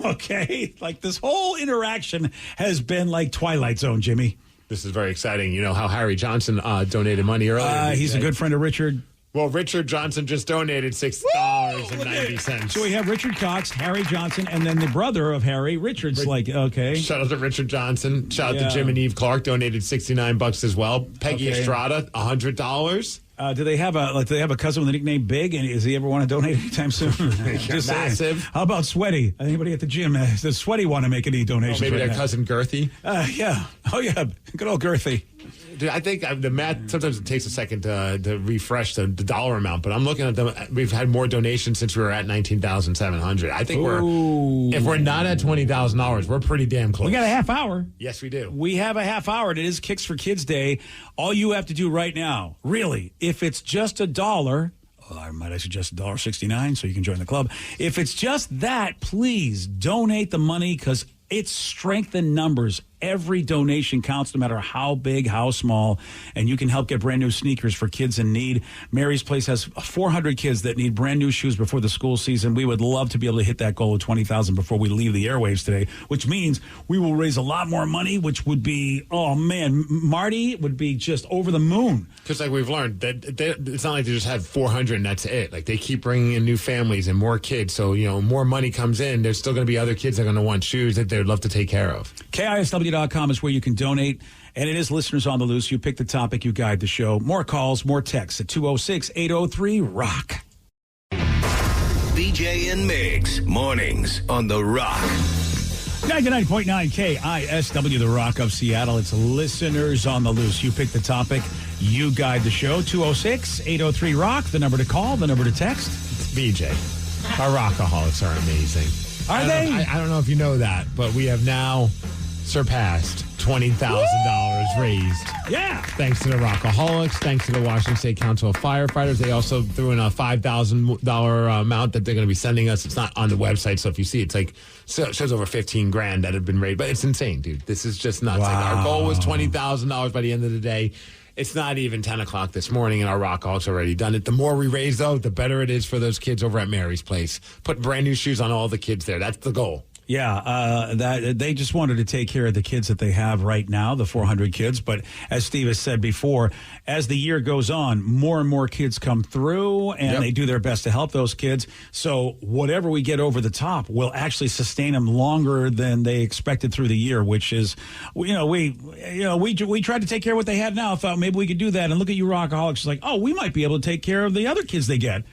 Okay? Like this whole interaction has been like Twilight Zone, Jimmy. This is very exciting. You know how Harry Johnson donated money earlier? He's a good friend of Richard. Well, Richard Johnson just donated $6.90. So we have Richard Cox, Harry Johnson, and then the brother of Harry, Richard's okay. Shout out to Richard Johnson. Shout out to Jim and Eve Clark, donated $69 as well. Peggy Estrada, $100. Do they have a cousin with the nickname Big? And does he ever want to donate anytime soon? Just massive. Saying. How about Sweaty? Anybody at the gym? Does Sweaty want to make any donations? Maybe right their now? cousin Girthy. Yeah. Oh yeah. Good old Girthy. Dude, I think the math, sometimes it takes a second to refresh the dollar amount, but I'm looking at them. We've had more donations since we were at $19,700. I think if we're not at $20,000, we're pretty damn close. We got a half hour. Yes, we do. We have a half hour, and it is Kicks for Kids Day. All you have to do right now, really, if it's just $1, I might I suggest $1.69 so you can join the club. If it's just that, please donate the money because it's strength in numbers. Every donation counts, no matter how big, how small, and you can help get brand new sneakers for kids in need. Mary's Place has 400 kids that need brand new shoes before the school season. We would love to be able to hit that goal of 20,000 before we leave the airwaves today, which means we will raise a lot more money, which would be, oh man, Marty would be just over the moon. Because like we've learned, that it's not like they just have 400 and that's it. Like they keep bringing in new families and more kids. So, more money comes in. There's still going to be other kids that are going to want shoes that they'd love to take care of. KISW.com is where you can donate, and it is Listeners on the Loose. You pick the topic, you guide the show. More calls, more texts at 206-803-ROCK. BJ and Migs, mornings on The Rock. 99.9 KISW, The Rock of Seattle. It's Listeners on the Loose. You pick the topic, you guide the show. 206-803-ROCK, the number to call, the number to text. It's BJ. Our rockaholics are amazing. Are they? I don't know if you know that, but we have now surpassed $20,000 raised. Yeah. Thanks to the Rockaholics, thanks to the Washington State Council of Firefighters. They also threw in a $5,000 amount that they're going to be sending us. It's not on the website, so if you see it shows over $15,000 that have been raised. But it's insane, dude. This is just nuts. Wow. Like our goal was $20,000 by the end of the day. It's not even 10 o'clock this morning, and our Rockaholics already done it. The more we raise, though, the better it is for those kids over at Mary's Place. Put brand new shoes on all the kids there. That's the goal. Yeah, that they just wanted to take care of the kids that they have right now, the 400 kids. But as Steve has said before, as the year goes on, more and more kids come through, and they do their best to help those kids. So whatever we get over the top will actually sustain them longer than they expected through the year. Which is, we tried to take care of what they had now. Thought maybe we could do that. And look at you, Rockaholics. It's like, we might be able to take care of the other kids they get.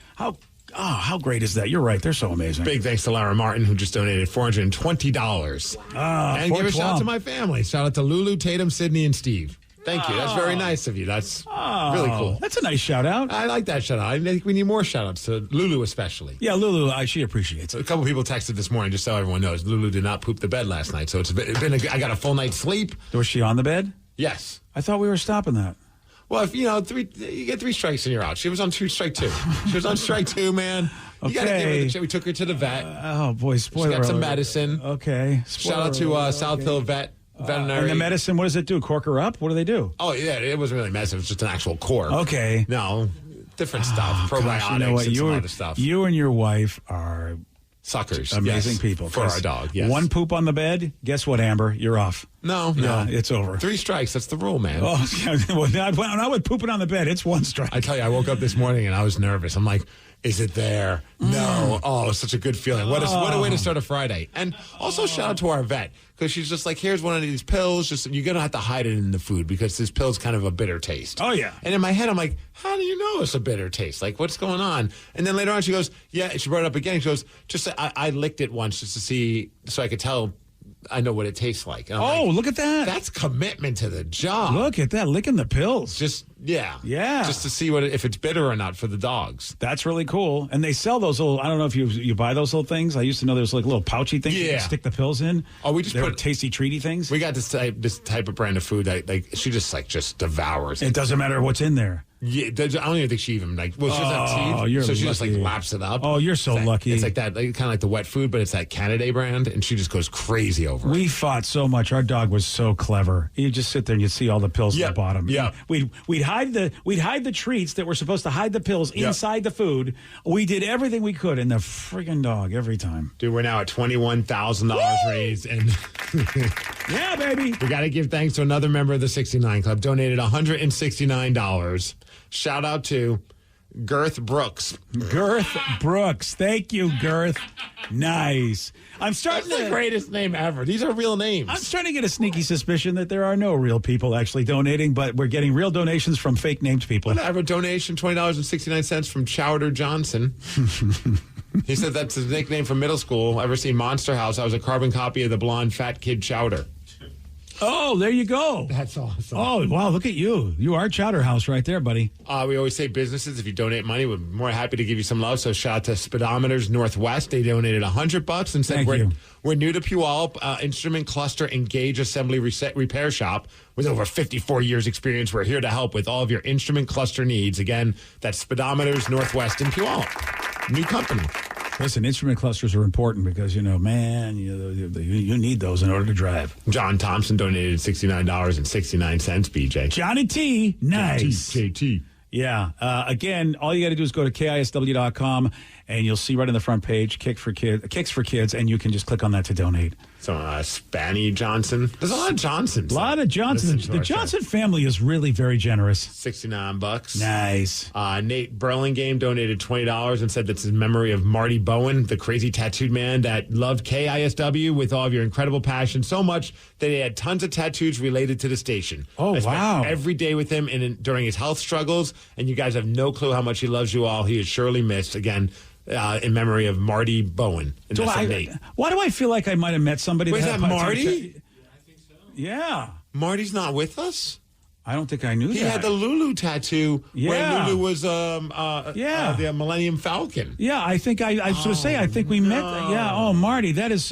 How great is that? You're right. They're so amazing. Big thanks to Lara Martin, who just donated $420. And give a shout out to my family. Shout out to Lulu, Tatum, Sydney, and Steve. Thank you. That's very nice of you. That's really cool. That's a nice shout out. I like that shout out. I think we need more shout outs to Lulu especially. Yeah, Lulu, she appreciates it. A couple people texted this morning, just so everyone knows, Lulu did not poop the bed last night. So it's been I got a full night's sleep. Was she on the bed? Yes. I thought we were stopping that. Well, if you get 3 strikes and you're out. She was on strike 2. She was on strike 2, man. You gotta give her we took her to the vet. Oh boy, spoiler! She got some medicine. Okay. Shout out to South Hill Veterinary. And the medicine, what does it do? Cork her up? What do they do? Oh yeah, it wasn't really medicine. It was just an actual cork. Okay. No, different stuff. Probiotics. Gosh, you know what? And some other stuff. You and your wife are suckers. Amazing people. For our dog. Yes. One poop on the bed. Guess what, Amber? You're off. No. It's over. 3 strikes. That's the rule, man. Oh, well, not with pooping on the bed. It's 1 strike. I tell you, I woke up this morning and I was nervous. I'm like, is it there? No. Oh, it's such a good feeling. What a way to start a Friday. And also shout out to our vet, because she's just like, here's one of these pills. Just you're going to have to hide it in the food because this pill's kind of a bitter taste. Oh, yeah. And in my head, I'm like, how do you know it's a bitter taste? Like, what's going on? And then later on, she goes, yeah. She brought it up again. She goes, I licked it once just to see, so I could tell I know what it tastes like. And I'm like, look at that. That's commitment to the job. Look at that, licking the pills. Yeah. Just to see if it's bitter or not for the dogs. That's really cool. And they sell those little, I don't know if you buy those little things. I used to know there's like little pouchy things you can stick the pills in. Oh, we just put tasty treaty things. We got this type of brand of food that she just devours. It doesn't matter what's in there. Yeah, I don't even think she even she doesn't have teeth, so she just laps it up. Oh, you're so lucky. It's like that, kind of like the wet food, but it's that Canada brand, and she just goes crazy over it. We fought so much. Our dog was so clever. You just sit there and you see all the pills at the bottom. Yeah, we'd hide the treats that were supposed to hide the pills inside the food. We did everything we could, and the friggin' dog every time. Dude, we're now at $21,000 raised, and yeah, baby. We got to give thanks to another member of the 69 Club. Donated $169. Shout out to Girth Brooks. Girth Brooks. Thank you, Girth. Nice. That's the greatest name ever. These are real names. I'm starting to get a sneaky suspicion that there are no real people actually donating, but we're getting real donations from fake named people. Whatever. Donation, $20.69 from Chowder Johnson. He said that's his nickname from middle school. Ever seen Monster House? I was a carbon copy of the blonde fat kid Chowder. Oh, there you go. That's awesome. Oh, wow, look at you. You are Chowder House right there, buddy. We always say businesses, if you donate money, we're more happy to give you some love. So shout out to Speedometers Northwest. They donated $100 and said we're new to Puyallup. Instrument Cluster Engage Assembly Repair Shop with over 54 years experience. We're here to help with all of your instrument cluster needs. Again, that's Speedometers Northwest in Puyallup. New company. Listen, instrument clusters are important because, you need those in order to drive. John Thompson donated $69.69, BJ. Johnny T. Nice. JT. Yeah. Again, all you got to do is go to KISW.com and you'll see right on the front page, Kicks for Kids, and you can just click on that to donate. So, Spanny Johnson. There's a lot of Johnsons. A lot of Johnsons. The Johnson family is really very generous. $69. Nice. Nate Burlingame donated $20 and said that's in memory of Marty Bowen, the crazy tattooed man that loved KISW with all of your incredible passion so much that he had tons of tattoos related to the station. Oh, wow. Every day with him during his health struggles, and you guys have no clue how much he loves you all. He is surely missed. Again, in memory of Marty Bowen. And why do I feel like I might have met somebody? Wait, is that Marty? Yeah, I think so. Yeah. Marty's not with us? I don't think I knew that. He had the Lulu tattoo where Lulu was the Millennium Falcon. Yeah, I think I was going to say, I think we met. Yeah, Marty, that is,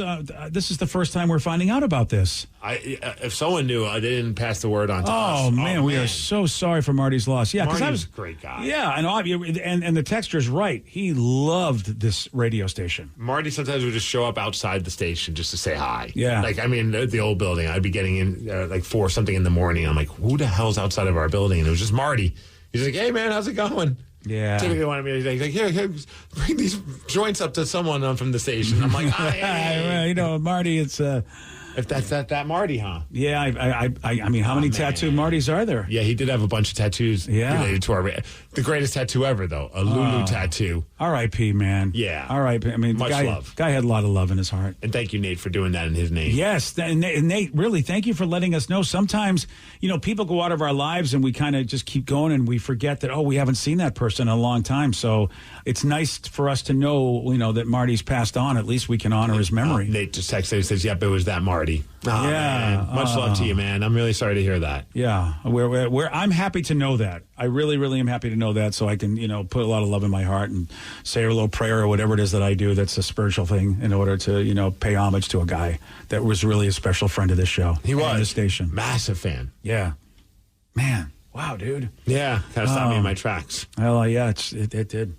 this is the first time we're finding out about this. If someone knew, they didn't pass the word on to us. Man, we are so sorry for Marty's loss. Yeah, because I was a great guy. Yeah, and the texter's right. He loved this radio station. Marty sometimes would just show up outside the station just to say hi. Yeah. Like, the old building, I'd be getting in like 4 something in the morning. I'm like, who the hell hell's outside of our building, and it was just Marty. He's like, "Hey man, how's it going?" Yeah. Typically wanted me to like, here, bring these joints up to someone from the station. I'm like, Marty, it's if that's that Marty, huh? Yeah, I mean, how many tattoo Martys are there? Yeah, he did have a bunch of tattoos related to the greatest tattoo ever, though, a Lulu tattoo. R.I.P. man. Yeah. R.I.P. I mean, much love. Guy had a lot of love in his heart. And thank you, Nate, for doing that in his name. Yes, and Nate, really, thank you for letting us know. Sometimes, people go out of our lives and we kind of just keep going and we forget that, we haven't seen that person in a long time. So it's nice for us to know, that Marty's passed on. At least we can honor his memory. Nate just texted and says, "Yep, it was that Marty." Oh, yeah. Man. Much love to you, man. I'm really sorry to hear that. Yeah. I'm happy to know that. I really, really am happy to know that, so I can, put a lot of love in my heart and say a little prayer or whatever it is that I do that's a spiritual thing in order to, pay homage to a guy that was really a special friend of this show. He was. And the station. Massive fan. Yeah. Man. Wow, dude. Yeah. Kind of stopped me in my tracks. Well, yeah, it did.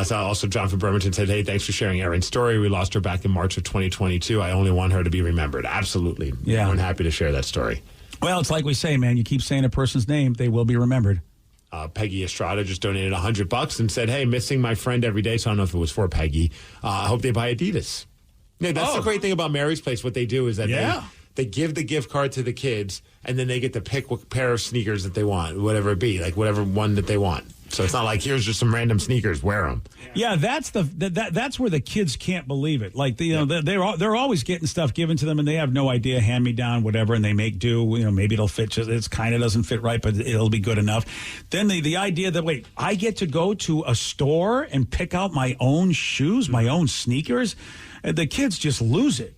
So also, John from Bremerton said, "Hey, thanks for sharing Erin's story. We lost her back in March of 2022. I only want her to be remembered." Absolutely. Yeah. I'm happy to share that story. Well, it's like we say, man, you keep saying a person's name, they will be remembered. Peggy Estrada just donated $100 and said, "Hey, missing my friend every day." So I don't know if it was for Peggy. I hope they buy Adidas. Yeah, that's the great thing about Mary's Place. What they do is that they give the gift card to the kids, and then they get to pick what pair of sneakers that they want, whatever it be, like whatever one that they want. So it's not like, here's just some random sneakers, wear them. Yeah, that's that's where the kids can't believe it. Like they're always getting stuff given to them, and they have no idea, hand me down, whatever, and they make do. Maybe it'll fit. It kind of doesn't fit right, but it'll be good enough. Then the idea that I get to go to a store and pick out my own shoes, my own sneakers, the kids just lose it.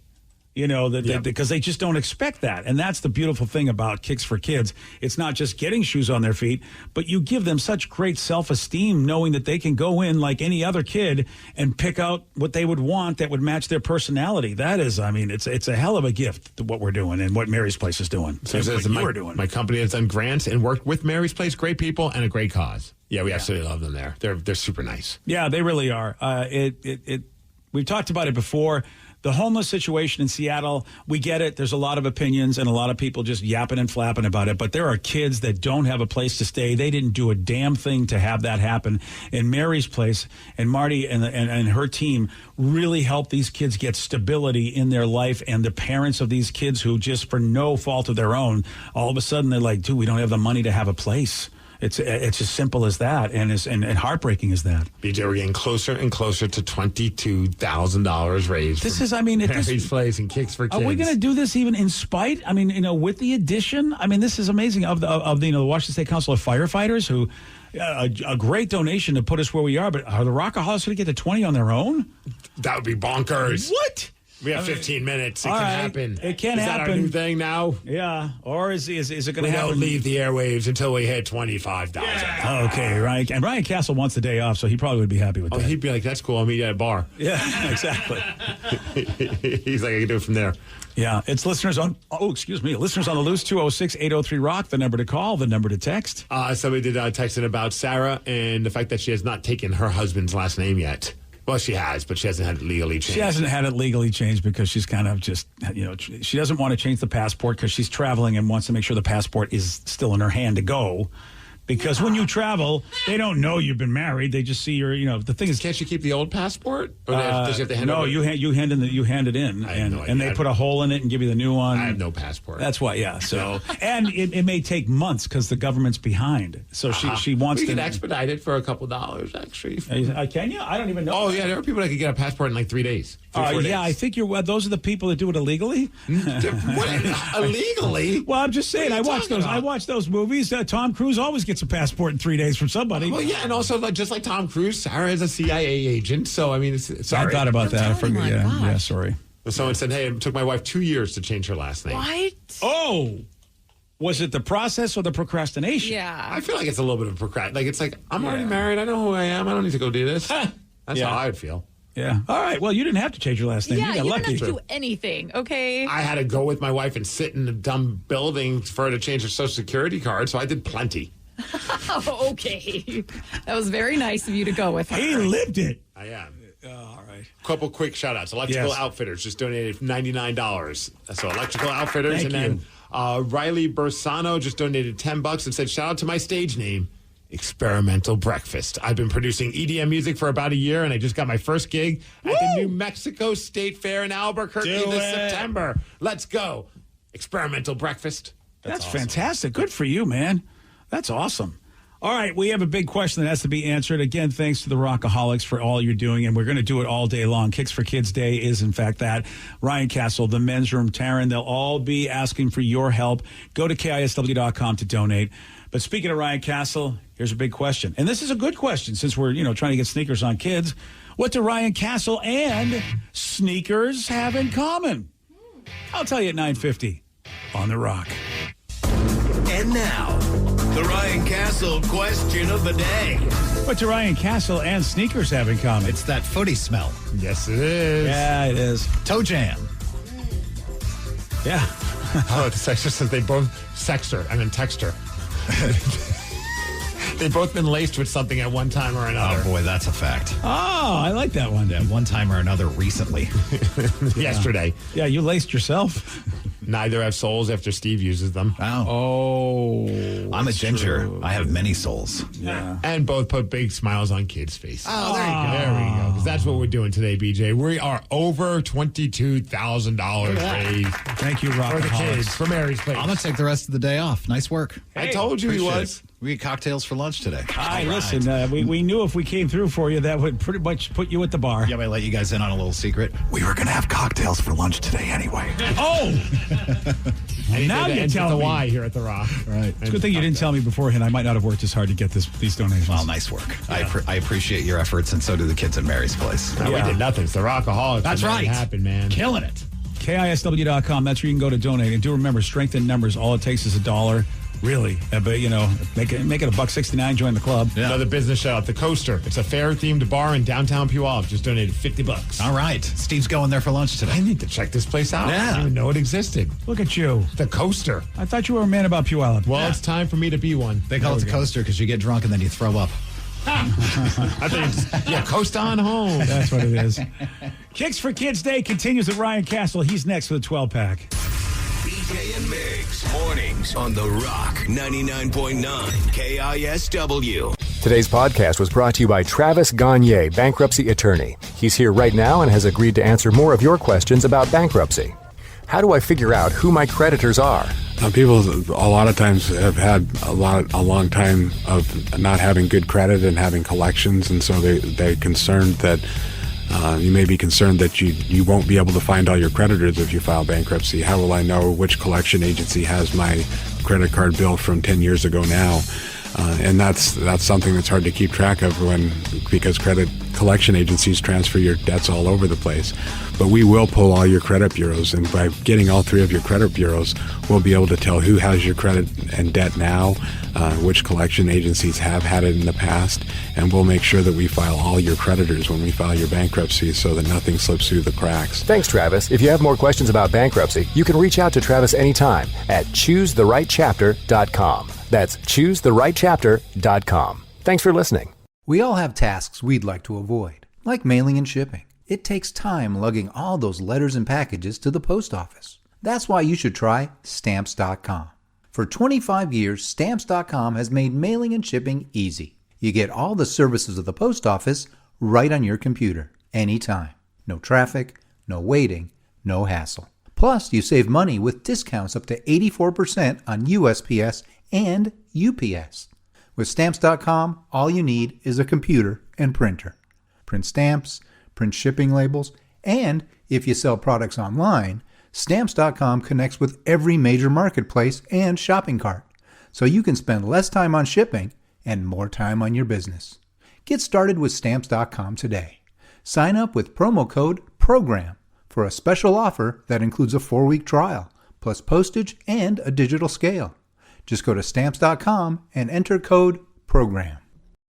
Because they just don't expect that. And that's the beautiful thing about Kicks for Kids. It's not just getting shoes on their feet, but you give them such great self-esteem knowing that they can go in like any other kid and pick out what they would want that would match their personality. That is, it's a hell of a gift to what we're doing and what Mary's Place is doing. So we're doing. My company has done grants and worked with Mary's Place. Great people and a great cause. Yeah, we absolutely love them there. They're super nice. Yeah, they really are. We've talked about it before. The homeless situation in Seattle, we get it. There's a lot of opinions and a lot of people just yapping and flapping about it. But there are kids that don't have a place to stay. They didn't do a damn thing to have that happen. In Mary's Place, and Marty and her team really helped these kids get stability in their life. And the parents of these kids who just for no fault of their own, all of a sudden they're like, dude, we don't have the money to have a place. It's as simple as that, and heartbreaking as that. BJ, we're getting closer and closer to $22,000 raised. This is, Mary's Place and Kicks for Kids. Are we going to do this even in spite? With the addition. This is amazing of the Washington State Council of Firefighters who. A great donation to put us where we are, but are the Rockaholics going to get to 20 on their own? That would be bonkers. What? We have 15 minutes. It can happen. It can happen. Is that our new thing now? Yeah. Or is it going to happen? We don't leave the airwaves until we hit 25,000. Yeah. Okay, right. And Ryan Castle wants the day off, so he probably would be happy with that. He'd be like, "That's cool. I'll meet you at a bar." Yeah, exactly. He's like, "I can do it from there." Yeah, it's listeners on the loose, 206-803-ROCK, the number to call, the number to text. Somebody did text in about Sarah and the fact that she has not taken her husband's last name yet. Well, she has, but she hasn't had it legally changed. She hasn't had it legally changed because she's kind of just, she doesn't want to change the passport because she's traveling and wants to make sure the passport is still in her hand to go. Because when you travel, they don't know you've been married. They just see your, the thing is. Can't you keep the old passport? Or does she have to hand it over? You hand it in, and they put a hole in it and give you the new one. I have no passport. That's why, yeah. So, and it may take months because the government's behind. So she wants to. We can expedite it for a couple $, actually. Can you? I don't even know. Oh, yeah. There are people that can get a passport in like 3 days. 4 days. Yeah, I think those are the people that do it illegally. Illegally? Well, I'm just saying. I watch those movies. Tom Cruise always gets a passport in 3 days from somebody. Well, yeah, and also just like Tom Cruise, Sarah is a CIA agent. So sorry. I thought about that. I forgot. Yeah, sorry. Someone said, "Hey, it took my wife 2 years to change her last name." What? Oh. Was it the process or the procrastination? Yeah. I feel like it's a little bit of procrastination. Like, it's like, I'm already married. I know who I am. I don't need to go do this. That's how I would feel. Yeah. All right. Well, you didn't have to change your last name. Yeah, you got lucky. Didn't have to do anything, okay? I had to go with my wife and sit in a dumb building for her to change her Social Security card, so I did plenty. Oh, okay. That was very nice of you to go with her. He lived it. I am. All right. Couple quick shout outs. Electrical Outfitters just donated $99. So Electrical Outfitters. Thank and you. then Riley Bersano just donated $10 and said, shout out to my stage name, Experimental Breakfast. I've been producing EDM music for about a year, and I just got my first gig at the New Mexico State Fair in Albuquerque this September. Let's go. Experimental Breakfast. That's awesome. Fantastic. Good for you, man. That's awesome. All right, we have a big question that has to be answered. Again, thanks to the Rockaholics for all you're doing, and we're going to do it all day long. Kicks for Kids Day is, in fact, that. Ryan Castle, the Men's Room, Taryn, they'll all be asking for your help. Go to KISW.com to donate. But speaking of Ryan Castle, here's a big question. And this is a good question since we're, trying to get sneakers on kids. What do Ryan Castle and sneakers have in common? I'll tell you at 9:50 on The Rock. And now, the Ryan Castle question of the day. What do Ryan Castle and sneakers have in common? It's that footy smell. Yes, it is. Yeah, it is. Toe jam. Yeah. Oh, the sexter says they both text her. They've both been laced with something at one time or another. Oh, boy, that's a fact. Oh, I like that one. Yeah, one time or another recently. Yesterday. Yeah, you laced yourself. Neither have soles after Steve uses them. Oh. I'm a ginger. True. I have many souls. Yeah. And both put big smiles on kids' faces. Oh, there you go. There we go. Because that's what we're doing today, BJ. We are over $22,000 raised. Thank you, Rock. For the kids, for Mary's Place. I'm going to take the rest of the day off. Nice work. I told you he was. We had cocktails for lunch today. Hi, listen, we knew if we came through for you, that would pretty much put you at the bar. Yeah, I let you guys in on a little secret. We were going to have cocktails for lunch today anyway. Oh! Now you're telling me. Y here at The Rock. Right. It's a good thing you didn't tell me beforehand. I might not have worked as hard to get these donations. Well, nice work. Yeah. I appreciate your efforts, and so do the kids at Mary's Place. No, we did nothing. It's the Rockaholics. That's right. Happened, man. Killing it. KISW.com. That's where you can go to donate. And do remember, strength in numbers. All it takes is $1. Really, but make it $1.69. Join the club. Yeah. Another business shout out, the Coaster. It's a fair-themed bar in downtown Puyallup. Just donated $50. All right, Steve's going there for lunch today. I need to check this place out. Yeah. I didn't even know it existed. Look at you, the Coaster. I thought you were a man about Puyallup. Well, it's time for me to be one. They call it the Coaster because you get drunk and then you throw up. I think coast on home. That's what it is. Kicks for Kids Day continues with Ryan Castle. He's next with a 12-pack. BJ and Migs, mornings on The Rock, 99.9 KISW. Today's podcast was brought to you by Travis Gagne, bankruptcy attorney. He's here right now and has agreed to answer more of your questions about bankruptcy. How do I figure out who my creditors are? People a lot of times have had a long time of not having good credit and having collections, and so they're concerned that you may be concerned that you won't be able to find all your creditors if you file bankruptcy. How will I know which collection agency has my credit card bill from 10 years ago now? And that's something that's hard to keep track of because credit collection agencies transfer your debts all over the place. But we will pull all your credit bureaus, and by getting all three of your credit bureaus, we'll be able to tell who has your credit and debt now, which collection agencies have had it in the past, and we'll make sure that we file all your creditors when we file your bankruptcy so that nothing slips through the cracks. Thanks, Travis. If you have more questions about bankruptcy, you can reach out to Travis anytime at ChooseTheRightChapter.com. That's ChooseTheRightChapter.com. Thanks for listening. We all have tasks we'd like to avoid, like mailing and shipping. It takes time lugging all those letters and packages to the post office. That's why you should try Stamps.com. For 25 years, Stamps.com has made mailing and shipping easy. You get all the services of the post office right on your computer, anytime. No traffic, no waiting, no hassle. Plus, you save money with discounts up to 84% on USPS and UPS. With Stamps.com, all you need is a computer and printer. Print stamps, print shipping labels, and if you sell products online, Stamps.com connects with every major marketplace and shopping cart, so you can spend less time on shipping and more time on your business. Get started with Stamps.com today. Sign up with promo code PROGRAM for a special offer that includes a 4-week trial, plus postage and a digital scale. Just go to Stamps.com and enter code PROGRAM.